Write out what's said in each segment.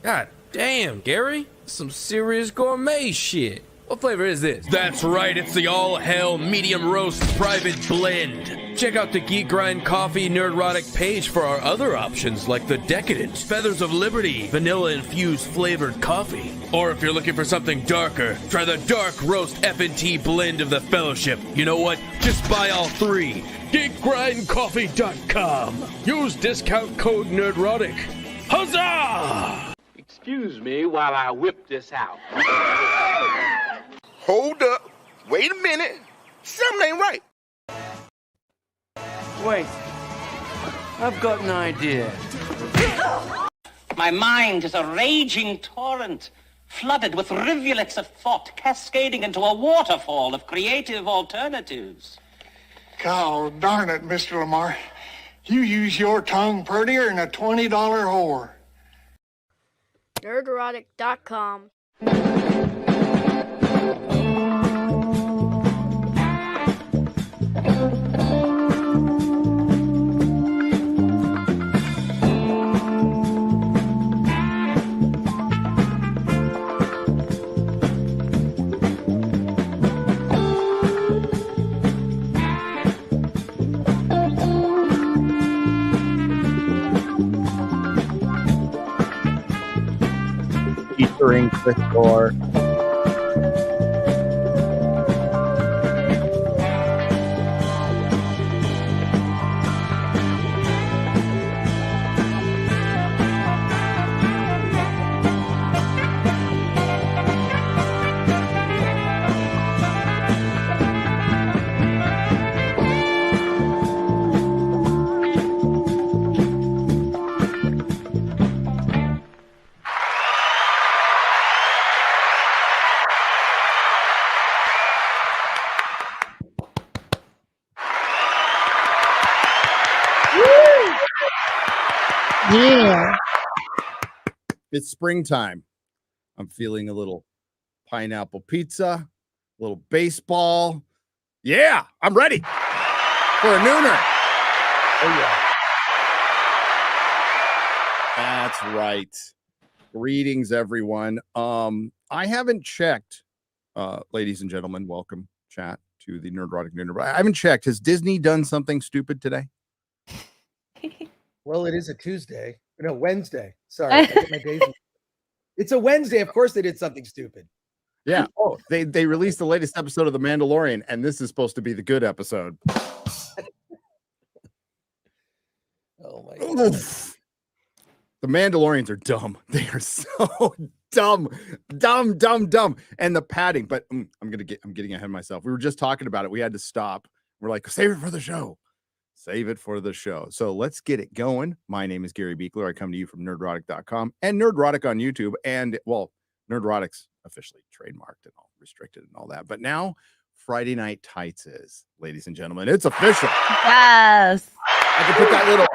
God damn, Gary. Some serious gourmet shit. What flavor is this? That's right, it's the all-hell medium roast private blend. Check out the Geek Grind Coffee Nerdrotic page for our other options like the Decadent, Feathers of Liberty, vanilla-infused flavored coffee. Or if you're looking for something darker, try the Dark Roast FNT blend of the Fellowship. You know what? Just buy all three. GeekGrindCoffee.com. Use discount code Nerdrotic. Huzzah! Excuse me while I whip this out. Hold up. Wait a minute. Something ain't right. Wait. I've got an idea. My mind is a raging torrent, flooded with rivulets of thought, cascading into a waterfall of creative alternatives. God darn it, Mr. Lamar. You use your tongue prettier than a $20 whore. Nerdrotic.com. Featuring Chris Gore. Yeah. It's springtime. I'm feeling a little pineapple pizza, a little baseball. Yeah, I'm ready for a nooner. Oh, yeah. That's right. Greetings, everyone. I haven't checked, ladies and gentlemen, welcome, chat, to the Nerdrotic Nooner. But I haven't checked. Has Disney done something stupid today? Well, it is a Tuesday. No, Wednesday. Sorry, I get my days. It's a Wednesday. Of course they did something stupid. Yeah. Oh, they released the latest episode of The Mandalorian, and this is supposed to be the good episode. Oh my God. The Mandalorians are dumb. They are so dumb. And the padding, but I'm getting ahead of myself. We were just talking about it. We had to stop. We're like, save it for the show. Save it for the show. So let's get it going. My name is Gary Beekler. I come to you from nerdrotic.com and Nerdrotic on YouTube. And well, Nerdrotic's officially trademarked and all restricted and all that. But now Friday Night Tights is, ladies and gentlemen, it's official. Yes. I can put that little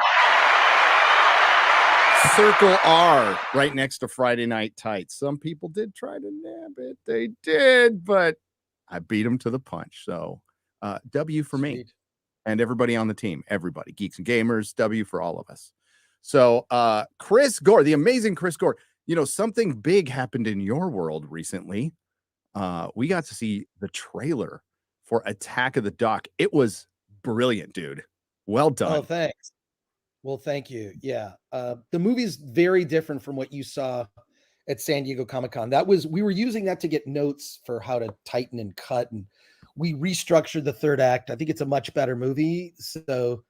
circle R right next to Friday Night Tights. Some people did try to nab it. They did, but I beat them to the punch. So W for me. Sweet. And everybody on the team, everybody, geeks and gamers, W for all of us. So Chris Gore, the amazing Chris Gore, you know, something big happened in your world recently. We got to see the trailer for Attack of the Duck. It was brilliant, dude. Well done. Oh, thanks. Well, thank you. Yeah. The movie's very different from what you saw at San Diego Comic-Con. We were using that to get notes for how to tighten and cut, and we restructured the third act. I think it's a much better movie. So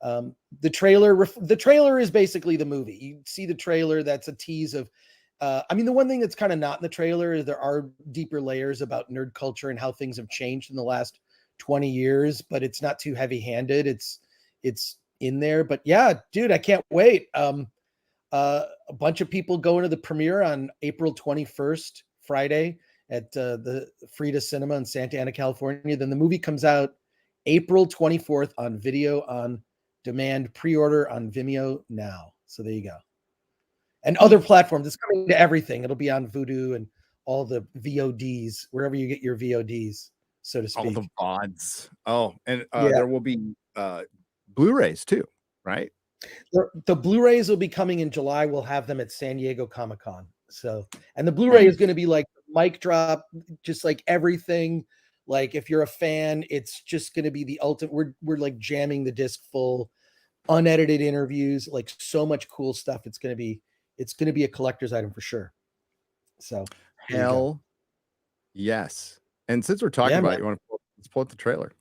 the trailer is basically the movie. You see the trailer, that's a tease of, I mean, the one thing that's kind of not in the trailer is there are deeper layers about nerd culture and how things have changed in the last 20 years, but it's not too heavy-handed. It's in there. But yeah, dude, I can't wait. A bunch of people going to the premiere on April 21st, Friday, at the Frida Cinema in Santa Ana, California. Then the movie comes out April 24th on video on demand, pre-order on Vimeo now. So there you go. And other platforms. It's coming to everything. It'll be on Vudu and all the VODs, wherever you get your VODs, so to speak. All the VODs. Oh, and there will be Blu-rays too, right? The Blu-rays will be coming in July. We'll have them at San Diego Comic-Con. So, and the Blu-ray is going to be like mic drop, just like everything. Like if you're a fan, it's just going to be the ultimate. We're like jamming the disc full, unedited interviews, like so much cool stuff. It's going to be a collector's item for sure. So hell yes. And since we're talking about it, let's pull up the trailer.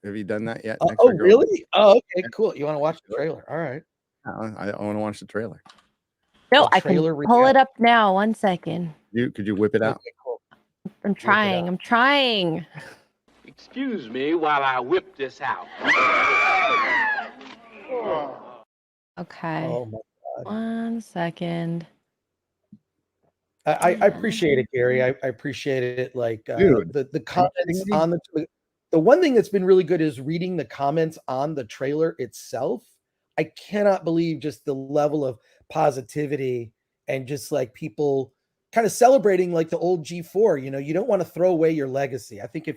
Have you done that yet? Really? Oh, okay, cool. You want to watch the trailer? All right. I want to watch the trailer. No, I can pull it up now. 1 second. Could you whip it out? Okay, cool. I'm trying. I'm trying. Excuse me while I whip this out. Okay. Oh my God. 1 second. I appreciate it, Gary. I appreciate it. Like Dude, the comments on the one thing that's been really good is reading the comments on the trailer itself. I cannot believe just the level of positivity and just like people kind of celebrating like the old G4. You know, you don't want to throw away your legacy. I think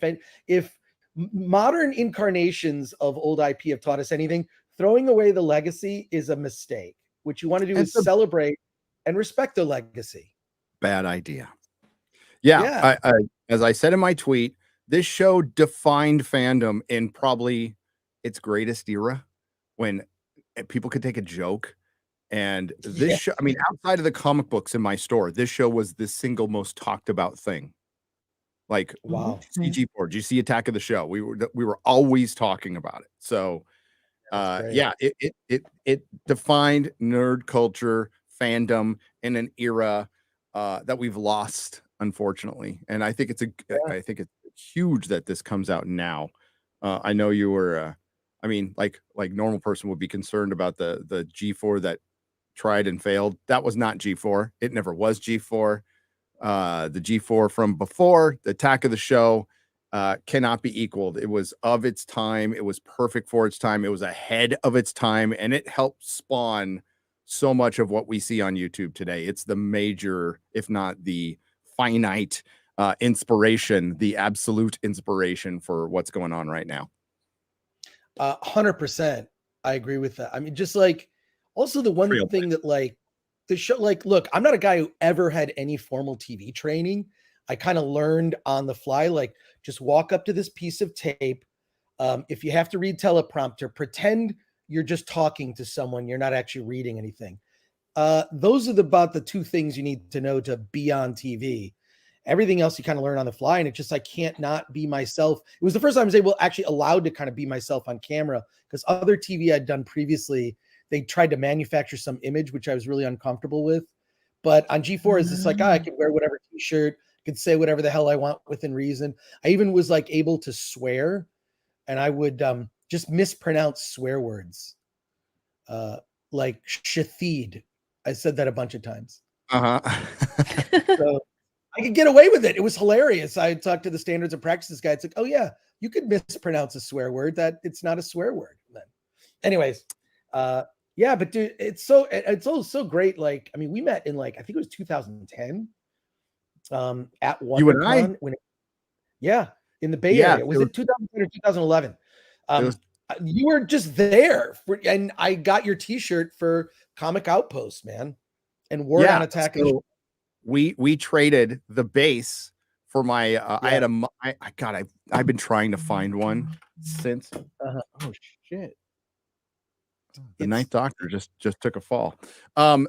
if modern incarnations of old IP have taught us anything, throwing away the legacy is a mistake. What you want to do is celebrate and respect the legacy. Bad idea. Yeah. I as I said in my tweet, this show defined fandom in probably its greatest era when people could take a joke. And this show, I mean, outside of the comic books in my store, this show was the single most talked about thing. Like, wow. CG4, did you see Attack of the Show? We were always talking about it. So it defined nerd culture, fandom in an era that we've lost, unfortunately. And I think it's huge that this comes out now. I know you were I mean, like normal person would be concerned about the G4 that tried and failed. That was not G4. It never was G4. The G4 from before the Attack of the Show cannot be equaled. It was of its time. It was perfect for its time. It was ahead of its time, and it helped spawn so much of what we see on YouTube today. It's the major, if not the finite inspiration, the absolute inspiration for what's going on right now. 100%. I agree with that. I mean, just like also the one thing that like the show, like, look, I'm not a guy who ever had any formal TV training. I kind of learned on the fly, like just walk up to this piece of tape. If you have to read teleprompter, pretend you're just talking to someone. You're not actually reading anything. Those are about the two things you need to know to be on TV. Everything else you kind of learn on the fly, and it's just I can't not be myself. It was the first time I was actually allowed to kind of be myself on camera, because other TV I'd done previously, they tried to manufacture some image, which I was really uncomfortable with. But on G4, it's just like, I could wear whatever T-shirt, could say whatever the hell I want within reason. I even was like able to swear, and I would just mispronounce swear words, like shatheed. I said that a bunch of times. So I could get away with it. It was hilarious. I talked to the standards and practices guy. It's like, oh yeah, you could mispronounce a swear word. That it's not a swear word. Then, anyways, yeah, but dude, it's all so great. Like, I mean, we met in like I think it was 2010, at WonderCon in the Bay Area. Was it 2010 or 2011? You were just there, and I got your T-shirt for Comic Outpost, man, and wore it on Attack. So we traded the base for my. I had I've been trying to find one since. Oh shit! The Ninth Doctor just took a fall. No,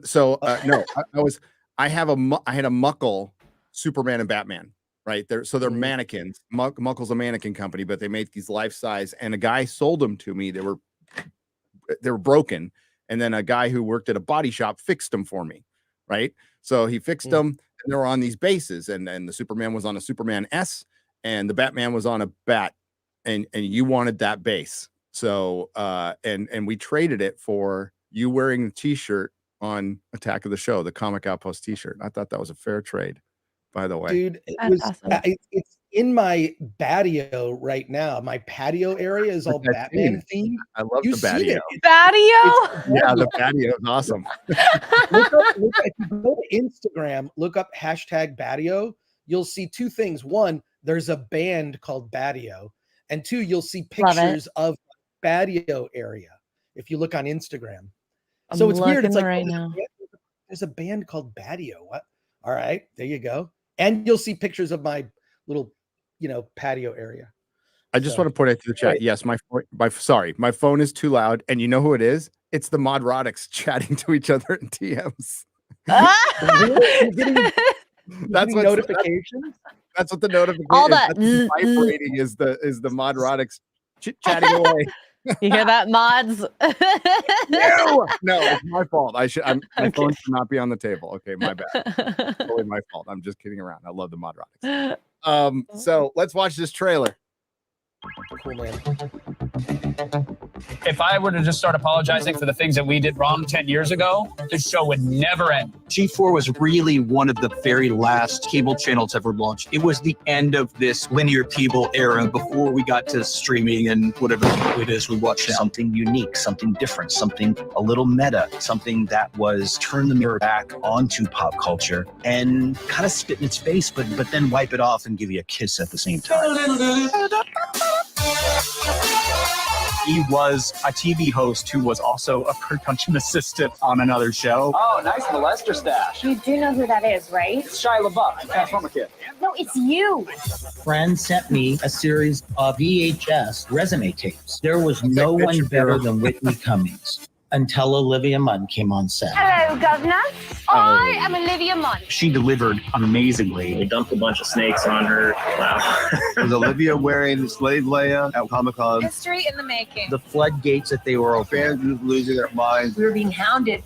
I had a Muckle Superman and Batman. Right there, so they're mannequins. Muckle's a mannequin company, but they make these life size. And a guy sold them to me. They were broken, and then a guy who worked at a body shop fixed them for me. Right, so he fixed them, and they were on these bases. And the Superman was on a Superman S, and the Batman was on a Bat and you wanted that base. So and we traded it for you wearing the T-shirt on Attack of the Show, the Comic Outpost T-shirt. I thought that was a fair trade, by the way. Dude, Awesome. it's in my patio right now. My patio area is all Batman themed. I love You've the seen patio. it. Patio? Yeah, the patio is awesome. Look up, if you go to Instagram, look up #Batio. You'll see two things. One, there's a band called Batio, and two, you'll see pictures of Batio area if you look on Instagram. So it's weird. It's like right now. There's a band called Batio. What? All right, there you go. And you'll see pictures of my little, patio area. I just want to point out to the chat. Yes, my phone is too loud, and you know who it is? It's the Modrotics chatting to each other in DMs. That's what notifications. That's what the notification. All that vibrating is the Modrotics chatting away. You hear that, mods? No, it's my fault. My phone should not be on the table. Okay, my bad. Totally my fault. I'm just kidding around. I love the Modrotics. So let's watch this trailer. Cool, man. If I were to just start apologizing for the things that we did wrong 10 years ago, this show would never end. G4 was really one of the very last cable channels ever launched. It was the end of this linear cable era before we got to streaming and whatever it is we watch now. Something unique, something different, something a little meta, something that was turn the mirror back onto pop culture and kind of spit in its face, but then wipe it off and give you a kiss at the same time. He was a TV host who was also a production assistant on another show. Oh, nice molester stash. You do know who that is, right? It's Shia LaBeouf, Transformer Kid. No, it's you. A friend sent me a series of VHS resume tapes. There was no one better than Whitney Cummings until Olivia Munn came on set. Hello, Governor. I am Olivia Munn. She delivered amazingly. We dumped a bunch of snakes on her. Wow. Was Olivia wearing Slave Leia at Comic-Con? History in the making. The floodgates that they were fans were losing their minds. We were being hounded.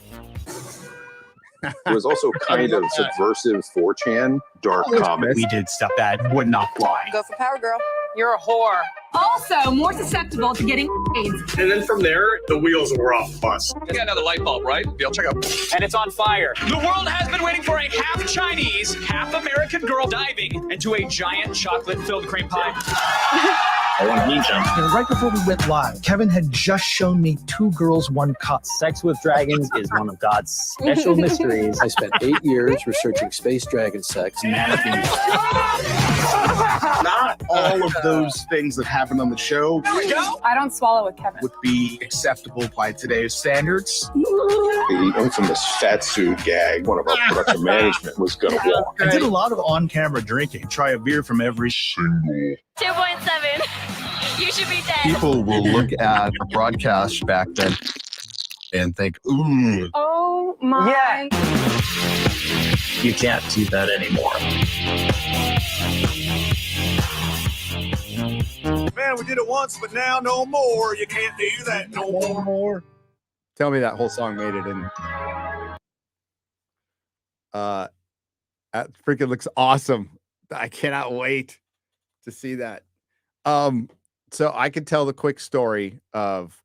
It was also kind of subversive 4chan, dark comedy. We did stuff that would not fly. Go for power, girl. You're a whore. Also, more susceptible to getting AIDS. And then from there, the wheels were off the bus. You got another light bulb, right? Yeah, check out. And it's on fire. The world has been waiting for a half Chinese, half American girl diving into a giant chocolate-filled cream pie. I want to jump. And right before we went live, Kevin had just shown me 2 girls, 1 cup. Sex with dragons is one of God's special mysteries. I spent 8 years researching space dragon sex. Not all of those things that happened on the show I don't swallow with Kevin. would be acceptable by today's standards. The infamous fat suit gag, one of our production management was going to walk. I did a lot of on-camera drinking. Try a beer from every single 2.7. You should be dead. People will look at a broadcast back then and think, ooh. Oh my. You can't do that anymore. Man, we did it once, but now no more. You can't do that no more. Tell me that whole song made it in. That freaking looks awesome. I cannot wait to see that. So I could tell the quick story of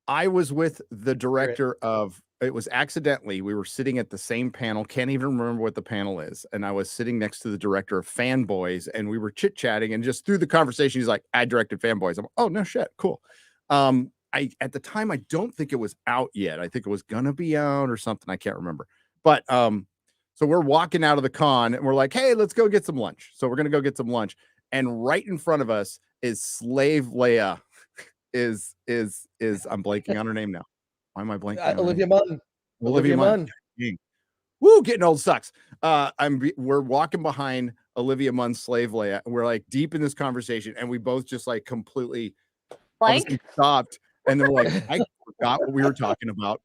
I was with the director of, it was accidentally, we were sitting at the same panel, can't even remember what the panel is. And I was sitting next to the director of Fanboys and we were chit-chatting, and just through the conversation, he's like, I directed Fanboys. I'm like, oh no shit, cool. At the time, I don't think it was out yet. I think it was gonna be out or something. I can't remember. But so we're walking out of the con and we're like, hey, let's go get some lunch. So we're gonna go get some lunch. And right in front of us is Slave Leia. Is I'm blanking on her name now. Why am I blanking? Olivia Munn. Olivia Munn. Woo, getting old sucks. We're walking behind Olivia Munn's Slave Leia, and we're like deep in this conversation, and we both just like completely stopped, and they're like, I forgot what we were talking about.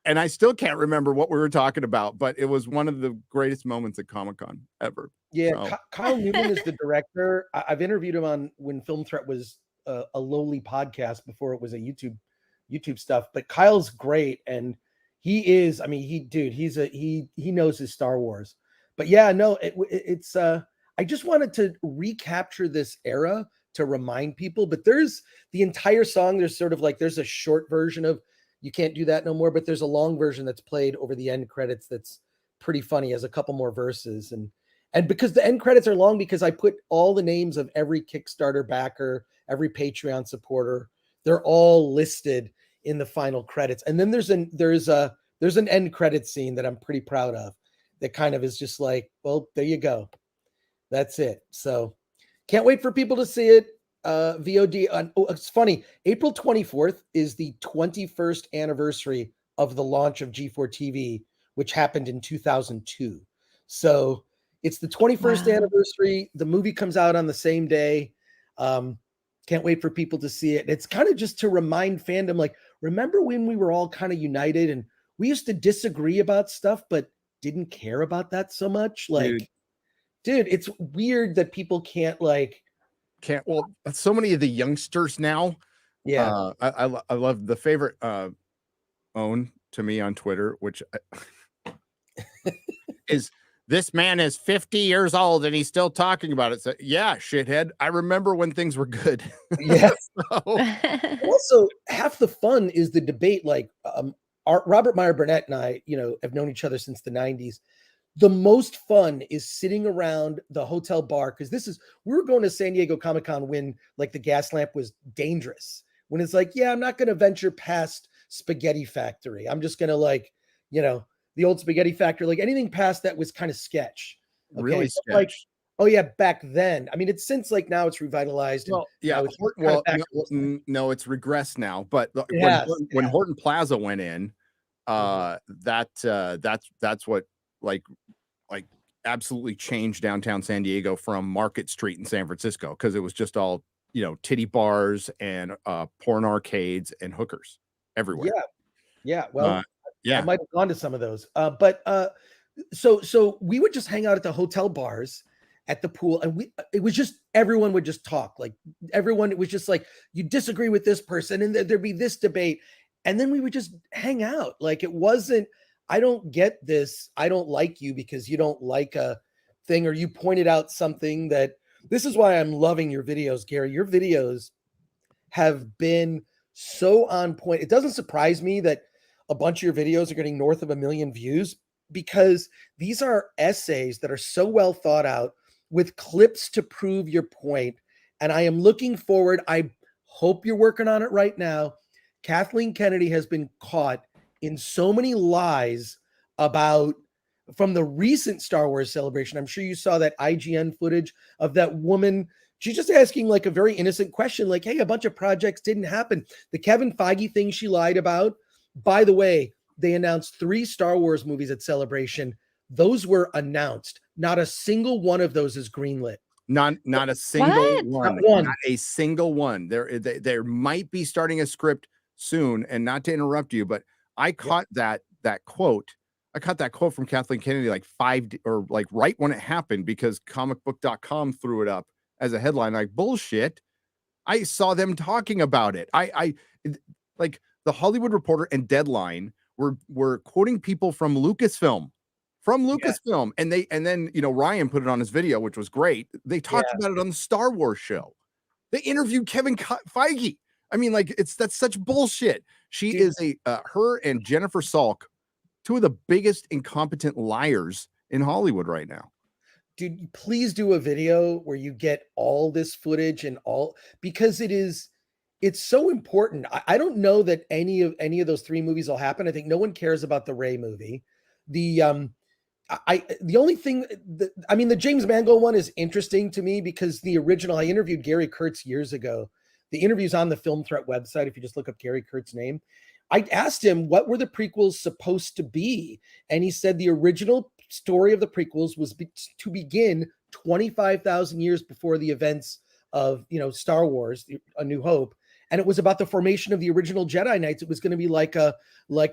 And I still can't remember what we were talking about, but it was one of the greatest moments at Comic-Con ever. Yeah, so. Kyle Newman is the director. I've interviewed him on when Film Threat was a lowly podcast before it was a YouTube stuff. But Kyle's great, and he is. I mean, he knows his Star Wars. But yeah, no, it's. I just wanted to recapture this era to remind people. But there's the entire song. There's sort of like there's a short version of You Can't Do That No More, but there's a long version that's played over the end credits that's pretty funny, has a couple more verses. And because the end credits are long, because I put all the names of every Kickstarter backer, every Patreon supporter, they're all listed in the final credits. And then there's an end credit scene that I'm pretty proud of that kind of is just like, well, there you go. That's it. So can't wait for people to see it. VOD on, oh, it's funny. April 24th is the 21st anniversary of the launch of G4 TV, which happened in 2002. So it's the 21st anniversary. The movie comes out on the same day. Can't wait for people to see it. It's kind of just to remind fandom, like, remember when we were all kind of united and we used to disagree about stuff, but didn't care about that so much? Like, dude, it's weird that people can't well, so many of the youngsters now. Yeah. I love the favorite own to me on Twitter, which is this man is 50 years old and he's still talking about it. So yeah, shithead. I remember when things were good. Yes. Also, half the fun is the debate. Like Robert Meyer Burnett and I, have known each other since the 90s. The most fun is sitting around the hotel bar, because we were going to San Diego Comic-Con when like the gas lamp was dangerous. When it's like, yeah, I'm not going to venture past Spaghetti Factory. I'm just going to the old Spaghetti Factory, like anything past that was kind of sketch. Okay? Really sketch. Like, oh yeah, back then. I mean, it's since like now it's revitalized. Well, yeah. No, it's regressed now. But when Horton Plaza went in, that's what like absolutely changed downtown San Diego from Market Street in San Francisco, because it was just all titty bars and porn arcades and hookers everywhere. Yeah. Well, yeah, I might have gone to some of those. So we would just hang out at the hotel bars, at the pool, and it was just everyone would just talk. Like everyone, it was just like you disagree with this person, and there'd be this debate, and then we would just hang out. Like it wasn't, I don't get this. I don't like you because you don't like a thing, or you pointed out something that. This is why I'm loving your videos, Gary. Your videos have been so on point. It doesn't surprise me that a bunch of your videos are getting north of 1 million views, because these are essays that are so well thought out with clips to prove your point. And I am looking forward. I hope you're working on it right now. Kathleen Kennedy has been caught in so many lies from the recent Star Wars celebration. I'm sure you saw that IGN footage of that woman. She's just asking like a very innocent question, like, hey, a bunch of projects didn't happen. The Kevin Feige thing she lied about. By the way, they announced 3 Star Wars movies at Celebration. Those were announced. Not a single one of those is greenlit. Not a single one. Not one. Not a single one. There might be starting a script soon. And not to interrupt you, but I caught that quote. I caught that quote from Kathleen Kennedy right when it happened, because comicbook.com threw it up as a headline. Like, bullshit. I saw them talking about it. I like the Hollywood Reporter and Deadline were quoting people from Lucasfilm. And then Ryan put it on his video, which was great. They talked about it on the Star Wars show. They interviewed Kevin Feige. I mean, like, that's such bullshit. She is her and Jennifer Salk, 2 of the biggest incompetent liars in Hollywood right now. Dude, please do a video where you get all this footage and because it's so important. I don't know that any of those 3 movies will happen. I think no one cares about the Rey movie. The only thing the James Mangold one is interesting to me, because the original, I interviewed Gary Kurtz years ago. The interview's on the Film Threat website. If you just look up Gary Kurtz's name, I asked him, what were the prequels supposed to be? And he said the original story of the prequels was to begin 25,000 years before the events of, Star Wars, A New Hope. And it was about the formation of the original Jedi Knights. It was going to be like a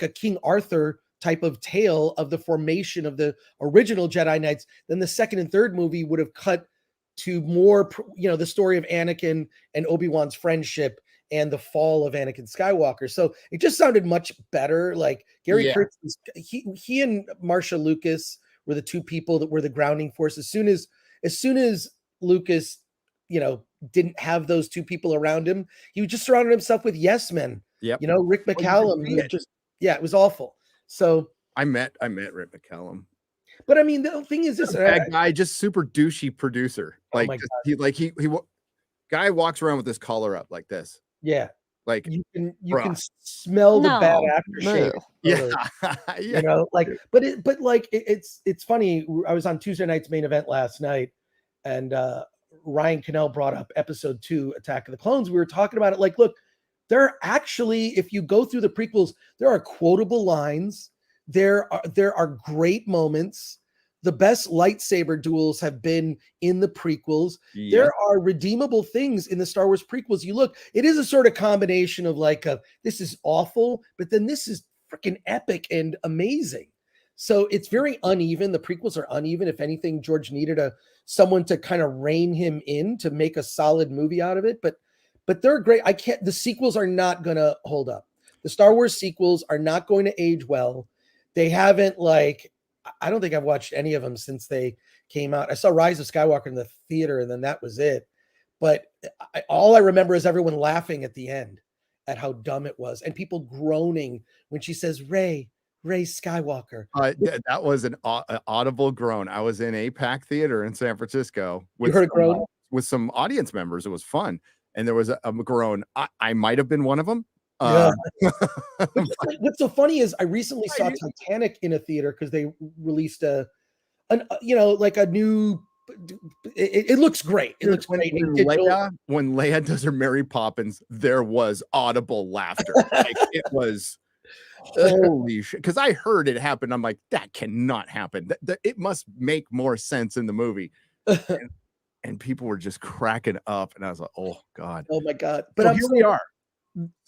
King Arthur type of tale of the formation of the original Jedi Knights. Then the second and third movie would have cut to more, the story of Anakin and Obi-Wan's friendship and the fall of Anakin Skywalker. So it just sounded much better. Like Gary Kurtz, he and Marsha Lucas were the 2 people that were the grounding force. As soon as as soon as Lucas, didn't have those two people around him, he just surrounded himself with yes men. Yep. Rick McCallum, who it was awful. So I met Rick McCallum. But I mean, the thing is, this bad guy, just super douchey producer. Oh Like he guy walks around with his collar up like this. Yeah. Like you can smell the bad aftershave. Yeah. It's funny. I was on Tuesday night's main event last night, and Ryan Cannell brought up episode 2, Attack of the Clones. We were talking about it. Like, look, there are actually, if you go through the prequels, there are quotable lines. There are great moments. The best lightsaber duels have been in the prequels. Yes. There are redeemable things in the Star Wars prequels. You look, it is a sort of combination of this is awful, but then this is freaking epic and amazing. So it's very uneven. The prequels are uneven. If anything, George needed someone to kind of rein him in to make a solid movie out of it. But they're great. The sequels are not going to hold up. The Star Wars sequels are not going to age well. They haven't I don't think I've watched any of them since they came out. I saw Rise of Skywalker in the theater, and then that was it. But all I remember is everyone laughing at the end at how dumb it was, and people groaning when she says Rey Skywalker. That was an audible groan. I was in APAC Theater in San Francisco with some audience members. It was fun, and there was a groan. I might have been one of them. Yeah. What's so funny is I recently saw Titanic in a theater because they released a new. It looks great. It looks great. When Leia does her Mary Poppins, there was audible laughter. It was holy shit. Because I heard it happen. I'm like, that cannot happen. It must make more sense in the movie. And people were just cracking up, and I was like, oh god, oh my god. But here we are.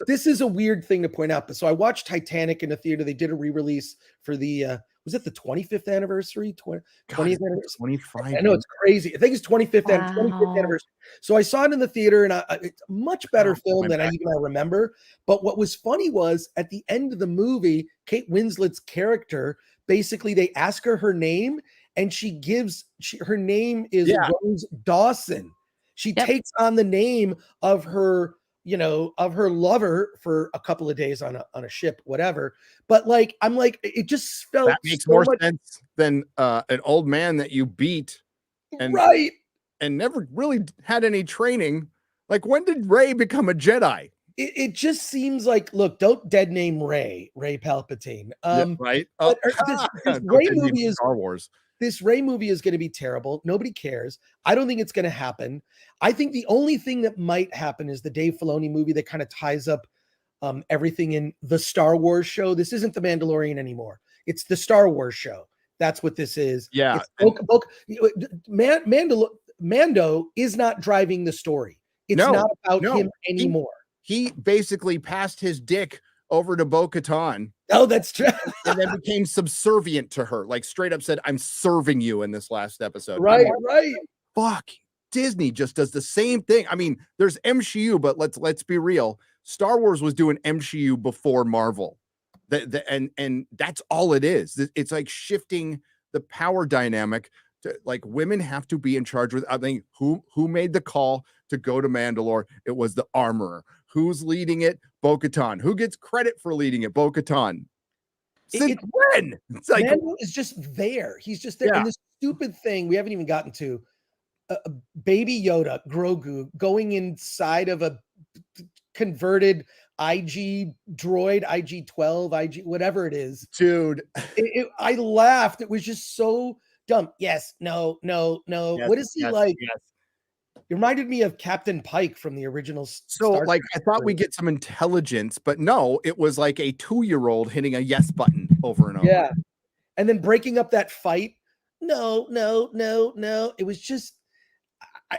This is a weird thing to point out. But so I watched Titanic in the theater. They did a re-release for the was it the 25th anniversary? 20th anniversary? 25. I know it's crazy. I think it's 25th anniversary. So I saw it in the theater, and it's a much better film than I remember. But what was funny was at the end of the movie, Kate Winslet's character, basically they ask her name, and she gives her name is Rose Dawson. She takes on the name of her lover for a couple of days on a ship, whatever. But I'm like, it just felt that makes more sense than an old man that you beat and never really had any training. Like, when did Rey become a Jedi? It just seems like, look, don't dead name Rey Palpatine. Right. This Rey movie is Star Wars. This Rey movie is going to be terrible. Nobody cares. I don't think it's going to happen. I think the only thing that might happen is the Dave Filoni movie that kind of ties up everything in the Star Wars show. This isn't the Mandalorian anymore. It's the Star Wars show. That's what this is. Yeah. Mando is not driving the story. It's not about him anymore. He basically passed his dick over to Bo-Katan. Oh, that's true. And then became subservient to her. Like, straight up said, I'm serving you in this last episode. Right. Fuck. Disney just does the same thing. I mean, there's MCU, but let's be real. Star Wars was doing MCU before Marvel. And that's all it is. It's like shifting the power dynamic to, like, women have to be in charge with. I mean, who made the call to go to Mandalore? It was the armorer. Who's leading it? Bo-Katan. Who gets credit for leading it? Bo-Katan. Since when? It's like, Mando is just there. He's just there. Yeah. And this stupid thing we haven't even gotten to, Baby Yoda, Grogu, going inside of a converted IG droid, IG-12, IG, whatever it is. Dude. I laughed. It was just so dumb. Yes, no. Yes, What is he like? Yes. It reminded me of Captain Pike from the original. So, like, I thought we get some intelligence, but no, it was like a 2-year-old hitting a yes button over and over. Yeah. And then breaking up that fight. No. It was just,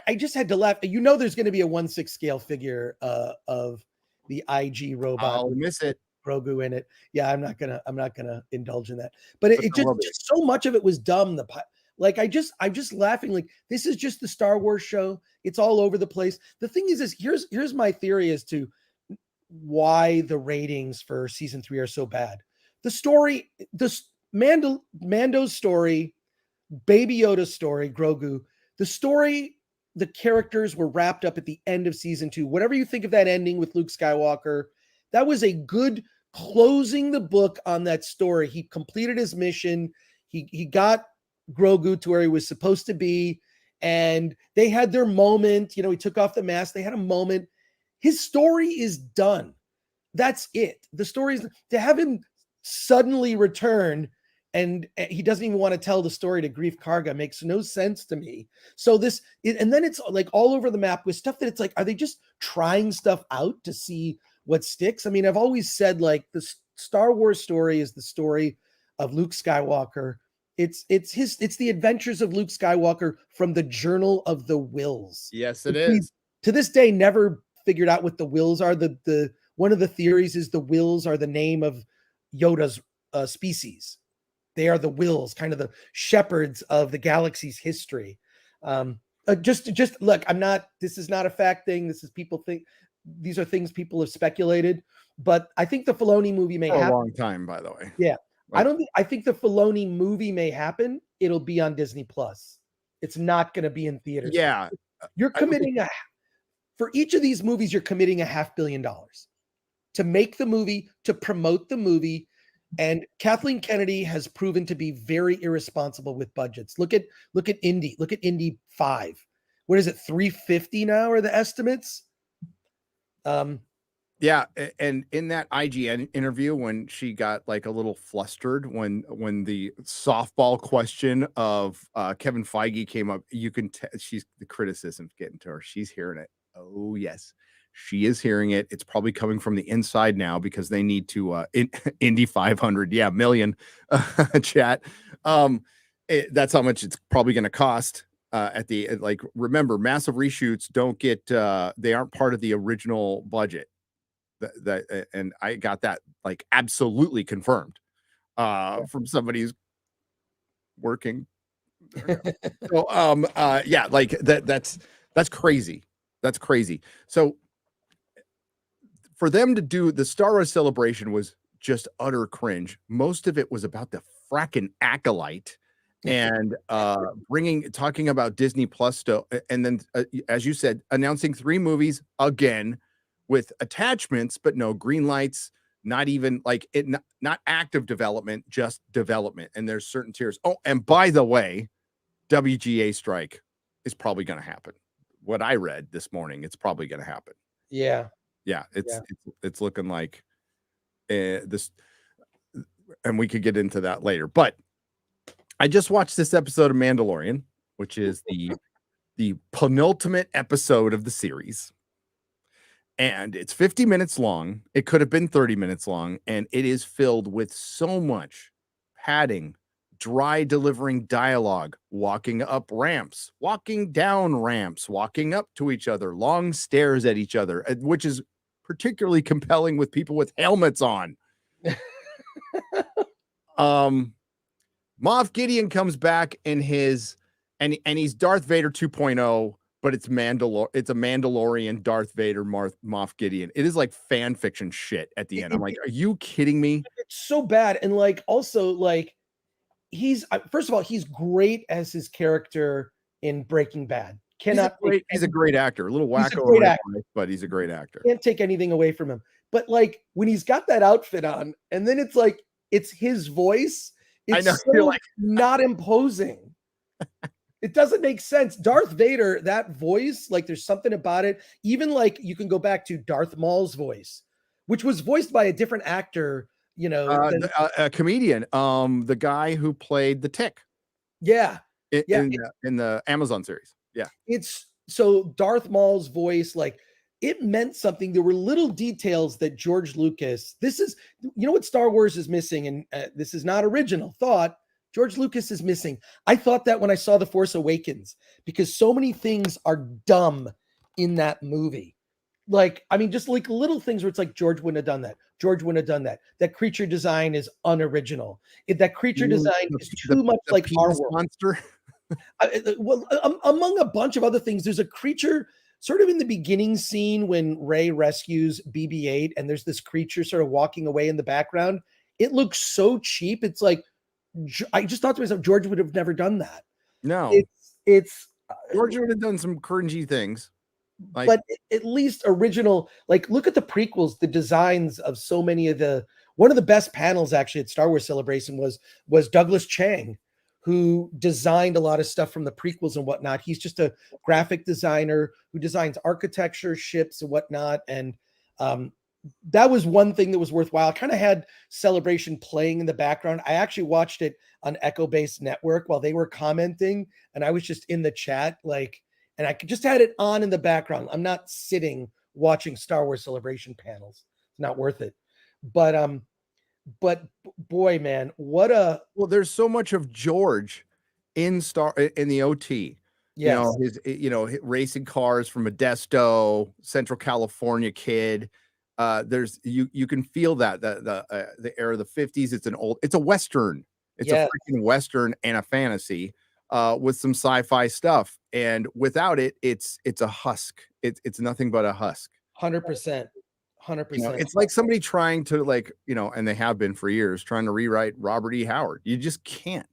I just had to laugh. You know, there's going to be a 1/6 scale figure of the IG robot. I'll miss it. Grogu in it. Yeah, I'm not gonna indulge in that. But it just so much of it was dumb. I'm just laughing. Like, this is just the Star Wars show. It's all over the place. The thing is here's my theory as to why the ratings for season 3 are so bad. The story, Mando's story, Baby Yoda's story, Grogu, The story, the characters were wrapped up at the end of season 2. Whatever you think of that ending with Luke Skywalker, that was a good closing the book on that story. He completed his mission. He got Grogu to where he was supposed to be, and they had their moment. He took off the mask. They had a moment. His story is done. That's it. The story is to have him suddenly return, and he doesn't even want to tell the story to Grief Karga makes no sense to me. So and then it's like all over the map with stuff that it's like, are they just trying stuff out to see what sticks? I mean, I've always said like the Star Wars story is the story of Luke Skywalker. It's the adventures of Luke Skywalker from the Journal of the Wills. Yes, it is. To this day, never figured out what the Wills are. The one of the theories is the Wills are the name of Yoda's species. They are the Wills, kind of the shepherds of the galaxy's history. Just look, this is not a fact thing. These are things people have speculated, but I think the Filoni movie may happen. A long time, by the way. Yeah. I think the Filoni movie may happen. It'll be on Disney Plus. It's not going to be in theaters. Yeah. You're committing for each of these movies, you're committing $500 million to make the movie, to promote the movie. And Kathleen Kennedy has proven to be very irresponsible with budgets. Look at Indy. Look at Indy 5. What is it? 350 now are the estimates. Yeah, and in that IGN interview, when she got like a little flustered when the softball question of Kevin Feige came up, you can she's the criticism's getting to her. She's hearing it. Oh yes, she is hearing it. It's probably coming from the inside now because they need to Indy 500. Yeah, million chat. That's how much it's probably going to cost. At the remember, massive reshoots don't get they aren't part of the original budget. And I got that like absolutely confirmed from somebody who's working. So yeah, like that's crazy. That's crazy. So for them to do the Star Wars Celebration was just utter cringe. Most of it was about the fracking acolyte and talking about Disney Plus stuff, and then as you said, announcing 3 movies again with attachments, but no green lights, not even like it, not active development, just development. And there's certain tiers. Oh, and by the way, WGA strike is probably going to happen. What I read this morning, it's probably going to happen. Yeah. Yeah. It's looking like this, and we could get into that later, but I just watched this episode of Mandalorian, which is the penultimate episode of the series. And it's 50 minutes long. It could have been 30 minutes long. And it is filled with so much padding, dry delivering dialogue, walking up ramps, walking down ramps, walking up to each other, long stares at each other, which is particularly compelling with people with helmets on. Moff Gideon comes back in his, and he's Darth Vader 2.0. But it's a Mandalorian Darth Vader Moff Gideon. It is like fan fiction shit at the end. I'm like, are you kidding me? It's so bad. And like, also like first of all, he's great as his character in Breaking Bad. He's a great actor. A little wacko, but he's a great actor. Can't take anything away from him. But like when he's got that outfit on, and then it's like, it's his voice. It's I know, so you're like not imposing. It doesn't make sense. Darth Vader, that voice, like there's something about it. Even like you can go back to Darth Maul's voice, which was voiced by a different actor, a comedian, the guy who played the Tick. Yeah. In the Amazon series. Yeah. It's so Darth Maul's voice, like it meant something. There were little details that George Lucas, what Star Wars is missing. And this is not original thought. George Lucas is missing. I thought that when I saw The Force Awakens, because so many things are dumb in that movie. Like, I mean, just like little things where it's like, George wouldn't have done that. George wouldn't have done that. That creature design is unoriginal. That creature design is too much like our monster. Among a bunch of other things, there's a creature sort of in the beginning scene when Rey rescues BB-8 and there's this creature sort of walking away in the background. It looks so cheap. It's like, I just thought to myself, George would have never done that. No, it's George would have done some cringy things. Like, but at least original, like look at the prequels, the designs of so many of one of the best panels actually at Star Wars Celebration was Douglas Chang, who designed a lot of stuff from the prequels and whatnot. He's just a graphic designer who designs architecture, ships and whatnot. And that was one thing that was worthwhile. I kind of had Celebration playing in the background. I actually watched it on Echo Base Network while they were commenting, and I was just in the chat, like, and I just had it on in the background. I'm not sitting watching Star Wars Celebration panels. It's not worth it. But boy, man, well, there's so much of George in the OT. Yes. His racing cars from Modesto, Central California kid. There's you can feel that the era of the 50s. It's a Western. It's a freaking Western and a fantasy. With some sci-fi stuff, and without it, it's a husk. It's nothing but a husk. 100%. It's like somebody trying to and they have been for years trying to rewrite Robert E. Howard. You just can't.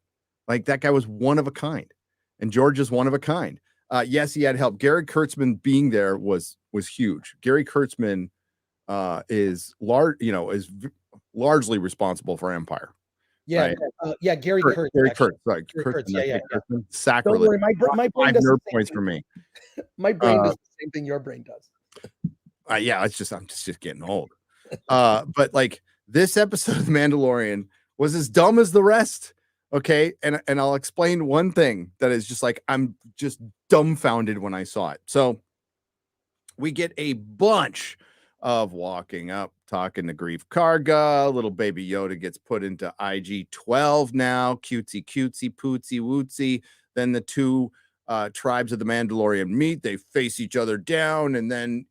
Like, that guy was one of a kind, and George is one of a kind. Yes, he had help. Gary Kurtzman being there was huge. Gary Kurtzman is largely responsible for Empire. Yeah, right? Gary Kurtz. Gary Kurtz, right? Gary Kurtz, yeah. Sacrilege. Don't worry, my brain 5 does nerd points for me. My brain does the same thing your brain does. I'm just getting old. But like, this episode of The Mandalorian was as dumb as the rest. Okay, and I'll explain one thing that is just like, I'm just dumbfounded when I saw it. So we get a bunch of walking up, talking to Grief Karga. Little baby Yoda gets put into IG-12 now. Cutesy, pootsy, wootsy. Then the two tribes of the Mandalorian meet. They face each other down, and then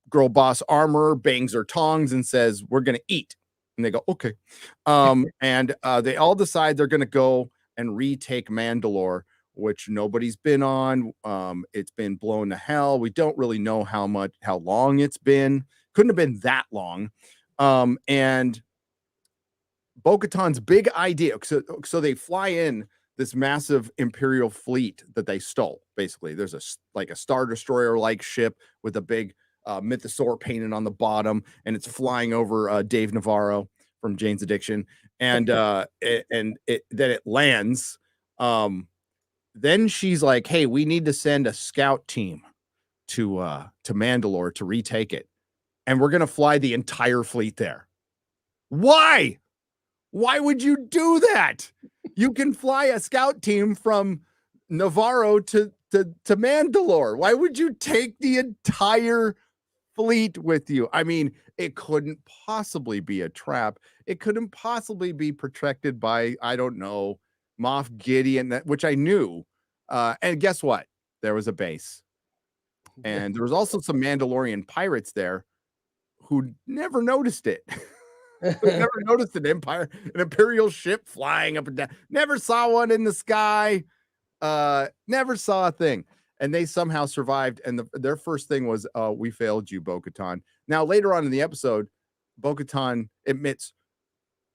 girl boss armor bangs her tongs and says, "We're gonna eat." And they go, "Okay." And they all decide they're gonna go and retake Mandalore, which nobody's been on. It's been blown to hell. We don't really know how long it's been. Couldn't have been that long. And Bo-Katan's big idea. So they fly in this massive Imperial fleet that they stole. Basically, there's a Star Destroyer like ship with a big mythosaur painted on the bottom, and it's flying over Dave Navarro from Jane's Addiction. And then it lands. Then she's like, "Hey, we need to send a scout team to Mandalore to retake it, and we're gonna fly the entire fleet there." Why? Why would you do that? You can fly a scout team from Navarro to Mandalore. Why would you take the entire fleet with you? I mean, it couldn't possibly be a trap. It couldn't possibly be protected by, I don't know, Moff Gideon, which I knew. And guess what? There was a base. And there was also some Mandalorian pirates there who never noticed it. Never noticed an Imperial ship flying up and down. Never saw one in the sky. Never saw a thing. And they somehow survived. And their first thing was, "We failed you, Bo-Katan." Now, later on in the episode, Bo-Katan admits,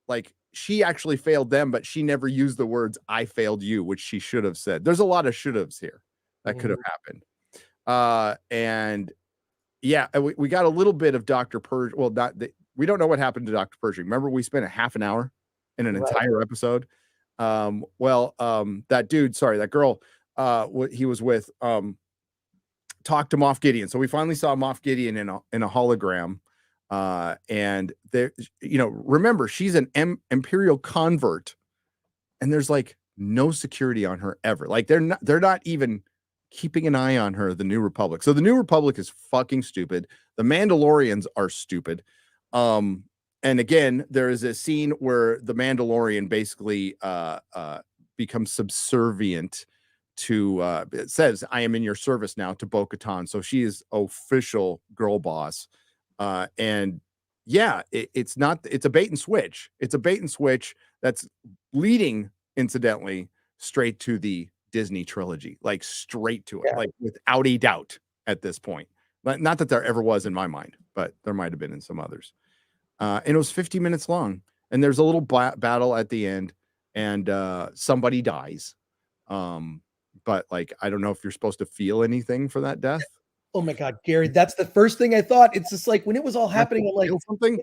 like, she actually failed them, but she never used the words "I failed you," which she should have said. There's a lot of should haves here that could have happened. And yeah, we got a little bit of Dr. Pershing. Well, we don't know what happened to Dr. Pershing. Remember, we spent a half an hour in an entire episode. That dude, that girl, he was with, talked to Moff Gideon. So we finally saw Moff Gideon in a hologram. And there, remember, she's an Imperial convert, and there's like no security on her ever. Like, they're not even keeping an eye on her, the New Republic. So the New Republic is fucking stupid. The Mandalorians are stupid. And again, there is a scene where the Mandalorian basically becomes subservient to it says, "I am in your service now," to Bo-Katan. So she is official girl boss. And yeah, it's a bait and switch. It's a bait and switch that's leading, incidentally, straight to the Disney trilogy, like straight to it, like without a doubt at this point. Not that there ever was in my mind, but there might have been in some others. And it was 50 minutes long, and there's a little battle at the end, and somebody dies. but like, I don't know if you're supposed to feel anything for that death. Oh my God, Gary, that's the first thing I thought. It's just like when it was all happening, I'm like, something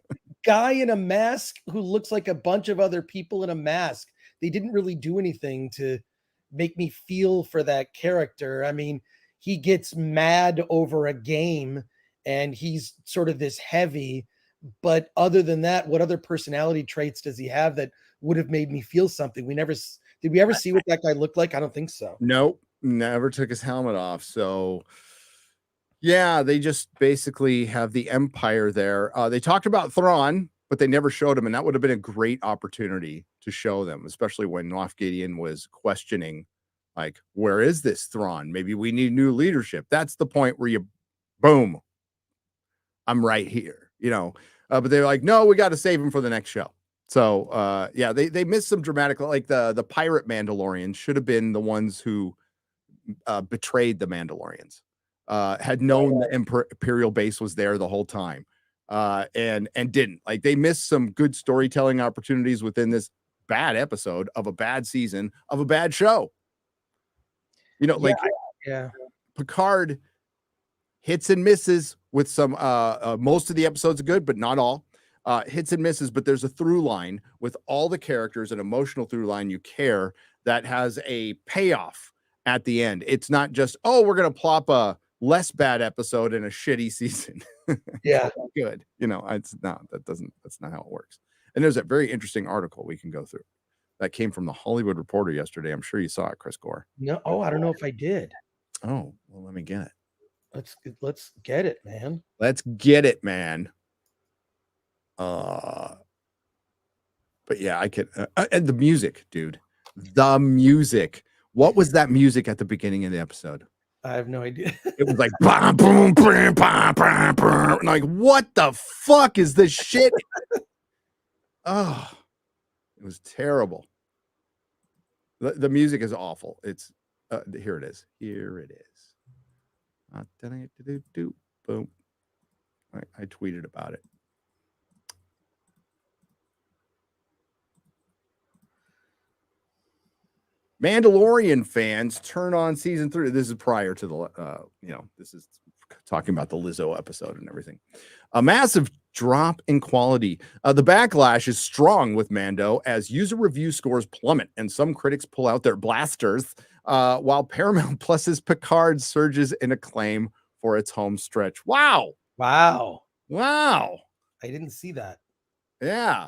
guy in a mask who looks like a bunch of other people in a mask. They didn't really do anything to make me feel for that character. I mean, he gets mad over a game and he's sort of this heavy, but other than that, what other personality traits does he have that would have made me feel something? Did we ever see what that guy looked like? I don't think so. Nope, never took his helmet off. So yeah, they just basically have the Empire there. They talked about Thrawn, but they never showed him, and that would have been a great opportunity to show them, especially when Moff Gideon was questioning, like, where is this Thrawn? Maybe we need new leadership. That's the point where you, boom, I'm right here, you know. But they're like, no, we got to save him for the next show. So yeah, they missed some dramatic, like the pirate Mandalorians should have been the ones who betrayed the Mandalorians. Had known the Imperial base was there the whole time, and didn't. Like, they missed some good storytelling opportunities within this bad episode of a bad season of a bad show. You know, Picard hits and misses with some. Most of the episodes are good, but not all. Hits and misses, but there's a through line with all the characters, an emotional through line you care that has a payoff at the end. It's not just, oh, we're gonna plop a less bad episode in a shitty season. Yeah. Good. You know, that's not how it works. And there's that very interesting article we can go through that came from the Hollywood Reporter yesterday. I'm sure you saw it, Chris Gore. No. Oh, I don't know if I did. Oh, well, let me get it. Let's get it, man. Let's get it, man. But yeah, I could, and the music, dude, the music. What was that music at the beginning of the episode? I have no idea. It was like, bah, boom, bah, bah, bah, bah. Like, what the fuck is this shit? Oh, it was terrible. The music is awful. It's here it is. Here it is. Boom. I tweeted about it. Mandalorian fans turn on season 3. This is prior to the, this is talking about the Lizzo episode and everything. A massive drop in quality. The backlash is strong with Mando as user review scores plummet and some critics pull out their blasters, while Paramount Plus's Picard surges in acclaim for its home stretch. Wow. Wow. Wow. I didn't see that. Yeah.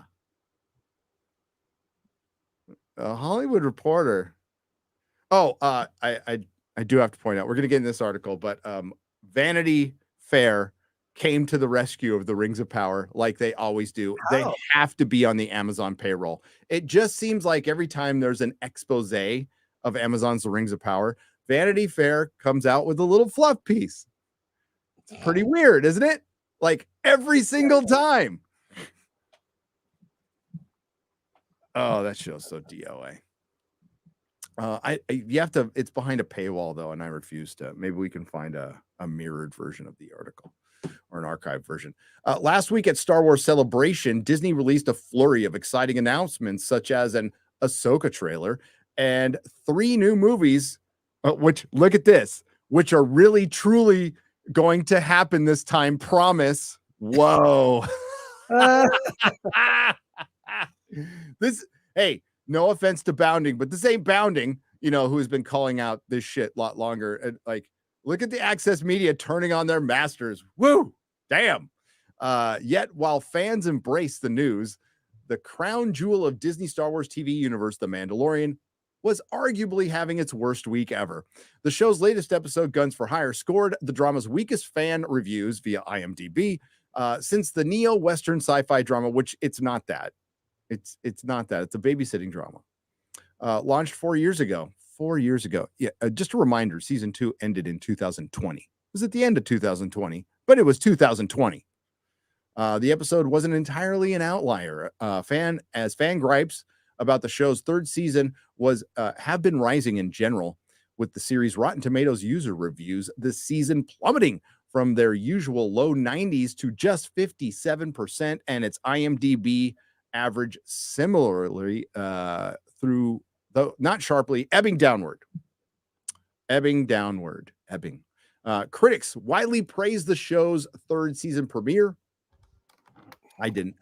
A Hollywood Reporter. Oh, I do have to point out, we're going to get in this article, but Vanity Fair came to the rescue of the Rings of Power like they always do. Oh. They have to be on the Amazon payroll. It just seems like every time there's an expose of Amazon's The Rings of Power, Vanity Fair comes out with a little fluff piece. It's pretty weird, isn't it? Like every single time. Oh, that show's so DOA. You have to, it's behind a paywall though, and I refuse to. Maybe we can find a mirrored version of the article or an archived version. Last week at Star Wars Celebration, Disney released a flurry of exciting announcements, such as an Ahsoka trailer and 3 new movies, which, look at this, which are really truly going to happen this time. Promise. Whoa. Hey, no offense to Bounding, but this ain't Bounding, who's been calling out this shit a lot longer. And like, look at the Access Media turning on their masters. Woo, damn. Yet while fans embrace the news, the crown jewel of Disney Star Wars TV universe, The Mandalorian, was arguably having its worst week ever. The show's latest episode, Guns for Hire, scored the drama's weakest fan reviews via IMDb since the neo-Western sci-fi drama, which it's not that. It's not that. It's a babysitting drama. Launched 4 years ago. 4 years ago. Yeah. Just a reminder, season 2 ended in 2020. It was at the end of 2020, but it was 2020. The episode wasn't entirely an outlier. Fan gripes about the show's 3rd season have been rising in general, with the series' Rotten Tomatoes user reviews this season plummeting from their usual low 90s to just 57%, and its IMDb average similarly through, though not sharply, ebbing downward. ebbing downward. Ebbing. Critics widely praised the show's third season premiere. I didn't.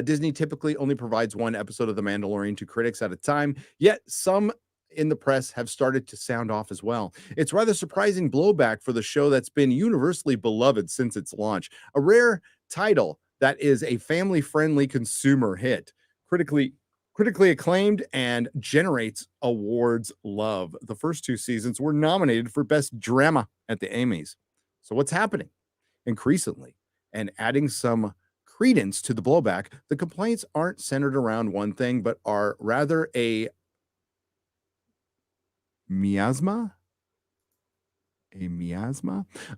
Disney typically only provides one episode of The Mandalorian to critics at a time, yet some in the press have started to sound off as well. It's rather surprising blowback for the show that's been universally beloved since its launch. A rare title that is a family-friendly consumer hit, critically acclaimed, and generates awards love. The first 2 seasons were nominated for Best Drama at the Emmys. So what's happening? Increasingly, and adding some credence to the blowback, the complaints aren't centered around one thing, but are rather a miasma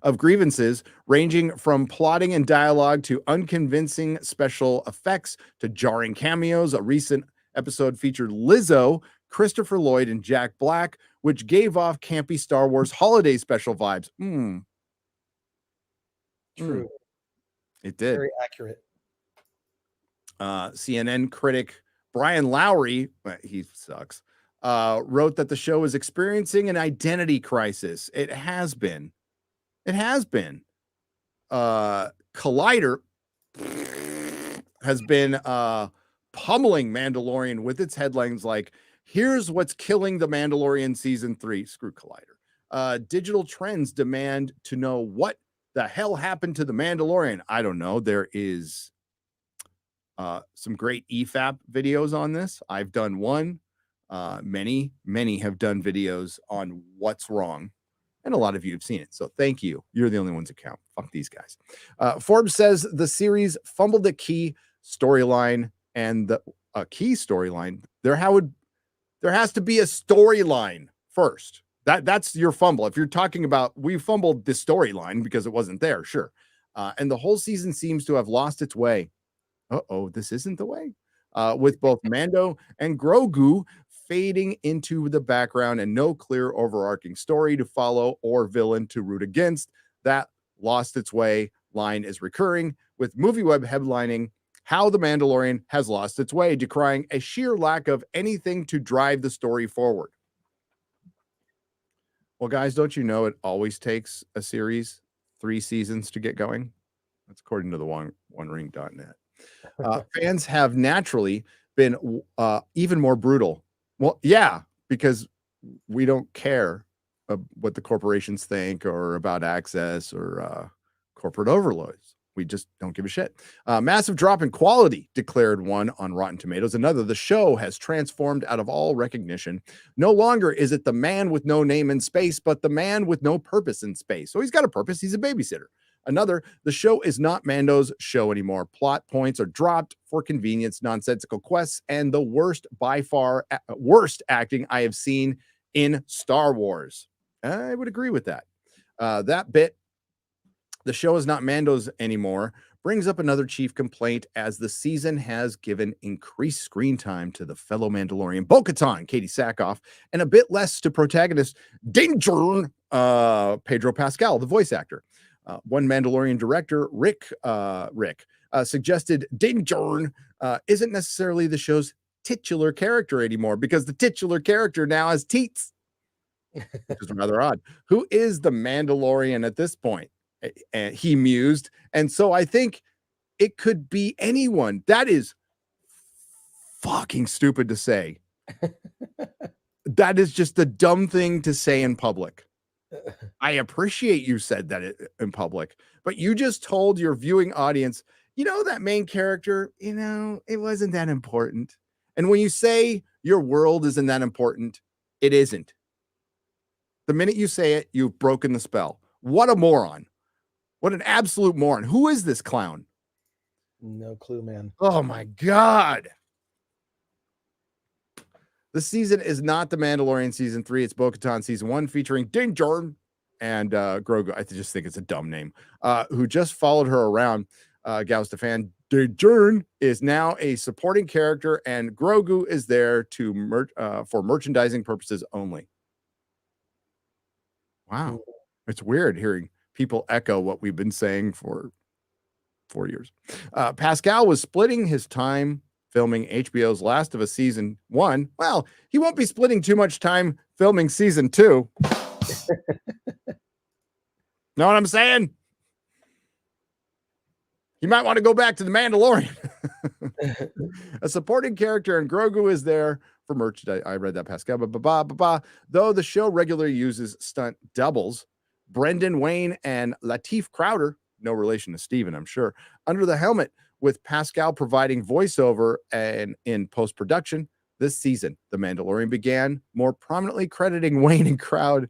of grievances ranging from plotting and dialogue to unconvincing special effects to jarring cameos. A recent episode featured Lizzo, Christopher Lloyd, and Jack Black, which gave off campy Star Wars holiday special vibes. True. It did. Very accurate. CNN critic Brian Lowry, he sucks, wrote that the show is experiencing an identity crisis. It has been. Collider has been pummeling Mandalorian with its headlines like, here's what's killing The Mandalorian Season 3. Screw Collider. Digital trends demand to know what the hell happened to The Mandalorian. I don't know. There is some great EFAP videos on this. I've done one. Many have done videos on what's wrong, and a lot of you have seen it. So thank you. You're the only ones that count. Fuck these guys. Forbes says the series fumbled the key storyline, and the key storyline. There has to be a storyline first. That's your fumble. If you're talking about we fumbled the storyline because it wasn't there, sure. And the whole season seems to have lost its way. This isn't the way. With both Mando and Grogu fading into the background and no clear overarching story to follow or villain to root against. That lost its way line is recurring, with MovieWeb headlining how The Mandalorian has lost its way, decrying a sheer lack of anything to drive the story forward. Well, guys, don't you know it always takes a series 3 seasons to get going? That's according to the OneRing.net. Fans have naturally been even more brutal. Well, yeah, because we don't care what the corporations think or about access or corporate overlords. We just don't give a shit. Massive drop in quality, declared one on Rotten Tomatoes. Another, the show has transformed out of all recognition. No longer is it the man with no name in space, but the man with no purpose in space. So he's got a purpose. He's a babysitter. Another, the show is not Mando's show anymore. Plot points are dropped for convenience, nonsensical quests, and the worst, by far, worst acting I have seen in Star Wars. I would agree with that. That bit, the show is not Mando's anymore, brings up another chief complaint as the season has given increased screen time to the fellow Mandalorian Bo-Katan, Katie Sackhoff, and a bit less to protagonist Danger, Pedro Pascal, the voice actor. One Mandalorian director, Rick, suggested Din Djarin isn't necessarily the show's titular character anymore because the titular character now has teats, which is rather odd. Who is the Mandalorian at this point? And he mused. And so I think it could be anyone. That is fucking stupid to say. That is just a dumb thing to say in public. I appreciate you said that in public, but you just told your viewing audience, that main character, it wasn't that important. And when you say your world isn't that important, it isn't. The minute you say it, you've broken the spell. What a moron. What an absolute moron. Who is this clown? No clue, man. Oh my God. The season is not The Mandalorian Season 3. It's Bo-Katan Season 1 featuring Din Djarin and Grogu. I just think it's a dumb name. Who just followed her around. Gal Stefan. Din Djarin is now a supporting character, and Grogu is there to for merchandising purposes only. Wow. It's weird hearing people echo what we've been saying for 4 years. Pascal was splitting his time filming HBO's Last of Us Season 1. Well, he won't be splitting too much time filming Season 2. Know what I'm saying? You might want to go back to the Mandalorian. A supporting character, and Grogu is there for merchandise. I read that, Pascal. Though the show regularly uses stunt doubles, Brendan Wayne and Lateef Crowder, no relation to Steven, I'm sure, under the helmet, with Pascal providing voiceover and in post-production. This season, The Mandalorian began more prominently crediting Wayne and Crowd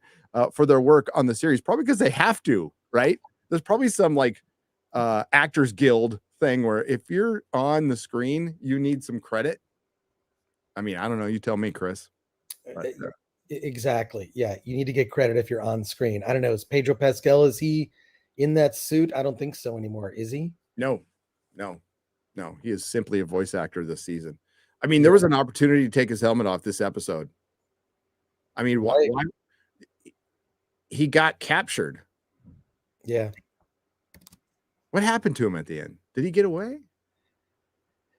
for their work on the series, probably because they have to, right? There's probably some like Actors Guild thing where if you're on the screen, you need some credit. I mean, I don't know. You tell me, Chris. But, exactly. Yeah, you need to get credit if you're on screen. I don't know. Is Pedro Pascal, is he in that suit? I don't think so anymore. Is he? No. He is simply a voice actor this season. I mean, there was an opportunity to take his helmet off this episode. I mean, why? He got captured. Yeah. What happened to him at the end? Did he get away?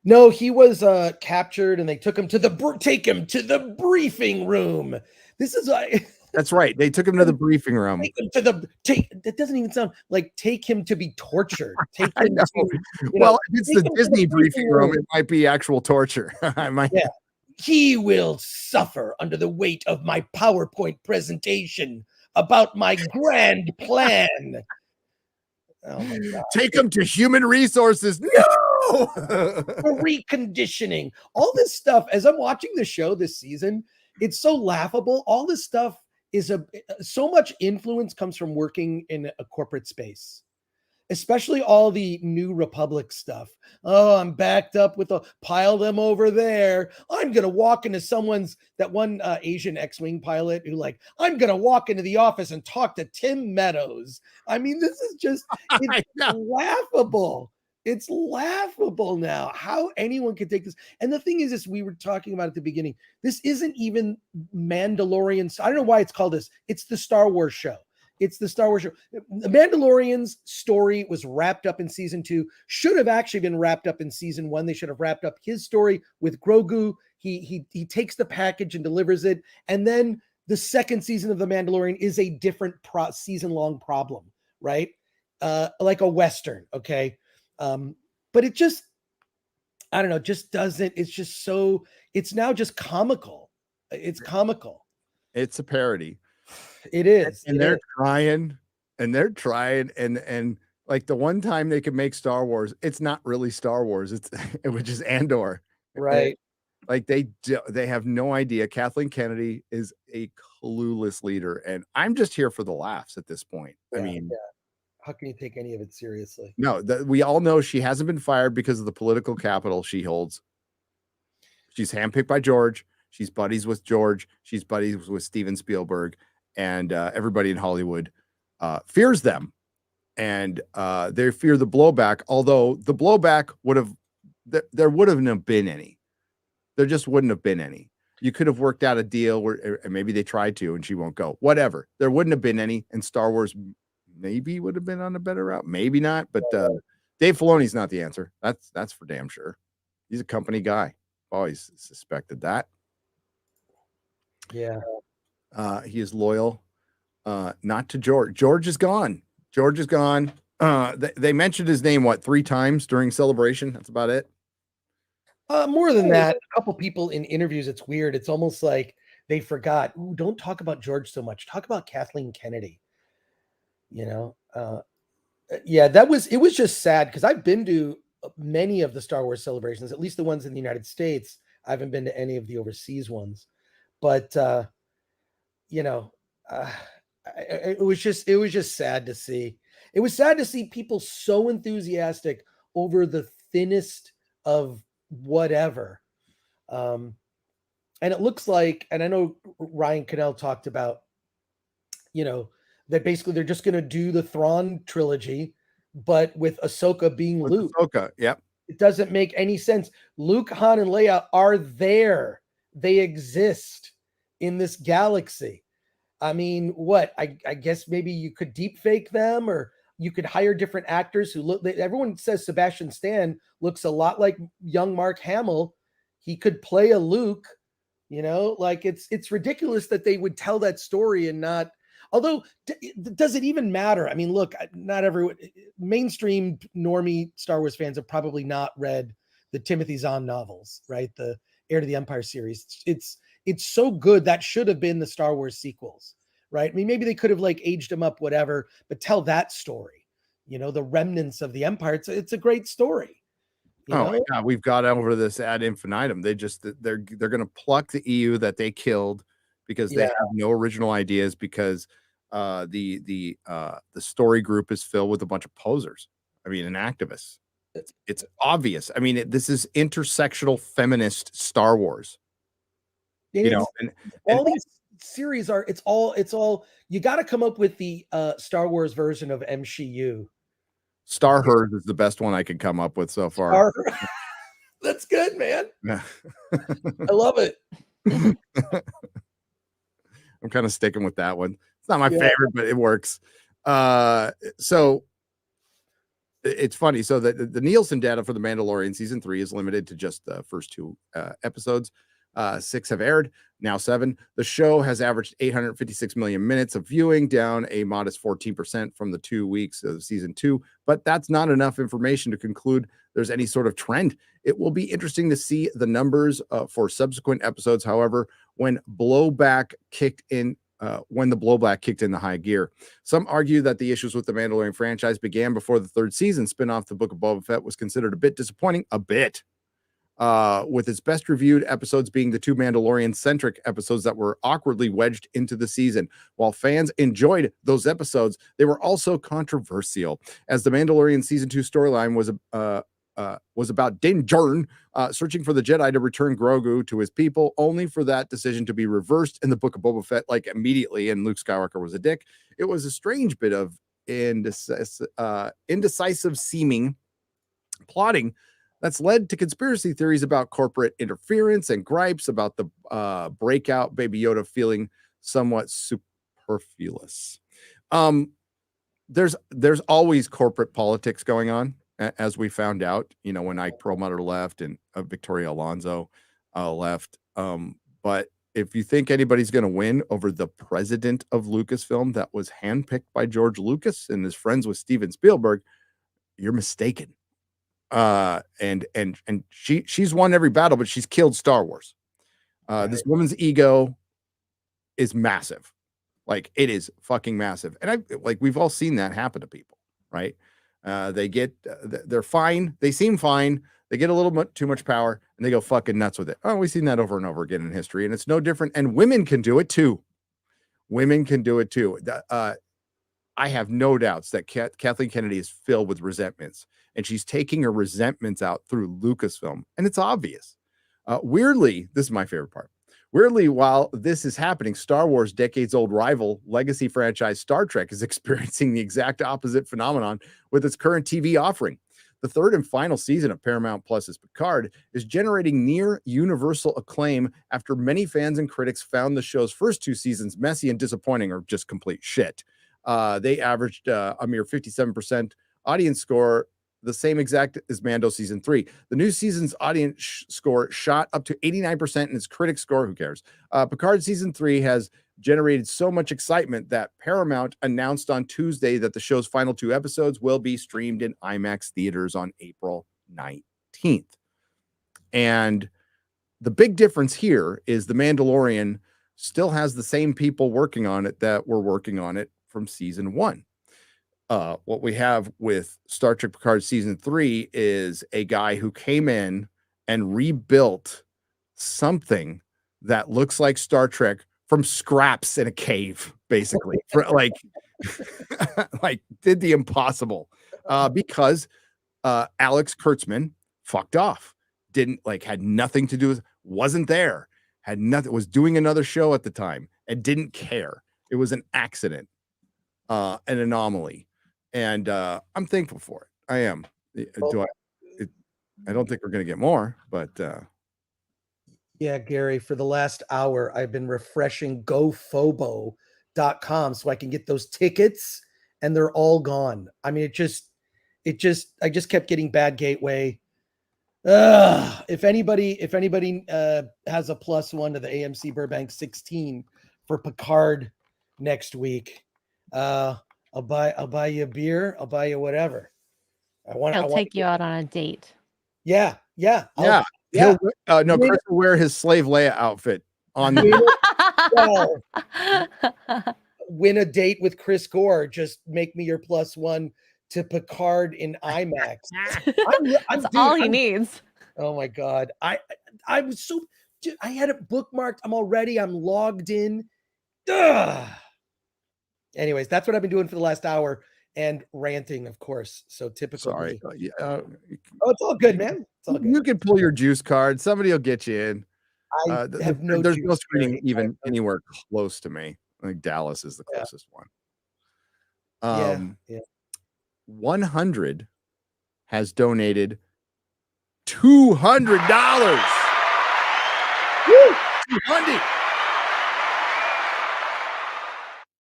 No, he was captured, and they took him to the briefing room. This is That's right. They took him to the briefing room. That doesn't even sound like take him to be tortured. Take him if it's the Disney briefing room, it might be actual torture. Yeah. He will suffer under the weight of my PowerPoint presentation about my grand plan. Oh my God. Take him to human resources. No. Reconditioning. All this stuff, as I'm watching the show this season, it's so laughable. All this stuff is so much influence comes from working in a corporate space, especially all the New Republic stuff. Oh, I'm backed up with a pile of them over there. I'm going to walk into that one Asian X-Wing pilot who I'm going to walk into the office and talk to Tim Meadows. I mean, this is just, it's laughable. It's laughable now how anyone could take this. And the thing is, we were talking about at the beginning, this isn't even Mandalorian. I don't know why it's called this. It's the Star Wars show. It's the Star Wars show. The Mandalorian's story was wrapped up in season 2. Should have actually been wrapped up in season 1. They should have wrapped up his story with Grogu. He takes the package and delivers it. And then the second season of The Mandalorian is a different season-long problem, right? Like a Western, okay? But it just, I don't know, just doesn't, it's just so, it's now just comical. It's comical. It's a parody. It is. And they're trying, and like the one time they could make Star Wars, it's not really Star Wars. Which is Andor. Right. Like they have no idea. Kathleen Kennedy is a clueless leader, and I'm just here for the laughs at this point. I mean, how can you take any of it seriously? No, we all know she hasn't been fired because of the political capital she holds. She's handpicked by George. She's buddies with George. She's buddies with Steven Spielberg, and everybody in Hollywood fears them, and they fear the blowback. Although the blowback there wouldn't have been any. There just wouldn't have been any. You could have worked out a deal where maybe they tried to, and she won't go. Whatever. There wouldn't have been any, and Star Wars maybe would have been on a better route. Maybe not, but Dave Filoni's not the answer. That's for damn sure. He's a company guy. Always suspected that. Yeah. He is loyal, not to George. George is gone. George is gone. They mentioned his name, 3 times during Celebration? That's about it. More than that, a couple people in interviews, it's weird. It's almost like they forgot. Ooh, don't talk about George so much. Talk about Kathleen Kennedy. It was just sad because I've been to many of the Star Wars celebrations, at least the ones in the United States. I haven't been to any of the overseas ones, but it was just sad to see. It was sad to see people so enthusiastic over the thinnest of whatever. And it looks like, and I know Ryan Cannell talked about, that basically they're just going to do the Thrawn trilogy, but with Ahsoka being Luke. Ahsoka, yep. It doesn't make any sense. Luke, Han, and Leia are there. They exist in this galaxy. I mean, what? I guess maybe you could deep fake them, or you could hire different actors who look. Everyone says Sebastian Stan looks a lot like young Mark Hamill. He could play a Luke. It's ridiculous that they would tell that story and not. Although, does it even matter? I mean, look, not everyone, mainstream normie Star Wars fans have probably not read the Timothy Zahn novels, right? The Heir to the Empire series. It's so good that should have been the Star Wars sequels, right? I mean, maybe they could have like aged them up, whatever, but tell that story. You know, the remnants of the Empire. It's a great story. My God, we've got over this ad infinitum. They're going to pluck the EU that they killed because they have no original ideas, because the story group is filled with a bunch of posers. I mean, and activists. It's obvious. I mean, this is intersectional feminist Star Wars. You know, and all these series are. It's all. You got to come up with the Star Wars version of MCU. Star Herd is the best one I could come up with so far. That's good, man. Yeah. I love it. I'm kind of sticking with that one. It's not my favorite, but it works. So it's funny. So the Nielsen data for The Mandalorian season 3 is limited to just the first 2 episodes. 6 have aired, now 7. The show has averaged 856 million minutes of viewing, down a modest 14% from the 2 weeks of season 2. But that's not enough information to conclude there's any sort of trend. It will be interesting to see the numbers for subsequent episodes. However, when the blowback kicked in the high gear. Some argue that the issues with the Mandalorian franchise began before the 3rd season. Spin-off The Book of Boba Fett was considered a bit disappointing, with its best reviewed episodes being the 2 Mandalorian-centric episodes that were awkwardly wedged into the season. While fans enjoyed those episodes, they were also controversial, as the Mandalorian season 2 storyline was about Din Djarin searching for the Jedi to return Grogu to his people, only for that decision to be reversed in the Book of Boba Fett like immediately, and Luke Skywalker was a dick. It was a strange bit of indecisive seeming plotting that's led to conspiracy theories about corporate interference and gripes about the breakout Baby Yoda feeling somewhat superfluous. There's always corporate politics going on, as we found out, you know, when Ike Perlmutter left and Victoria Alonso left. But if you think anybody's going to win over the president of Lucasfilm that was handpicked by George Lucas and is friends with Steven Spielberg, you're mistaken. And she's won every battle, but she's killed Star Wars. This woman's ego is massive. Like, it is fucking massive. And we've all seen that happen to people, right? They're fine. They seem fine. They get a little too much power and they go fucking nuts with it. Oh, we've seen that over and over again in history, and it's no different. And women can do it too. Women can do it too. I have no doubts that Kathleen Kennedy is filled with resentments, and she's taking her resentments out through Lucasfilm, and it's obvious. Weirdly, this is my favorite part. Weirdly, while this is happening, Star Wars' decades-old rival legacy franchise Star Trek is experiencing the exact opposite phenomenon with its current TV offering. The 3rd and final season of Paramount Plus's Picard is generating near universal acclaim after many fans and critics found the show's first 2 seasons messy and disappointing, or just complete shit. They averaged a mere 57% audience score, the same exact as Mando season 3. The new season's audience score shot up to 89%, and its critic score, who cares? Picard season 3 has generated so much excitement that Paramount announced on Tuesday that the show's final 2 episodes will be streamed in IMAX theaters on April 19th. And the big difference here is The Mandalorian still has the same people working on it that were working on it from season 1. What we have with Star Trek Picard season 3 is a guy who came in and rebuilt something that looks like Star Trek from scraps in a cave, basically. Like did the impossible because Alex Kurtzman fucked off. Had nothing to do with, wasn't there, had nothing, was doing another show at the time and didn't care. It was an accident, an anomaly. And I'm thankful for it. I am. I don't think we're going to get more, but yeah, Gary, for the last hour, I've been refreshing GoFobo.com so I can get those tickets, and they're all gone. I mean, I just kept getting bad gateway. If anybody has a +1 to the AMC Burbank 16 for Picard next week. I'll buy you a beer. I'll buy you whatever. He'll take you out on a date. Yeah. Yeah. He'll Chris will wear his slave Leia outfit on the win a date with Chris Gore. Just make me your +1 to Picard in IMAX. That's all he needs. Oh my God. I was so, dude, I had it bookmarked. I'm logged in. Ugh. Anyways, that's what I've been doing for the last hour, and ranting, of course. So typical. Sorry. Oh, it's all good, man. It's all good. You can pull your juice card. Somebody will get you in. Have no there's juice no screening card. even anywhere close to me. I think Dallas is the closest one. 100 has donated $200. Woo! 200.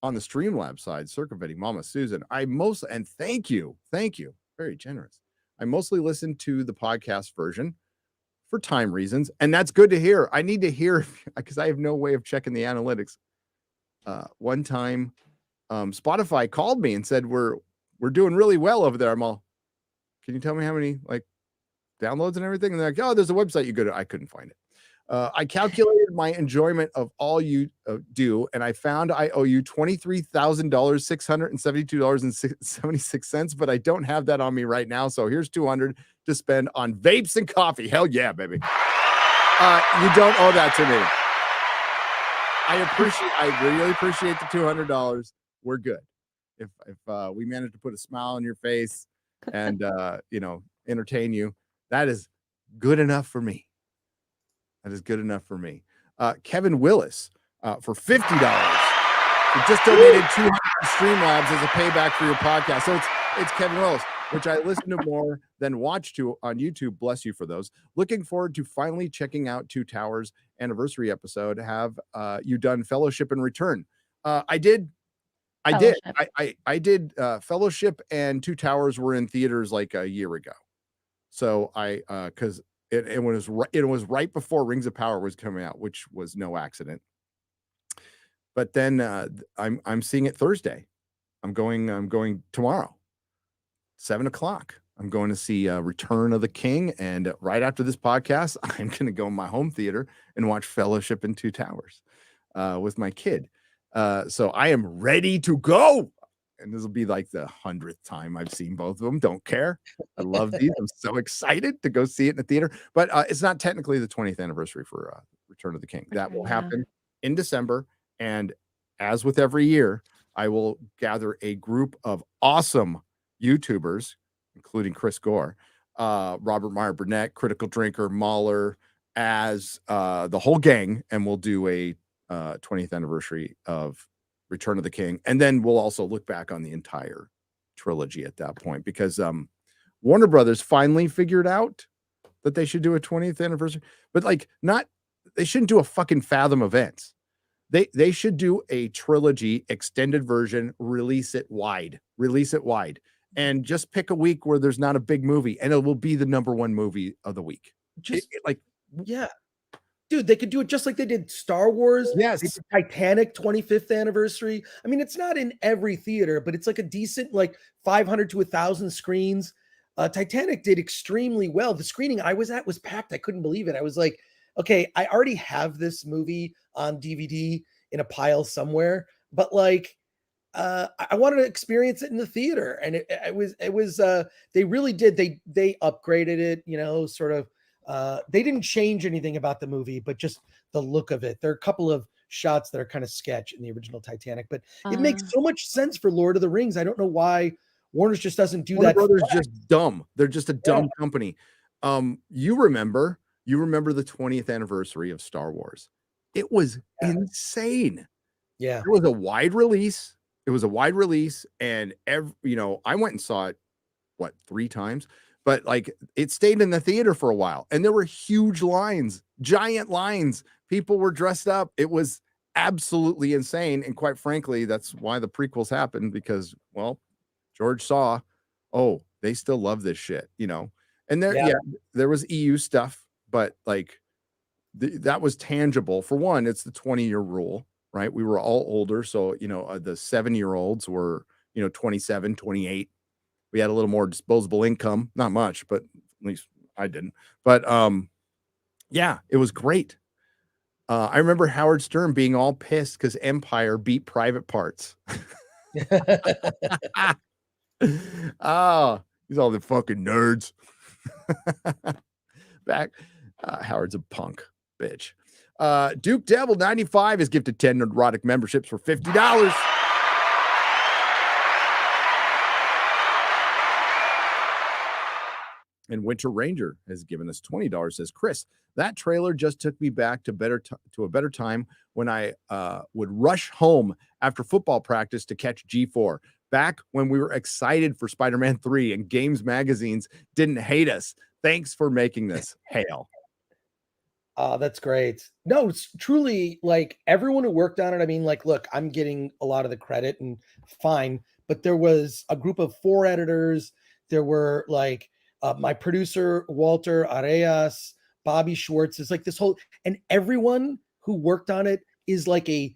On the Streamlabs side, circumventing Mama Susan, and thank you, very generous. I mostly listen to the podcast version for time reasons, and that's good to hear. I need to hear because I have no way of checking the analytics. One time, Spotify called me and said we're doing really well over there. I'm all, can you tell me how many like downloads and everything? And they're like, oh, there's a website you go to. I couldn't find it. I calculated my enjoyment of all you do, and I found I owe you $23,672.76, but I don't have that on me right now. So here's $200 to spend on vapes and coffee. Hell yeah, baby. You don't owe that to me. I really appreciate the $200. We're good. If we manage to put a smile on your face and entertain you, that is good enough for me. That is good enough for me. Kevin Willis for $50. He just donated $200 to Streamlabs as a payback for your podcast. So it's Kevin Willis, which I listen to more than watch to on YouTube. Bless you for those. Looking forward to finally checking out Two Towers anniversary episode. Have you done Fellowship and Return? I did. I did. Fellowship and Two Towers were in theaters like a year ago. So because it was right before Rings of Power was coming out, which was no accident. But then I'm seeing it Thursday. I'm going tomorrow, 7:00. I'm going to see Return of the King, and right after this podcast, I'm going to go in my home theater and watch Fellowship and Two Towers with my kid. So I am ready to go. And this will be like the 100th time I've seen both of them. Don't care. I love these. I'm so excited to go see it in the theater. But it's not technically the 20th anniversary for Return of the King. That will happen in December. And as with every year, I will gather a group of awesome YouTubers, including Chris Gore, Robert Meyer Burnett, Critical Drinker, Mahler, as the whole gang. And we'll do a 20th anniversary of Return of the King, and then we'll also look back on the entire trilogy at that point, because Warner Brothers finally figured out that they should do a 20th anniversary, but they shouldn't do a fucking Fathom Events. They should do a trilogy extended version, release it wide, and just pick a week where there's not a big movie, and it will be the #1 movie of the week. Yeah. Dude, they could do it just like they did Star Wars. Yes. They did Titanic 25th anniversary. I mean, it's not in every theater, but it's like a decent 500 to 1,000 screens. Titanic did extremely well. The screening I was at was packed. I couldn't believe it. I was like, okay, I already have this movie on DVD in a pile somewhere, but I wanted to experience it in the theater. And it was they really did. They upgraded it, sort of. They didn't change anything about the movie, but just the look of it. There are a couple of shots that are kind of sketch in the original Titanic, but it makes so much sense for Lord of the Rings. I don't know why Warner's just doesn't do Warner that. Brothers just dumb. They're just a dumb company. You remember the 20th anniversary of Star Wars. It was insane. Yeah. It was a wide release. And I went and saw it 3 times. But it stayed in the theater for a while, and there were huge lines, giant lines. People were dressed up. It was absolutely insane. And quite frankly, that's why the prequels happened, because, George saw, they still love this shit, and there was EU stuff, but that was tangible. For one, it's the 20-year rule, right? We were all older. So, the 7-year-olds were, 27, 28. We had a little more disposable income, not much, but at least I didn't. But yeah, it was great. I remember Howard Stern being all pissed because Empire beat Private Parts. Oh, he's all the fucking nerds. Back, Howard's a punk bitch. Duke Devil 95 has gifted 10 Nerdrotic memberships for $50. And Winter Ranger has given us $20. Says, Chris, that trailer just took me back to a better time when I would rush home after football practice to catch G4. Back when we were excited for Spider-Man 3 and games magazines didn't hate us. Thanks for making this. Hail. That's great. No, it's truly like everyone who worked on it. I mean, like, look, I'm getting a lot of the credit and fine, but there was a group of 4 editors. There were like my producer, Walter Areas, Bobby Schwartz, is like this whole, and everyone who worked on it is like a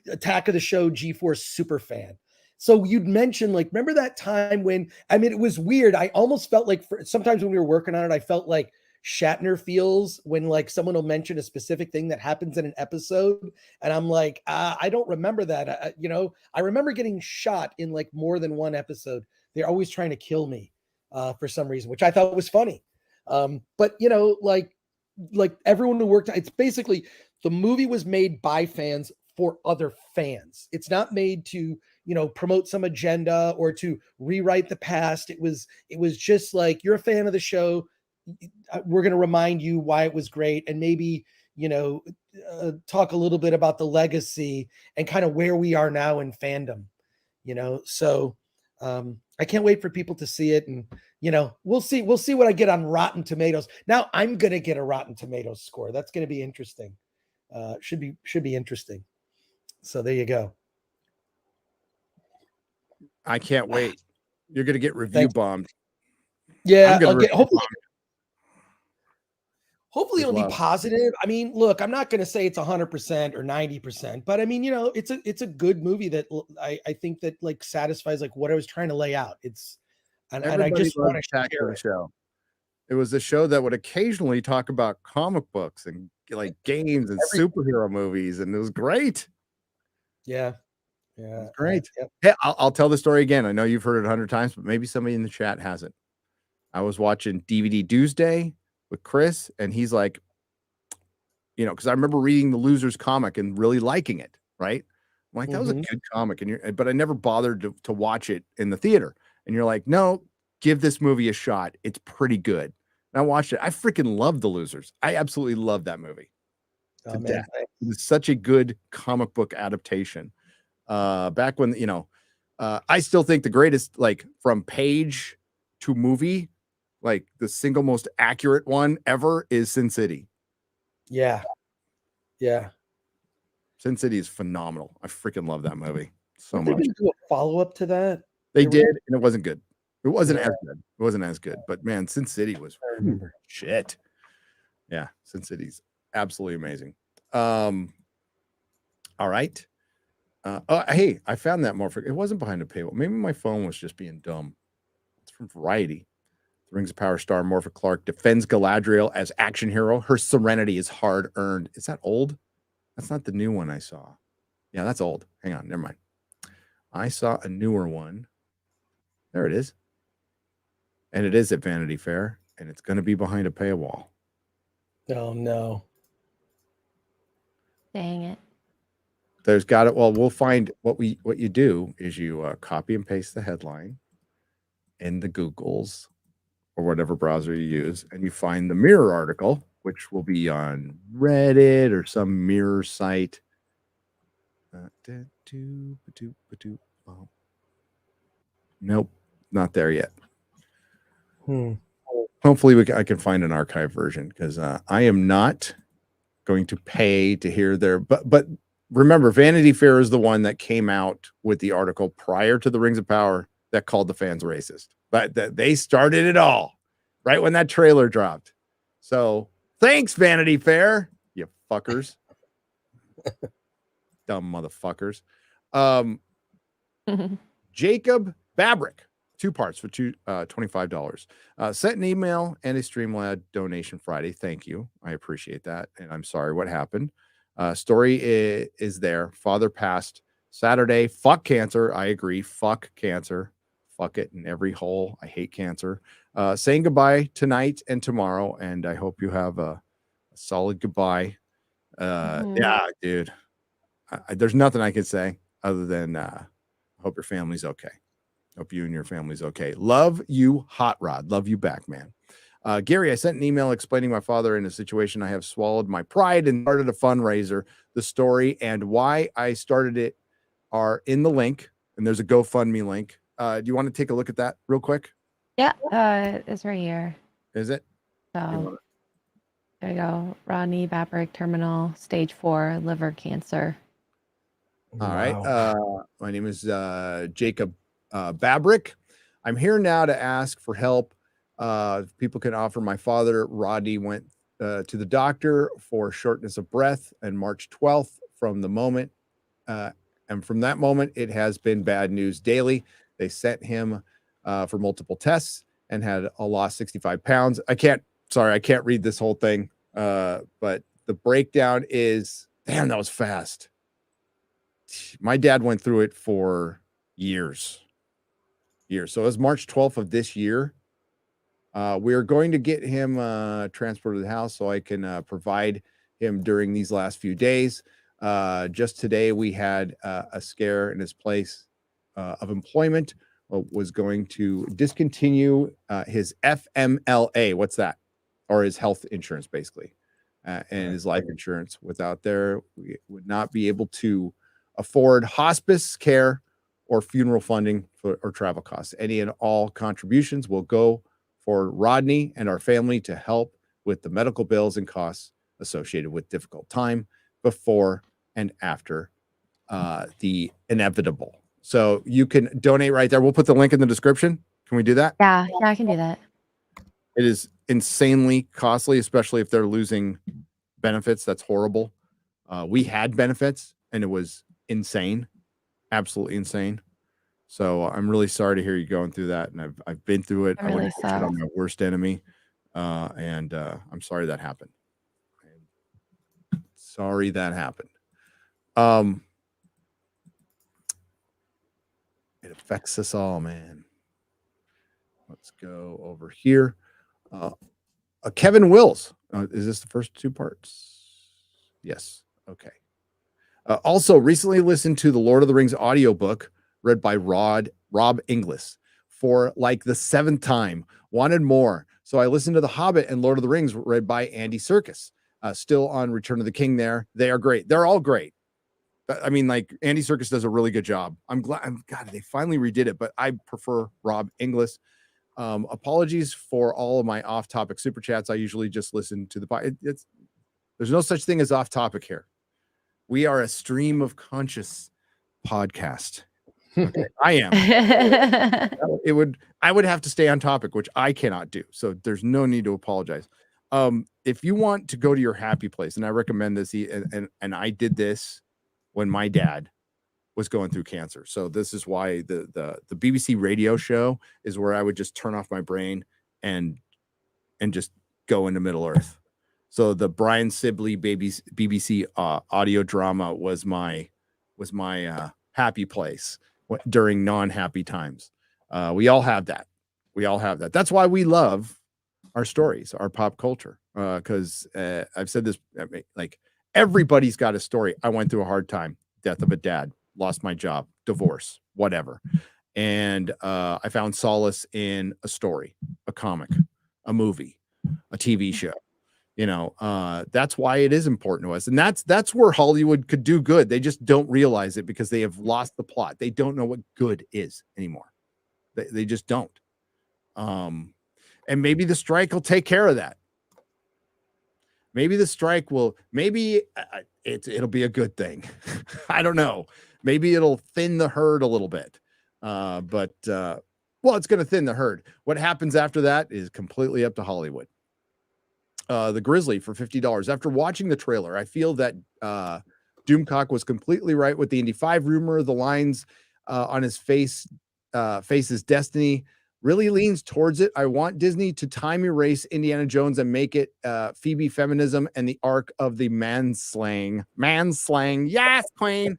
Attack of the Show G4 super fan. So you'd mention, like, remember that time when, I mean, it was weird. I almost felt like sometimes when we were working on it, I felt like Shatner feels when like someone will mention a specific thing that happens in an episode. And I'm like, I don't remember that. I remember getting shot in like more than one episode. They're always trying to kill me for some reason, which I thought was funny. But like everyone who worked, it's basically the movie was made by fans for other fans. It's not made to, promote some agenda or to rewrite the past. It was just like, you're a fan of the show. We're going to remind you why it was great. And maybe, talk a little bit about the legacy and kind of where we are now in fandom, so I can't wait for people to see it. And, we'll see what I get on Rotten Tomatoes. Now I'm going to get a Rotten Tomatoes score. That's going to be interesting. Should be interesting. So there you go. I can't wait. You're going to get review bombed. Yeah. Hopefully it'll be positive. I mean, look, I'm not going to say it's 100% or 90%, but I mean, it's a good movie that I think that like satisfies like what I was trying to lay out. And I just want to share the show. It was a show that would occasionally talk about comic books and like games and superhero movies, and it was great. Yeah. Yeah. Great. Hey, I'll tell the story again. I know you've heard it 100 times, but maybe somebody in the chat hasn't. I was watching DVD Tuesday with Chris, and he's like, because I remember reading the Losers comic and really liking it, right? I'm like, that was a good comic, but I never bothered to watch it in the theater. And you're like, no, give this movie a shot. It's pretty good. And I watched it. I freaking love The Losers. I absolutely love that movie. Oh, man. It was such a good comic book adaptation. Back when, I still think the greatest, like from page to movie, like the single most accurate one ever is Sin City. Yeah. Yeah. Sin City is phenomenal. I freaking love that movie so much. They didn't do a follow-up to that. They did, and it wasn't good. It wasn't as good. It wasn't as good. But man, Sin City was shit. Yeah, Sin City's absolutely amazing. All right. Hey, I found that more. It wasn't behind a paywall. Maybe my phone was just being dumb. It's from Variety. The Rings of Power star Morpha Clark defends Galadriel as action hero. Her serenity is hard earned. Is that old? That's not the new one I saw. Yeah, that's old. Hang on, never mind. I saw a newer one. There it is. And it is at Vanity Fair, and it's going to be behind a paywall. Oh no. Dang it. There's got it. Well, we'll find what you do is you copy and paste the headline in the Googles or whatever browser you use, and you find the mirror article, which will be on Reddit or some mirror site. Nope, not there yet. Hopefully I can find an archive version, because I am not going to pay to hear their, but remember, Vanity Fair is the one that came out with the article prior to the Rings of Power that called the fans racist. But they started it all right when that trailer dropped. So thanks, Vanity Fair, you fuckers. Dumb motherfuckers. Jacob Babrick, 2 parts for $25. Sent an email and a Streamlab donation Friday. Thank you. I appreciate that. And I'm sorry what happened. Story is there. Father passed Saturday. Fuck cancer. I agree. Fuck cancer. Fuck it in every hole. I hate cancer. Saying goodbye tonight and tomorrow. And I hope you have a solid goodbye. Yeah, dude. There's nothing I can say other than hope your family's okay. Hope you and your family's okay. Love you, Hot Rod. Love you back, man. Gary, I sent an email explaining my father in a situation. I have swallowed my pride and started a fundraiser. The story and why I started it are in the link, and there's a GoFundMe link. Do you want to take a look at that real quick? Yeah, it's right here. Is it? So there you go. Rodney Babrick, terminal, stage 4, liver cancer. All right. My name is Jacob Babrick. I'm here now to ask for help. If people can offer. My father, Rodney, went to the doctor for shortness of breath on March 12th. From the moment, and from that moment, it has been bad news daily. They sent him for multiple tests and had lost 65 pounds. I can't read this whole thing, but the breakdown is, damn, that was fast. My dad went through it for years. So it was March 12th of this year. We are going to get him transported to the house so I can provide him during these last few days. Just today, we had a scare in his place of employment. Was going to discontinue his FMLA. What's that? Or his health insurance, basically, and his life insurance. Without there, we would not be able to afford hospice care or funeral funding or travel costs. Any and all contributions will go for Rodney and our family to help with the medical bills and costs associated with difficult time before and after the inevitable. So you can donate right there. We'll put the link in the description. Can we do that? Yeah, I can do that. It is insanely costly, especially if they're losing benefits. That's horrible. We had benefits and it was insane, absolutely insane. So I'm really sorry to hear you going through that. And I've been through it. It really I wouldn't on my worst enemy. And I'm sorry that happened. Sorry that happened. It affects us all, man. Let's go over here. Kevin Wills. Is this the first 2 parts? Yes. Okay. Also, recently listened to the Lord of the Rings audiobook read by Rob Inglis for like the 7th time. Wanted more. So I listened to The Hobbit and Lord of the Rings read by Andy Serkis. Still on Return of the King there. They are great. They're all great. I mean, like, Andy Serkis does a really good job. I'm glad. God, they finally redid it, but I prefer Rob Inglis. Apologies for all of my off-topic super chats. I usually just listen to the there's no such thing as off-topic here. We are a stream of conscious podcast. Okay, I am. I would have to stay on topic, which I cannot do. So there's no need to apologize. If you want to go to your happy place, and I recommend this, and I did this when my dad was going through cancer. So this is why the BBC radio show is where I would just turn off my brain and just go into Middle Earth. So the Brian Sibley BBC audio drama was my happy place during non-happy times. We all have that. That's why we love our stories, our pop culture. Because I've said this, like, everybody's got a story. I went through a hard time, death of a dad, lost my job, divorce, whatever. And I found solace in a story, a comic, a movie, a TV show. That's why it is important to us. And that's where Hollywood could do good. They just don't realize it because they have lost the plot. They don't know what good is anymore. They just don't. And maybe the strike will take care of that. Maybe the strike will, it'll be a good thing. I don't know. Maybe it'll thin the herd a little bit. But it's going to thin the herd. What happens after that is completely up to Hollywood. The Grizzly for $50. After watching the trailer, I feel that Doomcock was completely right with the Indy 5 rumor. The lines on his face, faces destiny, really leans towards it. I want Disney to time erase Indiana Jones and make it Phoebe feminism and the arc of the manslaying. Manslaying, yes, queen.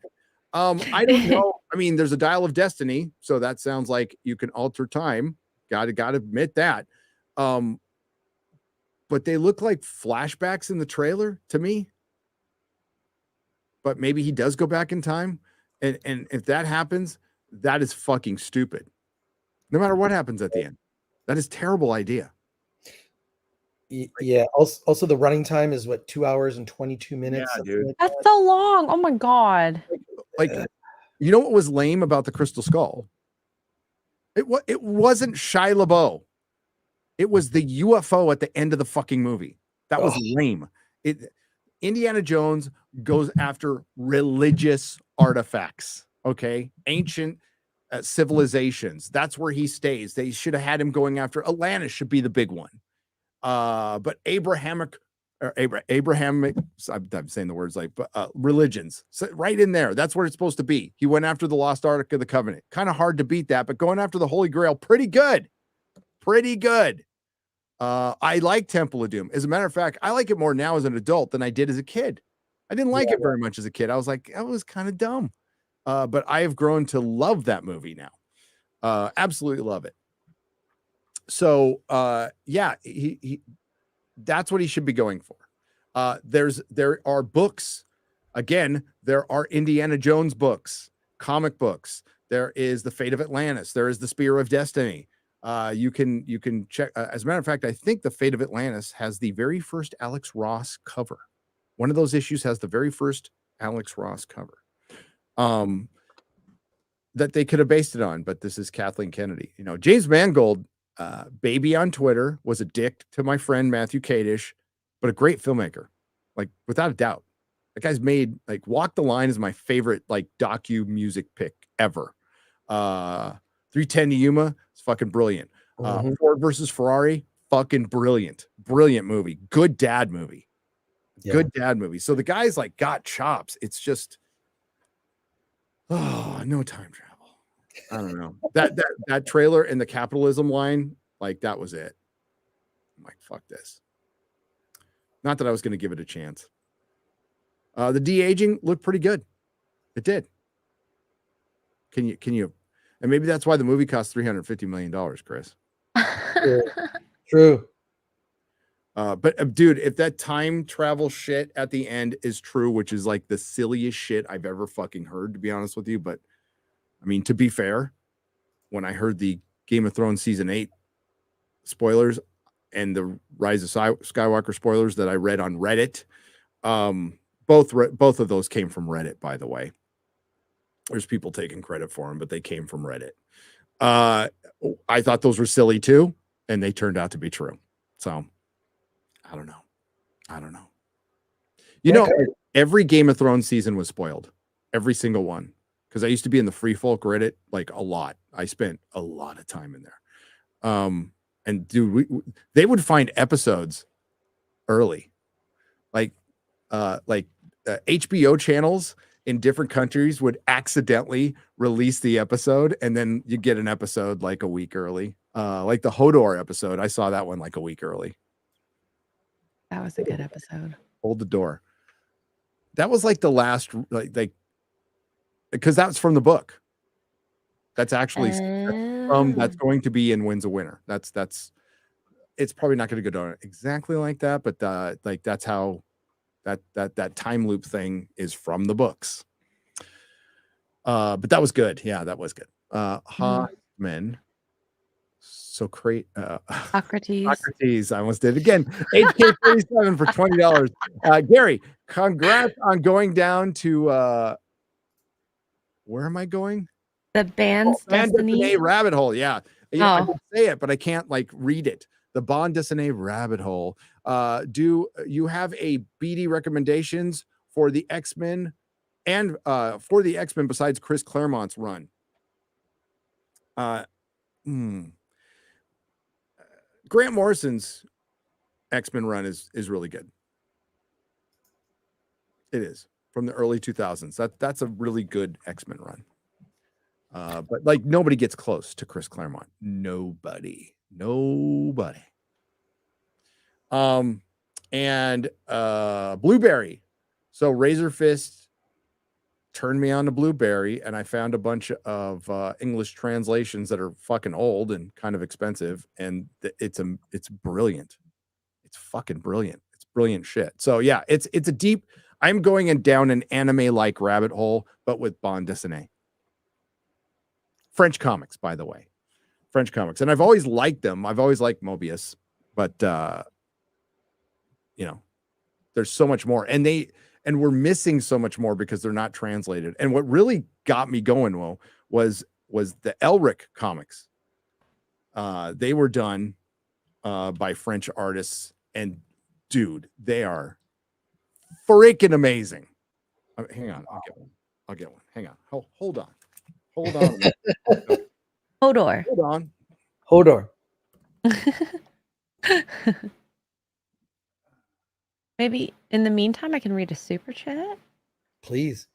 I don't know. I mean, there's a dial of destiny, so that sounds like you can alter time. Gotta admit that. But they look like flashbacks in the trailer to me. But maybe he does go back in time. And if that happens, that is fucking stupid. No matter what happens at the end. That is a terrible idea. Yeah. Also, the running time is what, 2 hours and 22 minutes? Yeah, dude. That's so long. Oh my god. Like, you know what was lame about the Crystal Skull? It wasn't Shia LaBeouf. It was the UFO at the end of the fucking movie. That was lame. Indiana Jones goes after religious artifacts, okay? Ancient civilizations. That's where he stays. They should have had him going after Atlantis should be the big one. But Abrahamic, I'm saying the words like religions. So right in there. That's where it's supposed to be. He went after the Lost Ark of the Covenant. Kind of hard to beat that, but going after the Holy Grail, pretty good. Pretty good. I like Temple of Doom. As a matter of fact, I like it more now as an adult than I did as a kid. I didn't like it very much as a kid. I was like, that was kind of dumb. But I have grown to love that movie now. Absolutely love it. So yeah, he that's what he should be going for. There are books. Again, there are Indiana Jones books, comic books. There is The Fate of Atlantis. There is The Spear of Destiny. You can check. As a matter of fact, I think The Fate of Atlantis has the very first Alex Ross cover. One of those issues has the very first Alex Ross cover. That they could have based it on, but this is Kathleen Kennedy. You know, James Mangold, baby on Twitter, was a dick to my friend Matthew Kadish, but a great filmmaker, like without a doubt. That guy's made like Walk the Line is my favorite like docu music pick ever. 310 to Yuma is fucking brilliant. Ford versus Ferrari, fucking brilliant. Brilliant movie. Good dad movie. Yeah. Good dad movie. So the guy's like got chops. It's just no time travel. I don't know. That trailer and the capitalism line, like that was it. I'm like, fuck this. Not that I was going to give it a chance. The de-aging looked pretty good. It did. Can you and maybe that's why the movie cost $350 million, Chris. True. But dude, if that time travel shit at the end is true, which is like the silliest shit I've ever fucking heard, to be honest with you. But I mean, to be fair, when I heard the Game of Thrones season 8 spoilers and the Rise of Skywalker spoilers that I read on Reddit, both of those came from Reddit, by the way. There's people taking credit for them, but they came from Reddit. I thought those were silly too, and they turned out to be true. So I don't know. You know, every Game of Thrones season was spoiled. Every single one. Because I used to be in the Free Folk Reddit like a lot. I spent a lot of time in there. And dude, they would find episodes early. Like HBO channels in different countries would accidentally release the episode, and then you get an episode like a week early. Like the Hodor episode, I saw that one like a week early. That was a good episode. Hold the door. That was like the last, like because that's from the book. That's actually that's going to be in Wins a Winner. That's it's probably not going to go down exactly like that, but like that's how that time loop thing is from the books. But that was good. Yeah, that was good. Hoffman. So Socrates. I almost did it again. HK37 for $20. Gary, congrats on going down to where am I going? The band's Destiny rabbit hole. Yeah. I can say it, but I can't like read it. The Bond Destiny rabbit hole. Do you have a BD recommendations for the X-Men and for the X-Men besides Chris Claremont's run? Grant Morrison's X-Men run is really good. It is. from the early 2000s. That's a really good X-Men run. But like nobody gets close to Chris Claremont. Nobody. And Blueberry. So Razor Fist turned me on to Blueberry, and I found a bunch of English translations that are fucking old and kind of expensive, and it's brilliant. It's fucking brilliant. It's brilliant shit. So yeah, it's a deep. I'm going down an anime-like rabbit hole, but with bande dessinée. French comics, by the way. French comics. And I've always liked them. I've always liked Mobius, but there's so much more. And we're missing so much more because they're not translated. And what really got me going, was the Elric comics. They were done by French artists, and dude, they are freaking amazing. Hang on, I'll get one. Hang on. Hold on. Hodor. Maybe in the meantime, I can read a super chat. Please.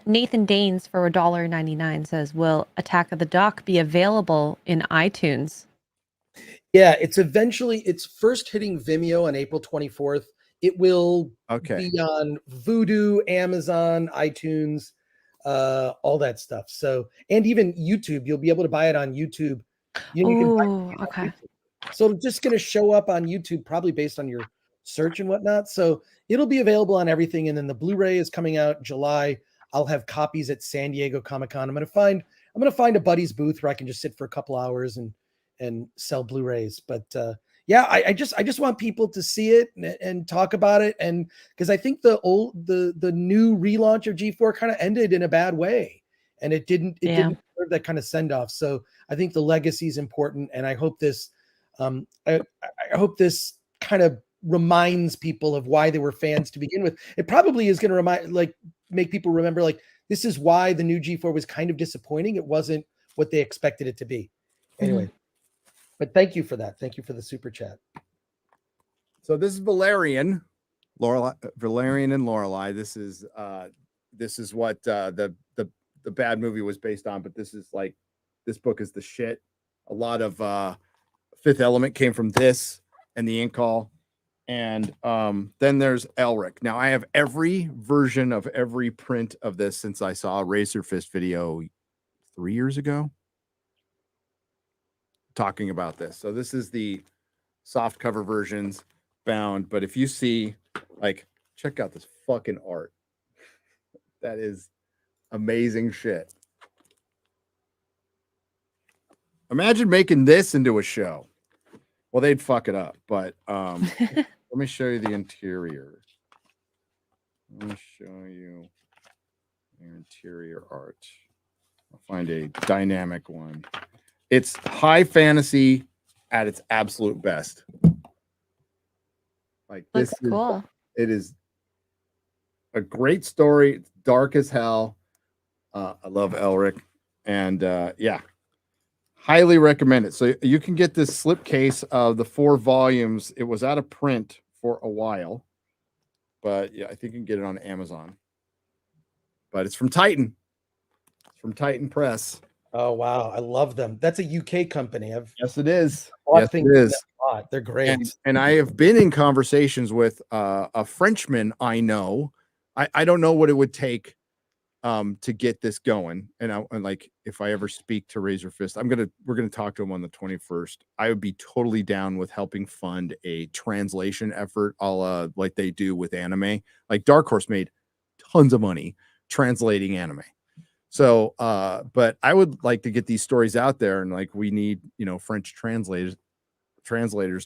Nathan Danes for $1.99 says, "Will Attack of the Doc be available in iTunes?" Yeah, it's first hitting Vimeo on April 24th. It will be on Vudu, Amazon, iTunes, all that stuff. So, and even YouTube, you'll be able to buy it on YouTube. You can buy it on YouTube. So it's just going to show up on YouTube, probably based on your search and whatnot. So it'll be available on everything. And then the Blu-ray is coming out July. I'll have copies at San Diego Comic-Con. I'm going to find a buddy's booth where I can just sit for a couple hours and sell Blu-rays. But yeah, I just want people to see it and talk about it. And because I think the new relaunch of G4 kind of ended in a bad way, and it didn't deserve that kind of send off. So I think the legacy is important. And I hope this, I hope this kind of reminds people of why they were fans to begin with. It probably is going to make people remember, this is why the new G4 was kind of disappointing. It wasn't what they expected it to be. Anyway, but thank you for that. Thank you for the super chat. So this is Valerian and Lorelei. This is what the bad movie was based on, but this book is the shit. A lot of Fifth Element came from this and the Inkall. And then there's Elric. Now I have every version of every print of this since I saw a Razor Fist video 3 years ago talking about this. So this is the soft cover versions bound. But if you see, check out this fucking art. That is amazing shit. Imagine making this into a show. Well, they'd fuck it up, but let me show you the interior. Let me show you the interior art. I'll find a dynamic one. It's high fantasy at its absolute best. This is cool. It is a great story. It's dark as hell. I love Elric, and yeah. Highly recommend it. So you can get this slipcase of the 4 volumes. It was out of print for a while, but yeah, I think you can get it on Amazon. But it's from Titan. It's from Titan Press. Oh wow, I love them. That's a UK company. Yes, it is. Yes, it is. They're great. And I have been in conversations with a Frenchman I know. I don't know what it would take to get this going. And if I ever speak to Razor Fist, we're gonna talk to him on the 21st. I would be totally down with helping fund a translation effort, like they do with anime. Like Dark Horse made tons of money translating anime. So, but I would like to get these stories out there, and we need, French translators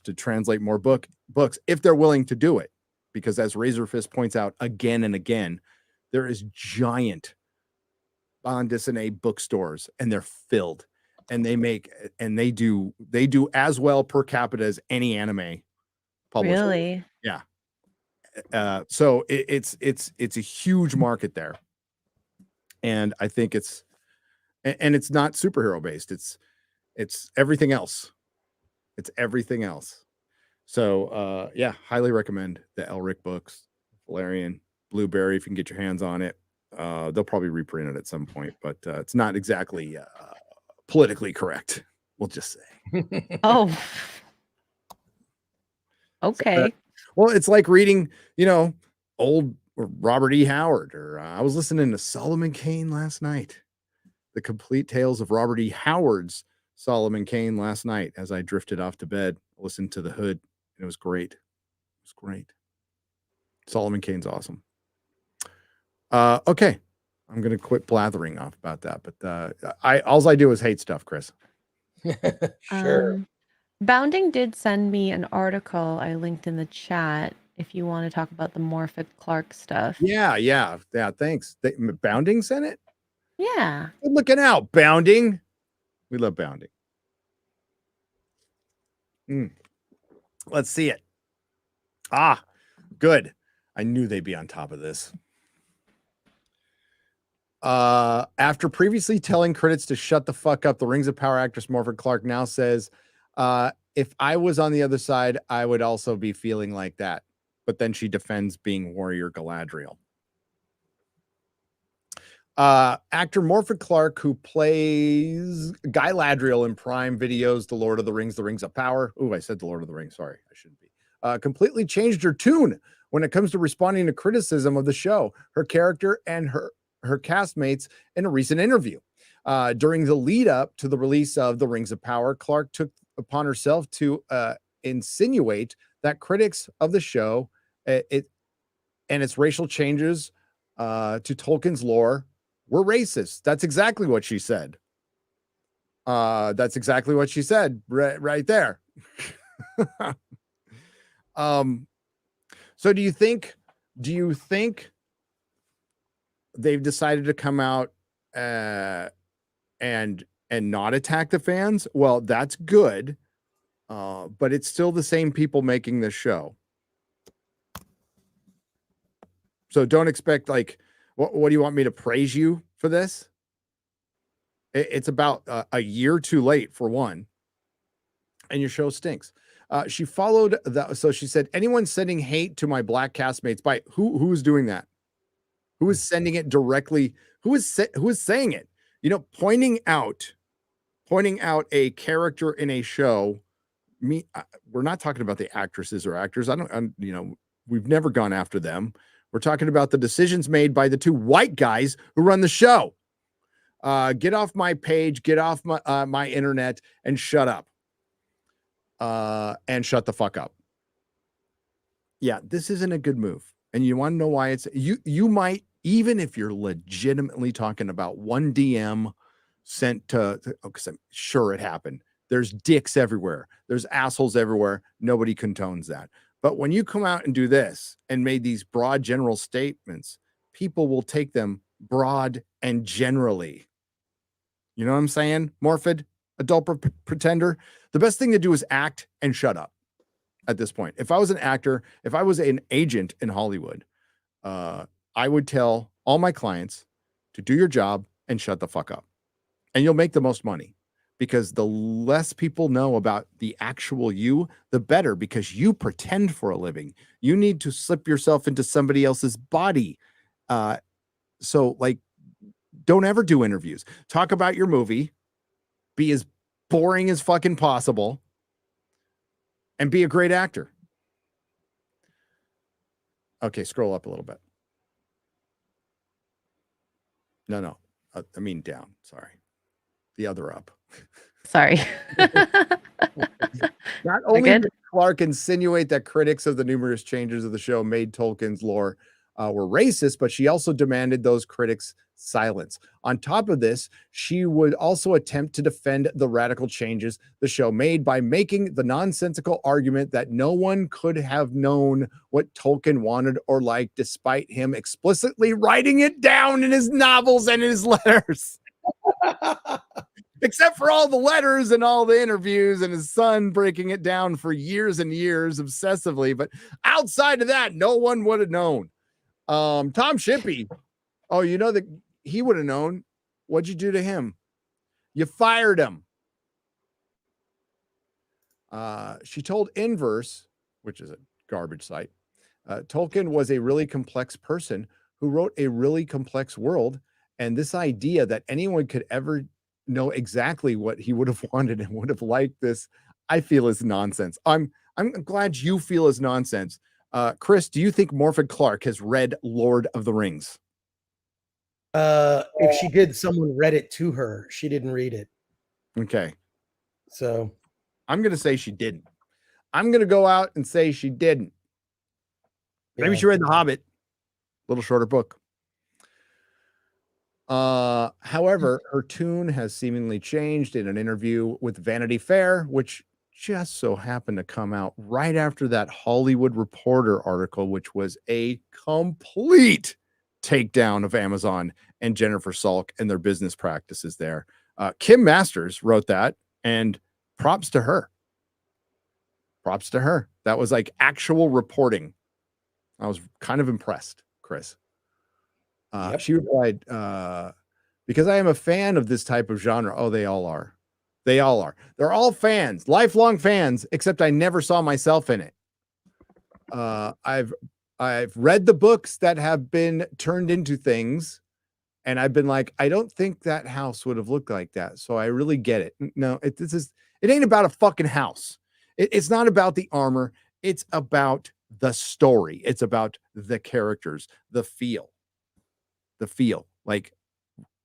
to translate more books if they're willing to do it, because as Razor Fist points out again and again, there is giant bande dessinée bookstores, and they're filled, and they do as well per capita as any anime publisher. Really? Yeah. So it's a huge market there, and I think it's not superhero based. It's everything else. It's everything else. So yeah, highly recommend the Elric books, Valerian. Blueberry, if you can get your hands on it. They'll probably reprint it at some point, but it's not exactly politically correct. We'll just say. Oh. Okay. Well, it's like reading, old Robert E. Howard, or I was listening to Solomon Kane last night. The complete tales of Robert E. Howard's Solomon Kane last night as I drifted off to bed. Listened to The Hood, and it was great. It was great. Solomon Kane's awesome. Okay. I'm going to quit blathering off about that, but all I do is hate stuff, Chris. Sure. Bounding did send me an article I linked in the chat if you want to talk about the Morphic Clark stuff. Yeah. Thanks. Bounding sent it? Yeah. Good looking out, Bounding. We love Bounding. Let's see it. Good. I knew they'd be on top of this. After previously telling critics to shut the fuck up, the Rings of Power actress Morphic Clark now says, if I was on the other side, I would also be feeling like that. But then she defends being Warrior Galadriel. Actor Morphic Clark, who plays Galadriel in Prime Video's The Lord of the Rings of Power. Ooh, I said The Lord of the Rings. Sorry, I shouldn't be. Completely changed her tune when it comes to responding to criticism of the show, her character, and her castmates in a recent interview. During the lead up to the release of The Rings of Power, Clark took upon herself to insinuate that critics of the show and its racial changes to Tolkien's lore were racist. That's exactly what she said. That's exactly what she said right there. So do you think they've decided to come out and not attack the fans? Well, that's good. But it's still the same people making this show. So don't expect what do you want me to praise you for this? It's about a year too late for one. And your show stinks. She followed that. So she said, anyone sending hate to my black castmates by who's doing that? Who is sending it directly? Who is saying it? Pointing out a character in a show. We're not talking about the actresses or actors. We've never gone after them. We're talking about the decisions made by the two white guys who run the show. Get off my page, get off my internet, and shut up. And shut the fuck up. Yeah, this isn't a good move. And you want to know why? You might, even if you're legitimately talking about one DM sent to because I'm sure it happened. There's dicks everywhere. There's assholes everywhere. Nobody condones that. But when you come out and do this and made these broad general statements, people will take them broad and generally. You know what I'm saying? Morphid, adult pretender. The best thing to do is act and shut up at this point. If I was an actor, if I was an agent in Hollywood, I would tell all my clients to do your job and shut the fuck up. And you'll make the most money. Because the less people know about the actual you, the better, because you pretend for a living. You need to slip yourself into somebody else's body. So don't ever do interviews. Talk about your movie. Be as boring as fucking possible. And be a great actor. Okay, scroll up a little bit. No. I mean down. Sorry. The other up. Sorry. Not only did Clark insinuate that critics of the numerous changes of the show made Tolkien's lore were racist, but she also demanded those critics silence. On top of this, she would also attempt to defend the radical changes the show made by making the nonsensical argument that no one could have known what Tolkien wanted or liked, despite him explicitly writing it down in his novels and his letters. Except for all the letters and all the interviews and his son breaking it down for years and years obsessively. But outside of that, no one would have known. Tom Shippey. Oh, you know that he would have known. What'd you do to him? You fired him. She told Inverse, which is a garbage site, Tolkien was a really complex person who wrote a really complex world. And this idea that anyone could ever know exactly what he would have wanted and would have liked this, I feel is nonsense. I'm glad you feel is nonsense. Chris, do you think Morfydd Clark has read Lord of the Rings? If she did, someone read it to her. She didn't read it. Okay. So I'm going to say she didn't. I'm going to go out and say she didn't. Maybe she read The Hobbit, little shorter book. However, her tune has seemingly changed in an interview with Vanity Fair, which just so happened to come out right after that Hollywood Reporter article, which was a complete takedown of Amazon and Jennifer Salk and their business practices there. Kim Masters wrote that, and props to her. Props to her. That was like actual reporting. I was kind of impressed, Chris. She replied, because I am a fan of this type of genre. Oh, they all are. They all are. They're all fans, lifelong fans, except I never saw myself in it. I've read the books that have been turned into things, and I've been like, I don't think that house would have looked like that. So I really get it. No, it ain't about a fucking house. It's not about the armor. It's about the story. It's about the characters, the feel. Like,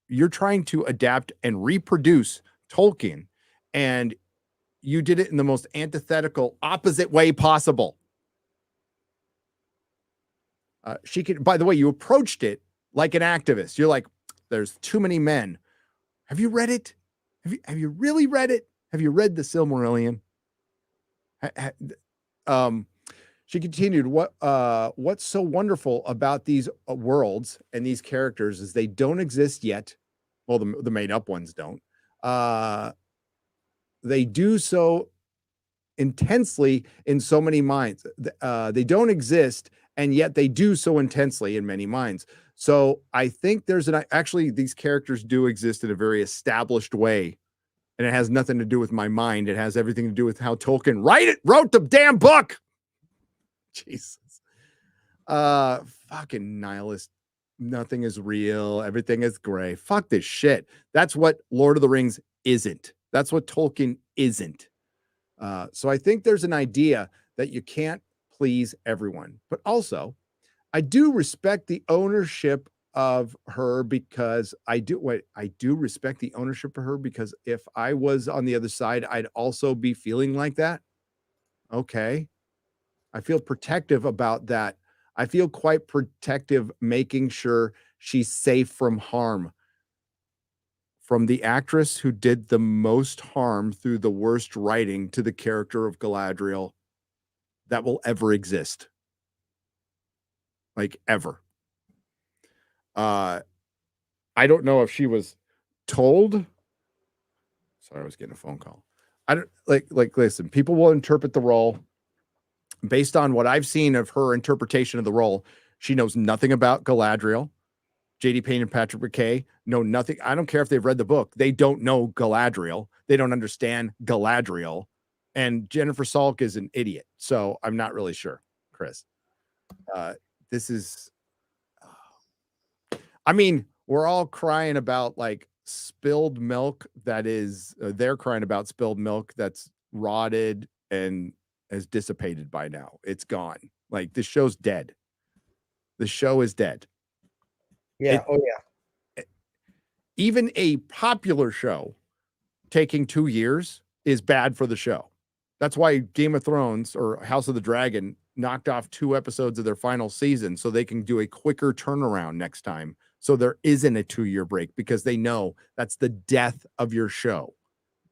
you're trying to adapt and reproduce Tolkien, and you did it in the most antithetical, opposite way possible. By the way, you approached it like an activist. You're like, there's too many men. Have you read it? Have you really read it? Have you read the Silmarillion? She continued, what's so wonderful about these worlds and these characters is they don't exist yet. Well, the made up ones don't. They do so intensely in so many minds. They don't exist, and yet they do so intensely in many minds. So I think actually these characters do exist in a very established way, and it has nothing to do with my mind. It has everything to do with how Tolkien wrote the damn book. Jesus. Fucking nihilist. Nothing is real. Everything is gray. Fuck this shit. That's what Lord of the Rings isn't. That's what Tolkien isn't. So I think there's an idea that you can't please everyone. But also, I do respect the ownership of her because I do respect the ownership of her because if I was on the other side, I'd also be feeling like that. Okay. I feel protective about that. I feel quite protective, making sure she's safe from harm from the actress who did the most harm through the worst writing to the character of Galadriel that will ever exist. Like ever. I don't know if she was told. Sorry, I was getting a phone call. I don't listen, people will interpret the role based on what I've seen of her interpretation of the role. She knows nothing about Galadriel. J.D. Payne and Patrick McKay know nothing. I don't care if they've read the book. They don't know Galadriel. They don't understand Galadriel. And Jennifer Salk is an idiot. So I'm not really sure, Chris. This is... I mean, we're all crying about like spilled milk that is... they're crying about spilled milk that's rotted and has dissipated by now. It's gone. Like, this show's dead. The show is dead. Yeah. Even a popular show taking 2 years is bad for the show. That's why Game of Thrones or House of the Dragon knocked off 2 episodes of their final season so they can do a quicker turnaround next time. So there isn't a 2-year break because they know that's the death of your show.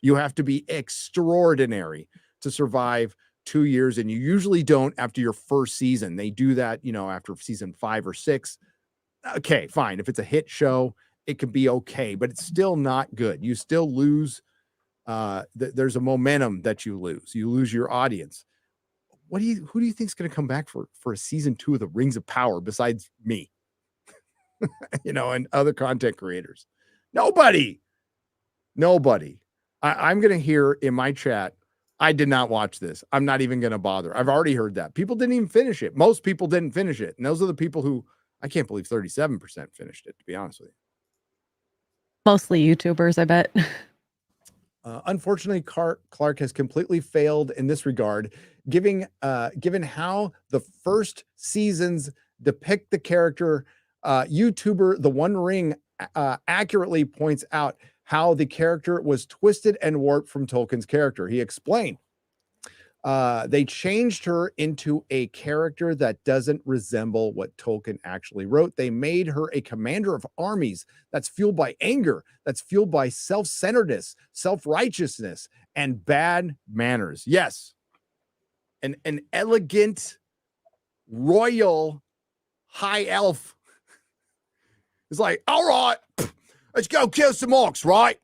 You have to be extraordinary to survive 2 years, and you usually don't after your first season. They do that, after season 5 or 6. Okay, fine. If it's a hit show, it can be okay, but it's still not good. You still lose. There's a momentum that you lose. You lose your audience. Who do you think is going to come back for a season 2 of the Rings of Power besides me? And other content creators? Nobody. I'm going to hear in my chat, I did not watch this. I'm not even going to bother. I've already heard that. People didn't even finish it. Most people didn't finish it. And those are the people who, I can't believe 37% finished it, to be honest with you. Mostly YouTubers, I bet. Unfortunately, Clark has completely failed in this regard, given how the first seasons depict the character. YouTuber The One Ring accurately points out how the character was twisted and warped from Tolkien's character. He explained, they changed her into a character that doesn't resemble what Tolkien actually wrote. They made her a commander of armies that's fueled by anger, that's fueled by self-centeredness, self-righteousness, and bad manners. Yes, an elegant, royal, high elf is like, all right, let's go kill some orcs, right?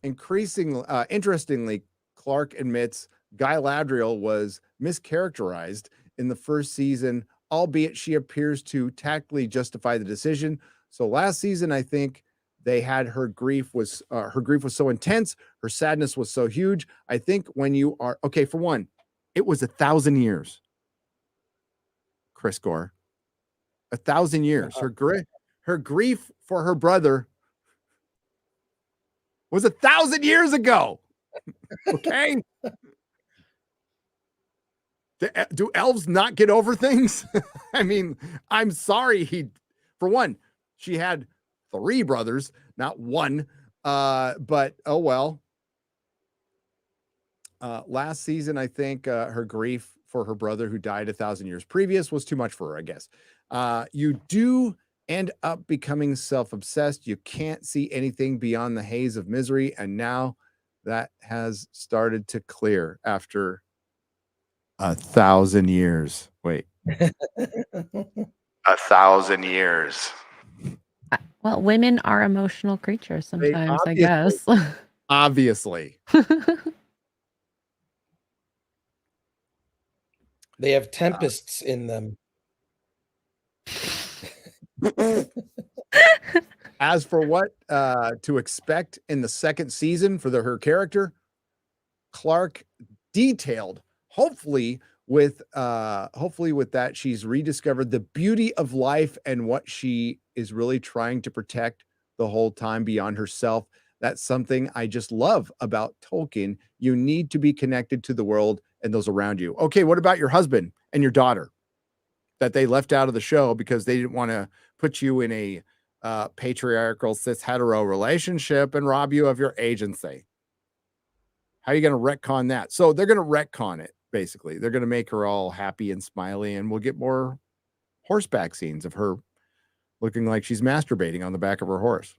Interestingly, Clark admits Galadriel was mischaracterized in the first season, albeit she appears to tactfully justify the decision. So last season, I think they had her grief was so intense, her sadness was so huge. I think when you are okay, for one, it was 1,000 years. Chris Gore, 1,000 years. Her grief for her brother was 1,000 years ago. Okay. Do elves not get over things? I mean, I'm sorry. For one, she had 3 brothers, not 1. But oh well. Last season, I think her grief for her brother who died 1,000 years previous was too much for her, I guess. You do end up becoming self-obsessed. You can't see anything beyond the haze of misery. And now that has started to clear after 1,000 years. Wait. 1,000 years. Well, women are emotional creatures sometimes, I guess. Obviously. They have tempests in them. As for what to expect in the second season for her character, Clark detailed, hopefully with that, she's rediscovered the beauty of life and what she is really trying to protect the whole time beyond herself. That's something I just love about Tolkien. You need to be connected to the world and those around you. Okay, what about your husband and your daughter that they left out of the show because they didn't want to put you in a patriarchal cis hetero relationship and rob you of your agency? How are you going to retcon that? So they're going to retcon it. Basically, they're going to make her all happy and smiley, and we'll get more horseback scenes of her looking like she's masturbating on the back of her horse.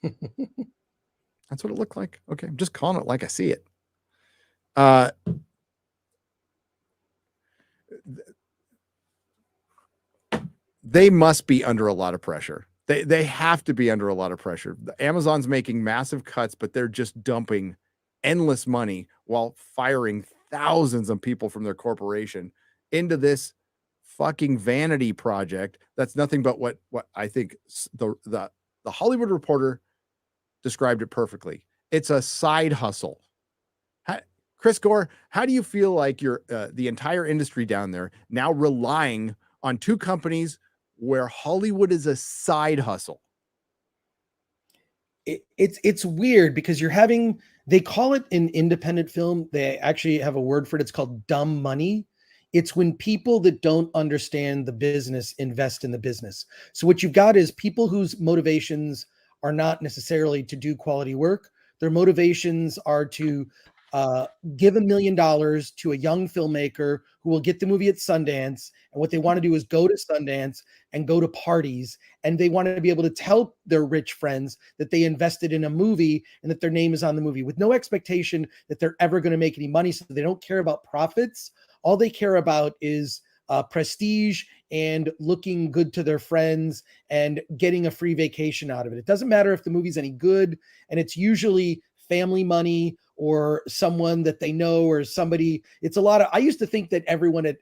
That's what it looked like. Okay, I'm just calling it like I see it. They must be under a lot of pressure. They have to be under a lot of pressure. Amazon's making massive cuts, but they're just dumping endless money while firing thousands of people from their corporation into this fucking vanity project that's nothing but what I think the Hollywood Reporter described it perfectly. It's a side hustle. Chris Gore, how do you feel like you're the entire industry down there now relying on 2 companies where Hollywood is a side hustle? It's weird because they call it an independent film. They actually have a word for it. It's called dumb money. It's when people that don't understand the business invest in the business. So what you've got is people whose motivations are not necessarily to do quality work. Their motivations are to give $1 million to a young filmmaker who will get the movie at Sundance. And what they want to do is go to Sundance and go to parties. And they want to be able to tell their rich friends that they invested in a movie and that their name is on the movie with no expectation that they're ever going to make any money. So they don't care about profits. All they care about is prestige and looking good to their friends and getting a free vacation out of it. It doesn't matter if the movie's any good. And it's usually family money or someone that they know or somebody. It's a lot of, I used to think that everyone at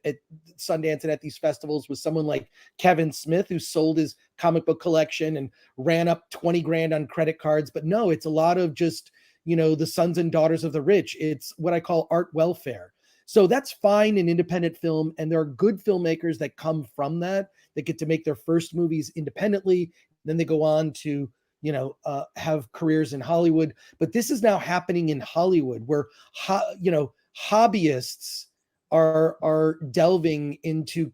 Sundance and at these festivals was someone like Kevin Smith, who sold his comic book collection and ran up 20 grand on credit cards. But no, it's a lot of just, the sons and daughters of the rich. It's what I call art welfare. So that's fine in independent film. And there are good filmmakers that come from that get to make their first movies independently. Then they go on to, have careers in Hollywood. But this is now happening in Hollywood where, hobbyists are delving into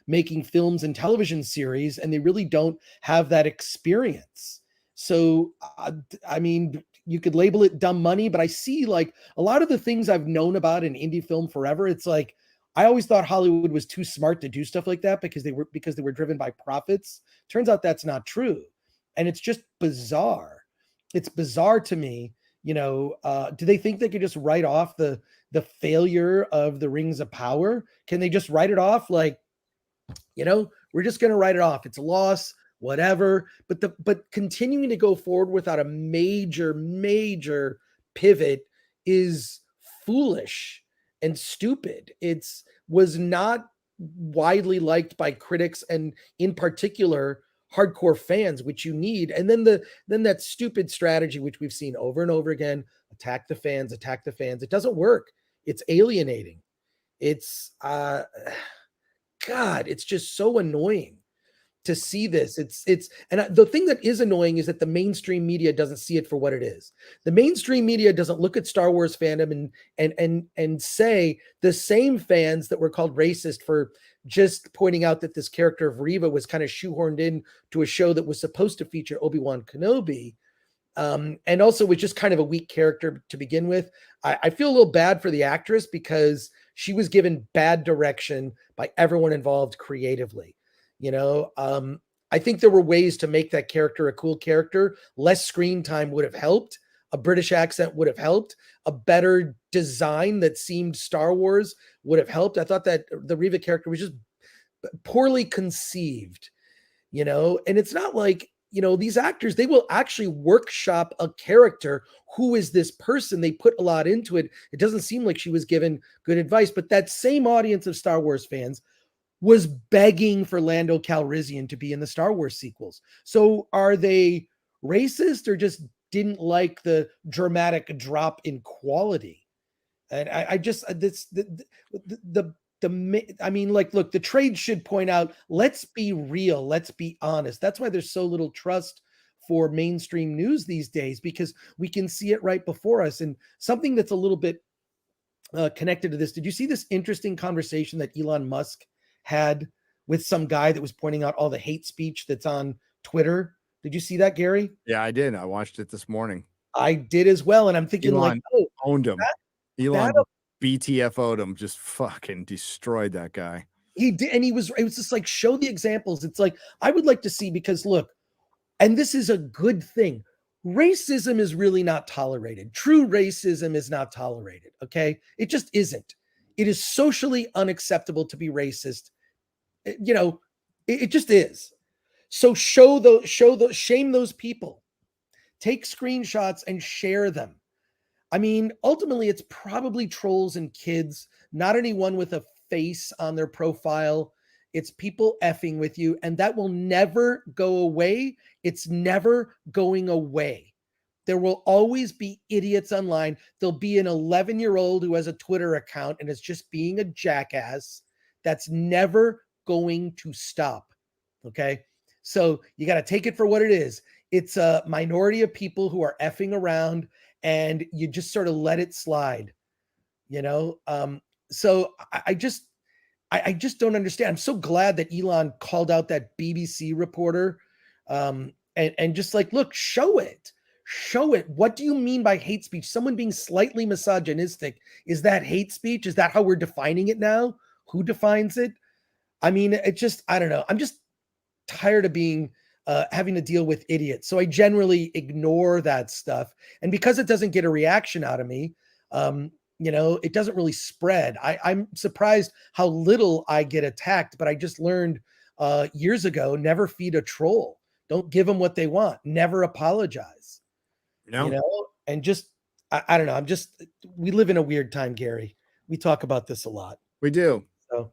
making films and television series, and they really don't have that experience. So, I mean, you could label it dumb money, but I see like a lot of the things I've known about in indie film forever. It's like, I always thought Hollywood was too smart to do stuff like that because they were driven by profits. Turns out that's not true. And it's just bizarre. It's bizarre to me. Do they think they could just write off the failure of the Rings of Power? Can they just write it off? Like, we're just going to write it off. It's a loss, whatever. But continuing to go forward without a major pivot is foolish and stupid. Was not widely liked by critics and in particular hardcore fans, which you need. And then that stupid strategy, which we've seen over and over again, attack the fans. It doesn't work. It's alienating. It's God, it's just so annoying to see this. The thing that is annoying is that the mainstream media doesn't see it for what it is. The mainstream media doesn't look at Star Wars fandom and say the same fans that were called racist for just pointing out that this character of Reva was kind of shoehorned in to a show that was supposed to feature Obi-Wan Kenobi. And also was just kind of a weak character to begin with. I feel a little bad for the actress because she was given bad direction by everyone involved creatively. I think there were ways to make that character a cool character. Less screen time would have helped. A British accent would have helped. A better design that seemed Star Wars would have helped. I thought that the Reva character was just poorly conceived, and it's not like, these actors, they will actually workshop a character. Who is this person? They put a lot into it. It doesn't seem like she was given good advice, but that same audience of Star Wars fans was begging for Lando Calrissian to be in the Star Wars sequels. So are they racist or just didn't like the dramatic drop in quality? And I just, look, the trade should point out, let's be real. Let's be honest. That's why there's so little trust for mainstream news these days, because we can see it right before us. And something that's a little bit connected to this. Did you see this interesting conversation that Elon Musk had with some guy that was pointing out all the hate speech that's on Twitter? Did you see that, Gary? Yeah, I did. I watched it this morning. I did as well. And I'm thinking Elon owned him. Elon that BTFO'd him, just fucking destroyed that guy. He did. And it was just like, show the examples. It's like, I would like to see, because look, and this is a good thing. Racism is really not tolerated. True racism is not tolerated. Okay. It just isn't. It is socially unacceptable to be racist. It just is. So shame those people. Take screenshots and share them. I mean, ultimately, it's probably trolls and kids, not anyone with a face on their profile. It's people effing with you, and that will never go away. It's never going away. There will always be idiots online. There'll be an 11-year-old who has a Twitter account and is just being a jackass. That's never going to stop. Okay? So you got to take it for what it is. It's a minority of people who are effing around, and you just sort of let it slide. So I just don't understand. I'm so glad that Elon called out that BBC reporter and just like, look, show it. What do you mean by hate speech? Someone being slightly misogynistic. Is that hate speech? Is that how we're defining it now? Who defines it? I mean, it just, I don't know. I'm just tired of being having to deal with idiots. So I generally ignore that stuff. And because it doesn't get a reaction out of me, it doesn't really spread. I'm surprised how little I get attacked, but I just learned years ago, never feed a troll. Don't give them what they want. Never apologize. No. And just, I don't know. We live in a weird time, Gary. We talk about this a lot. We do. So,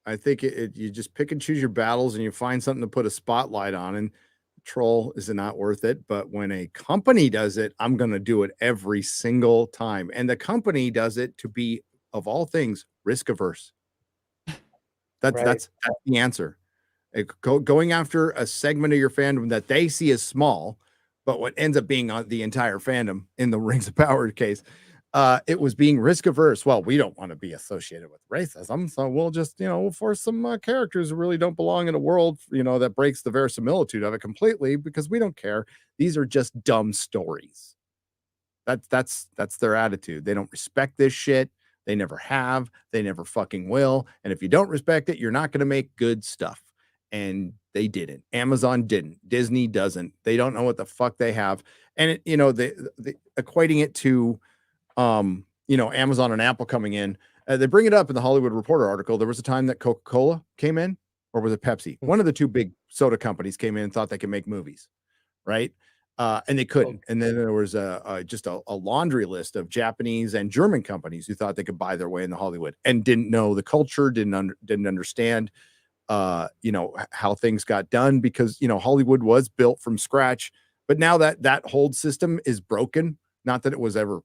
I think you just pick and choose your battles, and you find something to put a spotlight on. And troll is not worth it. But when a company does it, I'm going to do it every single time. And the company does it to be, of all things, risk averse. That's the answer. Going after a segment of your fandom that they see as small, but what ends up being on the entire fandom in the Rings of Power case, it was being risk averse. Well, we don't want to be associated with racism, so we'll just, we'll force some characters who really don't belong in a world, that breaks the verisimilitude of it completely because we don't care. These are just dumb stories. That's their attitude. They don't respect this shit. They never have. They never fucking will. And if you don't respect it, you're not going to make good stuff. And they didn't. Amazon didn't. Disney doesn't. They don't know what the fuck they have. And it, they equating it to Amazon and Apple coming in. They bring it up in the Hollywood Reporter article. There was a time that Coca-Cola came in, or was it Pepsi? One of the two big soda companies came in and thought they could make movies, right? And they couldn't. And then there was just a laundry list of Japanese and German companies who thought they could buy their way into Hollywood and didn't know the culture, didn't understand how things got done, because Hollywood was built from scratch. But now that whole system is broken. Not that it was ever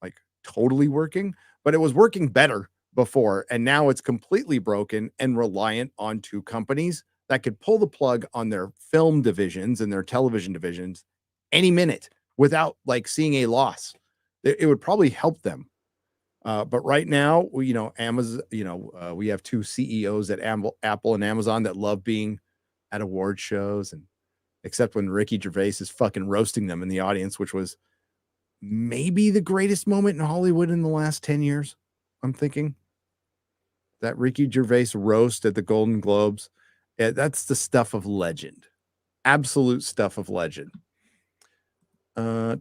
like totally working, but it was working better before, and now it's completely broken and reliant on two companies that could pull the plug on their film divisions and their television divisions any minute without like seeing a loss. It would probably help them. But right now, Amazon, we have two CEOs at Apple and Amazon that love being at award shows, and except when Ricky Gervais is fucking roasting them in the audience, which was maybe the greatest moment in Hollywood in the last 10 years. I'm thinking that Ricky Gervais roast at the Golden Globes. Yeah, that's the stuff of legend. Absolute stuff of legend. But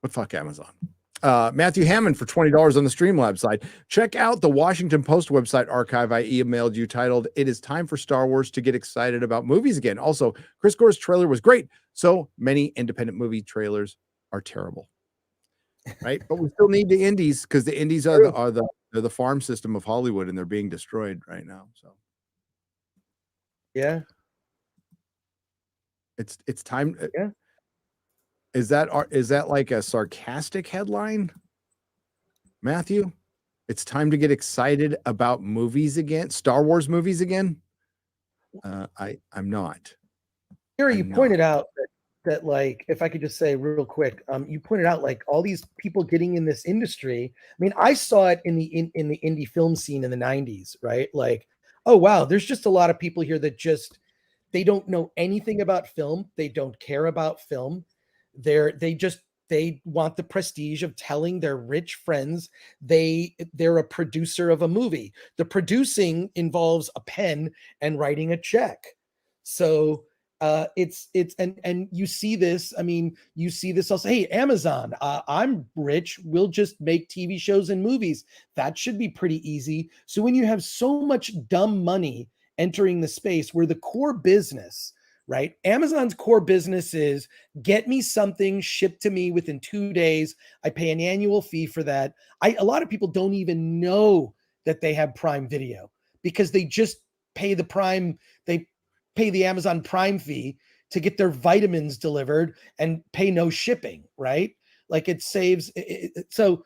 fuck Amazon. Matthew Hammond for $20 on the Streamlabs side. Check out the Washington Post website archive I emailed you titled "It is time for Star Wars to get excited about movies again." Also, Chris Gore's trailer was great. So many independent movie trailers are terrible, right? But we still need the indies, because the indies are the farm system of Hollywood, and they're being destroyed right now. So yeah, it's time. Yeah. Is that like a sarcastic headline, Matthew? It's time to get excited about movies again, Star Wars movies again. I'm not. Gary, you pointed out that like, if I could just say real quick, you pointed out like all these people getting in this industry. I mean, I saw it in the indie film scene in the 90s, right? Like, oh wow, there's just a lot of people here that they don't know anything about film. They don't care about film. They want the prestige of telling their rich friends they're a producer of a movie. The producing involves a pen and writing a check. So it's and you see this. I mean, you see this also. Hey, Amazon, I'm rich. We'll just make TV shows and movies. That should be pretty easy. So when you have so much dumb money entering the space where the core business, right? Amazon's core business is get me something shipped to me within 2 days. I pay an annual fee for that. A lot of people don't even know that they have Prime Video because they just pay the Amazon Prime fee to get their vitamins delivered and pay no shipping, right? Like it saves. So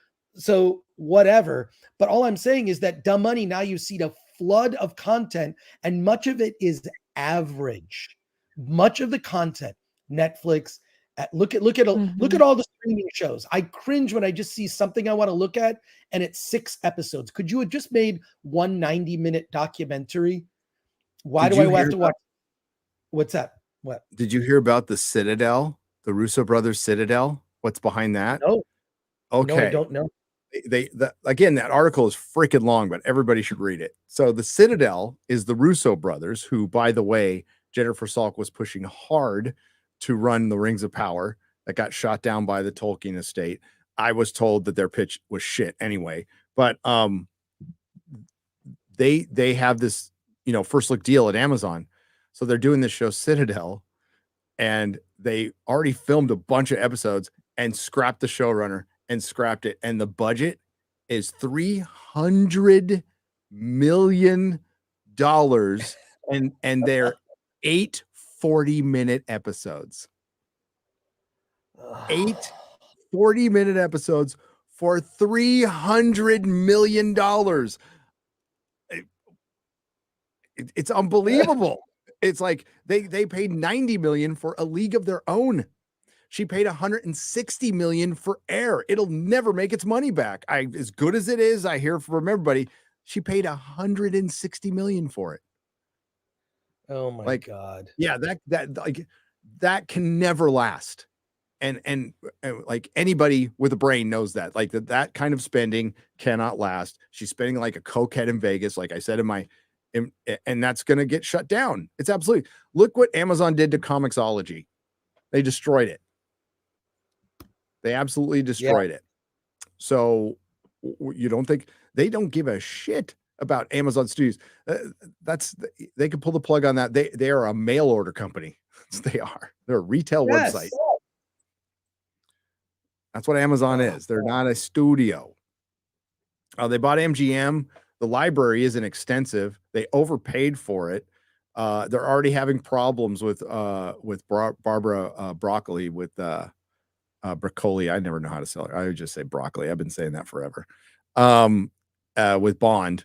whatever. But all I'm saying is that dumb money, now you see the flood of content, and much of it is average. Much of the content, Netflix, look at all the streaming shows. I cringe when I just see something I want to look at and it's 6 episodes. Could you have just made one 90-minute documentary? Why do I have to watch? What's that? What? Did you hear about the Citadel, the Russo brothers Citadel? What's behind that? No. Okay. No, I don't know. Again, that article is freaking long, but everybody should read it. So the Citadel is the Russo brothers, who, by the way, Jennifer Salk was pushing hard to run the Rings of Power that got shot down by the Tolkien estate. I was told that their pitch was shit anyway, but they have this, first look deal at Amazon. So they're doing this show Citadel, and they already filmed a bunch of episodes and scrapped the showrunner and scrapped it. And the budget is $300 million. And they're 8 40-minute episodes. 8 40-minute episodes for $300 million. It's unbelievable. It's like they paid $90 million for A League of Their Own. She paid $160 million for Air. It'll never make its money back. As good as it is, I hear from everybody, she paid $160 million for it. Oh my God. Yeah, that can never last. And like anybody with a brain knows that. Like that kind of spending cannot last. She's spending like a cokehead in Vegas, like I said and that's going to get shut down. It's absolutely. Look what Amazon did to Comixology. They destroyed it. They absolutely destroyed it. So you don't think they don't give a shit about Amazon Studios? They can pull the plug on that. They are a mail order company. They are. They're a retail website. That's what Amazon is. They're not a studio. They bought MGM. The library isn't extensive. They overpaid for it. They're already having problems with Barbara Broccoli with Broccoli. I never know how to sell it. I would just say broccoli. I've been saying that forever. With Bond,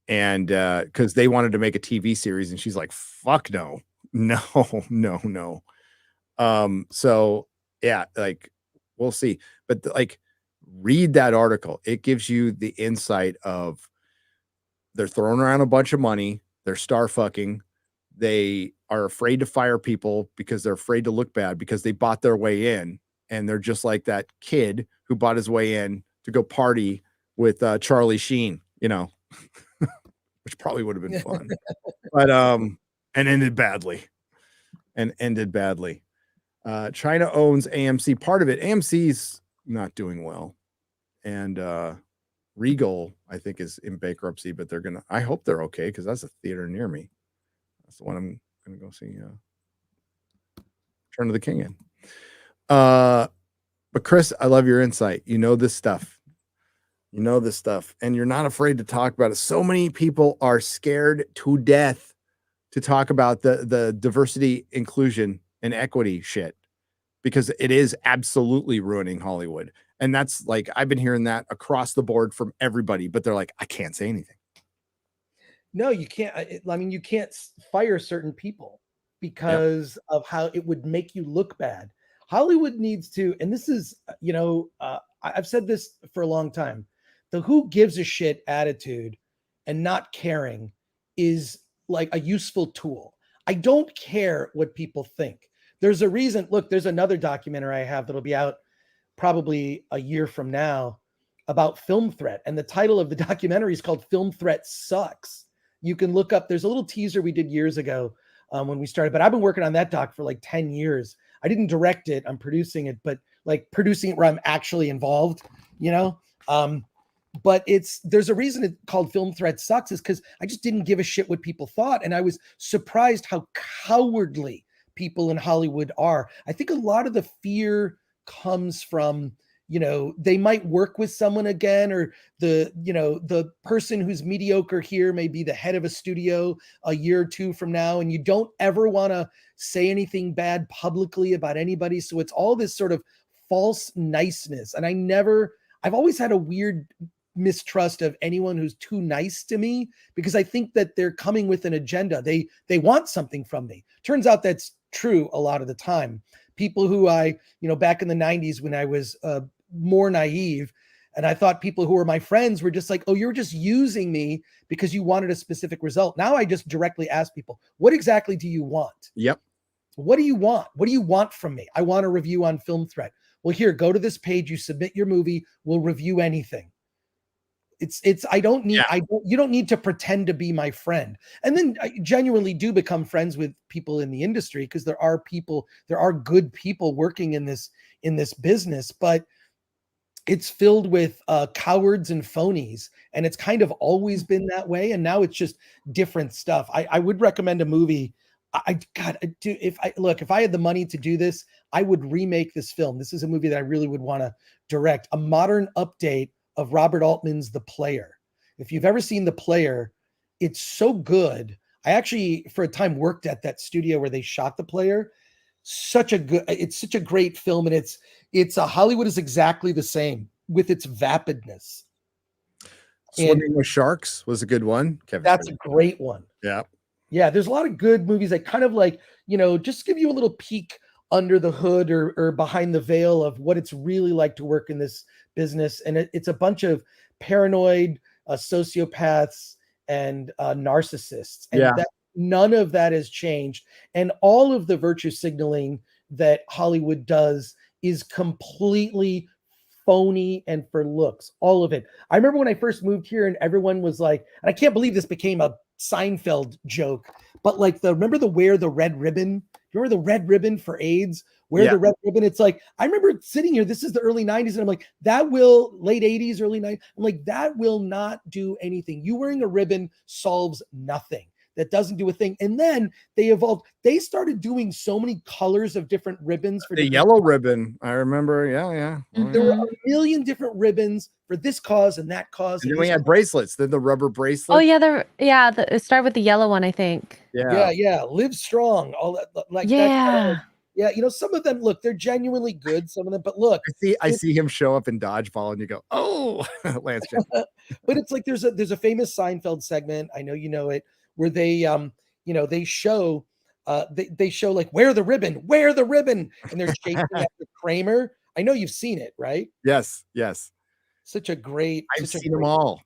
and because they wanted to make a TV series, and she's like, "Fuck no." So yeah, like we'll see. But like, read that article. It gives you the insight of they're throwing around a bunch of money. They're star fucking. They are afraid to fire people because they're afraid to look bad because they bought their way in. And they're just like that kid who bought his way in to go party with Charlie Sheen, which probably would have been fun, but and ended badly. China owns AMC. Part of it, AMC's not doing well, and Regal, I think, is in bankruptcy. But I hope they're okay because that's a theater near me. That's the one I'm gonna go see. Return of the King in. But Chris, I love your insight. You know this stuff, and you're not afraid to talk about it. So many people are scared to death to talk about the diversity, inclusion, and equity shit because it is absolutely ruining Hollywood. And that's like, I've been hearing that across the board from everybody, but they're like, I can't say anything. No, you can't. I mean, you can't fire certain people because of how it would make you look bad. Hollywood needs to, and this is, I've said this for a long time, the who gives a shit attitude and not caring is like a useful tool. I don't care what people think. There's a reason. Look, there's another documentary I have that'll be out probably a year from now about Film Threat. And the title of the documentary is called Film Threat Sucks. You can look up, there's a little teaser we did years ago when we started, but I've been working on that doc for like 10 years. I didn't direct it, I'm producing it, but like producing it where I'm actually involved, but there's a reason it's called Film Threat Sucks is because I just didn't give a shit what people thought. And I was surprised how cowardly people in Hollywood are. I think a lot of the fear comes from, they might work with someone again, or the person who's mediocre here may be the head of a studio a year or two from now. And you don't ever want to say anything bad publicly about anybody. So it's all this sort of false niceness. And I've always had a weird mistrust of anyone who's too nice to me because I think that they're coming with an agenda. They want something from me. Turns out that's true a lot of the time. People who back in the 90s when I was more naive and I thought people who were my friends were just like, oh, you're just using me because you wanted a specific result. Now I just directly ask people, what exactly do you want? Yep. What do you want? What do you want from me? I want a review on Film Threat. Well, here, go to this page, you submit your movie, we'll review anything. You don't need to pretend to be my friend. And then I genuinely do become friends with people in the industry because there are good people working in this business, but it's filled with cowards and phonies. And it's kind of always been that way. And now it's just different stuff. I would recommend a movie. If I had the money to do this, I would remake this film. This is a movie that I really would want to direct, a modern update of Robert Altman's The Player. If you've ever seen The Player, it's so good. I actually, for a time, worked at that studio where they shot The Player. It's such a great film, and it's Hollywood is exactly the same with its vapidness. Swimming with Sharks was a good one. That's a great one. Yeah. Yeah, there's a lot of good movies that kind of like, just give you a little peek under the hood or behind the veil of what it's really like to work in this business. And it's a bunch of paranoid sociopaths and narcissists. And none of that has changed. And all of the virtue signaling that Hollywood does is completely phony and for looks, all of it. I remember when I first moved here and everyone was like, and I can't believe this became a Seinfeld joke, but like remember the wear the red ribbon? Remember the red ribbon for AIDS? Wear the red ribbon. It's like, I remember sitting here, this is the early 90s, and I'm like, late 80s, early 90s. I'm like, that will not do anything. You wearing a ribbon solves nothing. That doesn't do a thing. And then they evolved. They started doing so many colors of different ribbons for the yellow ribbon. I remember. Yeah. There were a million different ribbons for this cause and that cause. And then we had bracelets. Then the rubber bracelets. Oh yeah, it started with the yellow one, I think. Yeah. Live strong. All that, like that. Yeah, some of them, look, they're genuinely good. Some of them, but look, I see him show up in dodgeball, and you go, "Oh, Lance Jones." But it's like there's a famous Seinfeld segment. I know you know it, where they they show like wear the ribbon, and they're chasing after Kramer. I know you've seen it, right? Yes. Such a great. I've seen them all.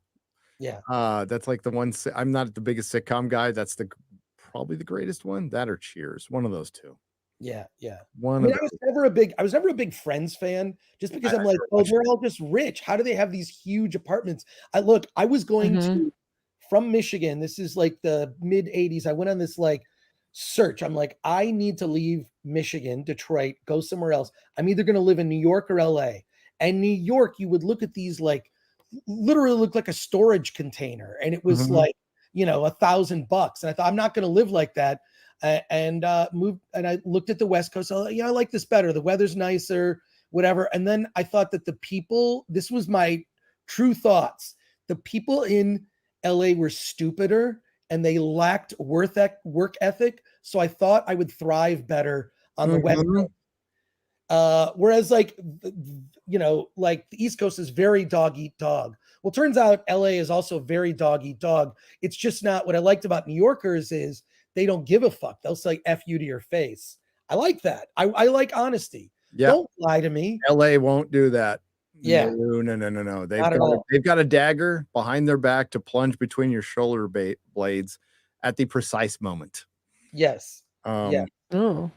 Yeah. That's like the one. I'm not the biggest sitcom guy. That's probably the greatest one. That or Cheers. One of those two. Yeah. I was never a big Friends fan, just because I'm like, oh, they're all just rich. How do they have these huge apartments? I was going to from Michigan. This is like the mid 80s. I went on this like search. I'm like, I need to leave Michigan, Detroit, go somewhere else. I'm either going to live in New York or LA. And New York, you would look at these like literally look like a storage container, and it was like $1,000. And I thought, I'm not going to live like that. And moved, and I looked at the West Coast. I like this better. The weather's nicer, whatever. And then I thought that the people, this was my true thoughts. The people in LA were stupider and they lacked work ethic. So I thought I would thrive better on the West Coast. Whereas like the East Coast is very dog eat dog. Well, turns out LA is also very dog eat dog. It's just not what I liked about New Yorkers is they don't give a fuck. They'll say F you to your face. I like that. I like honesty. Yeah. Don't lie to me. LA won't do that. Yeah. No. They've got a dagger behind their back to plunge between your shoulder blades at the precise moment. Yes. Oh.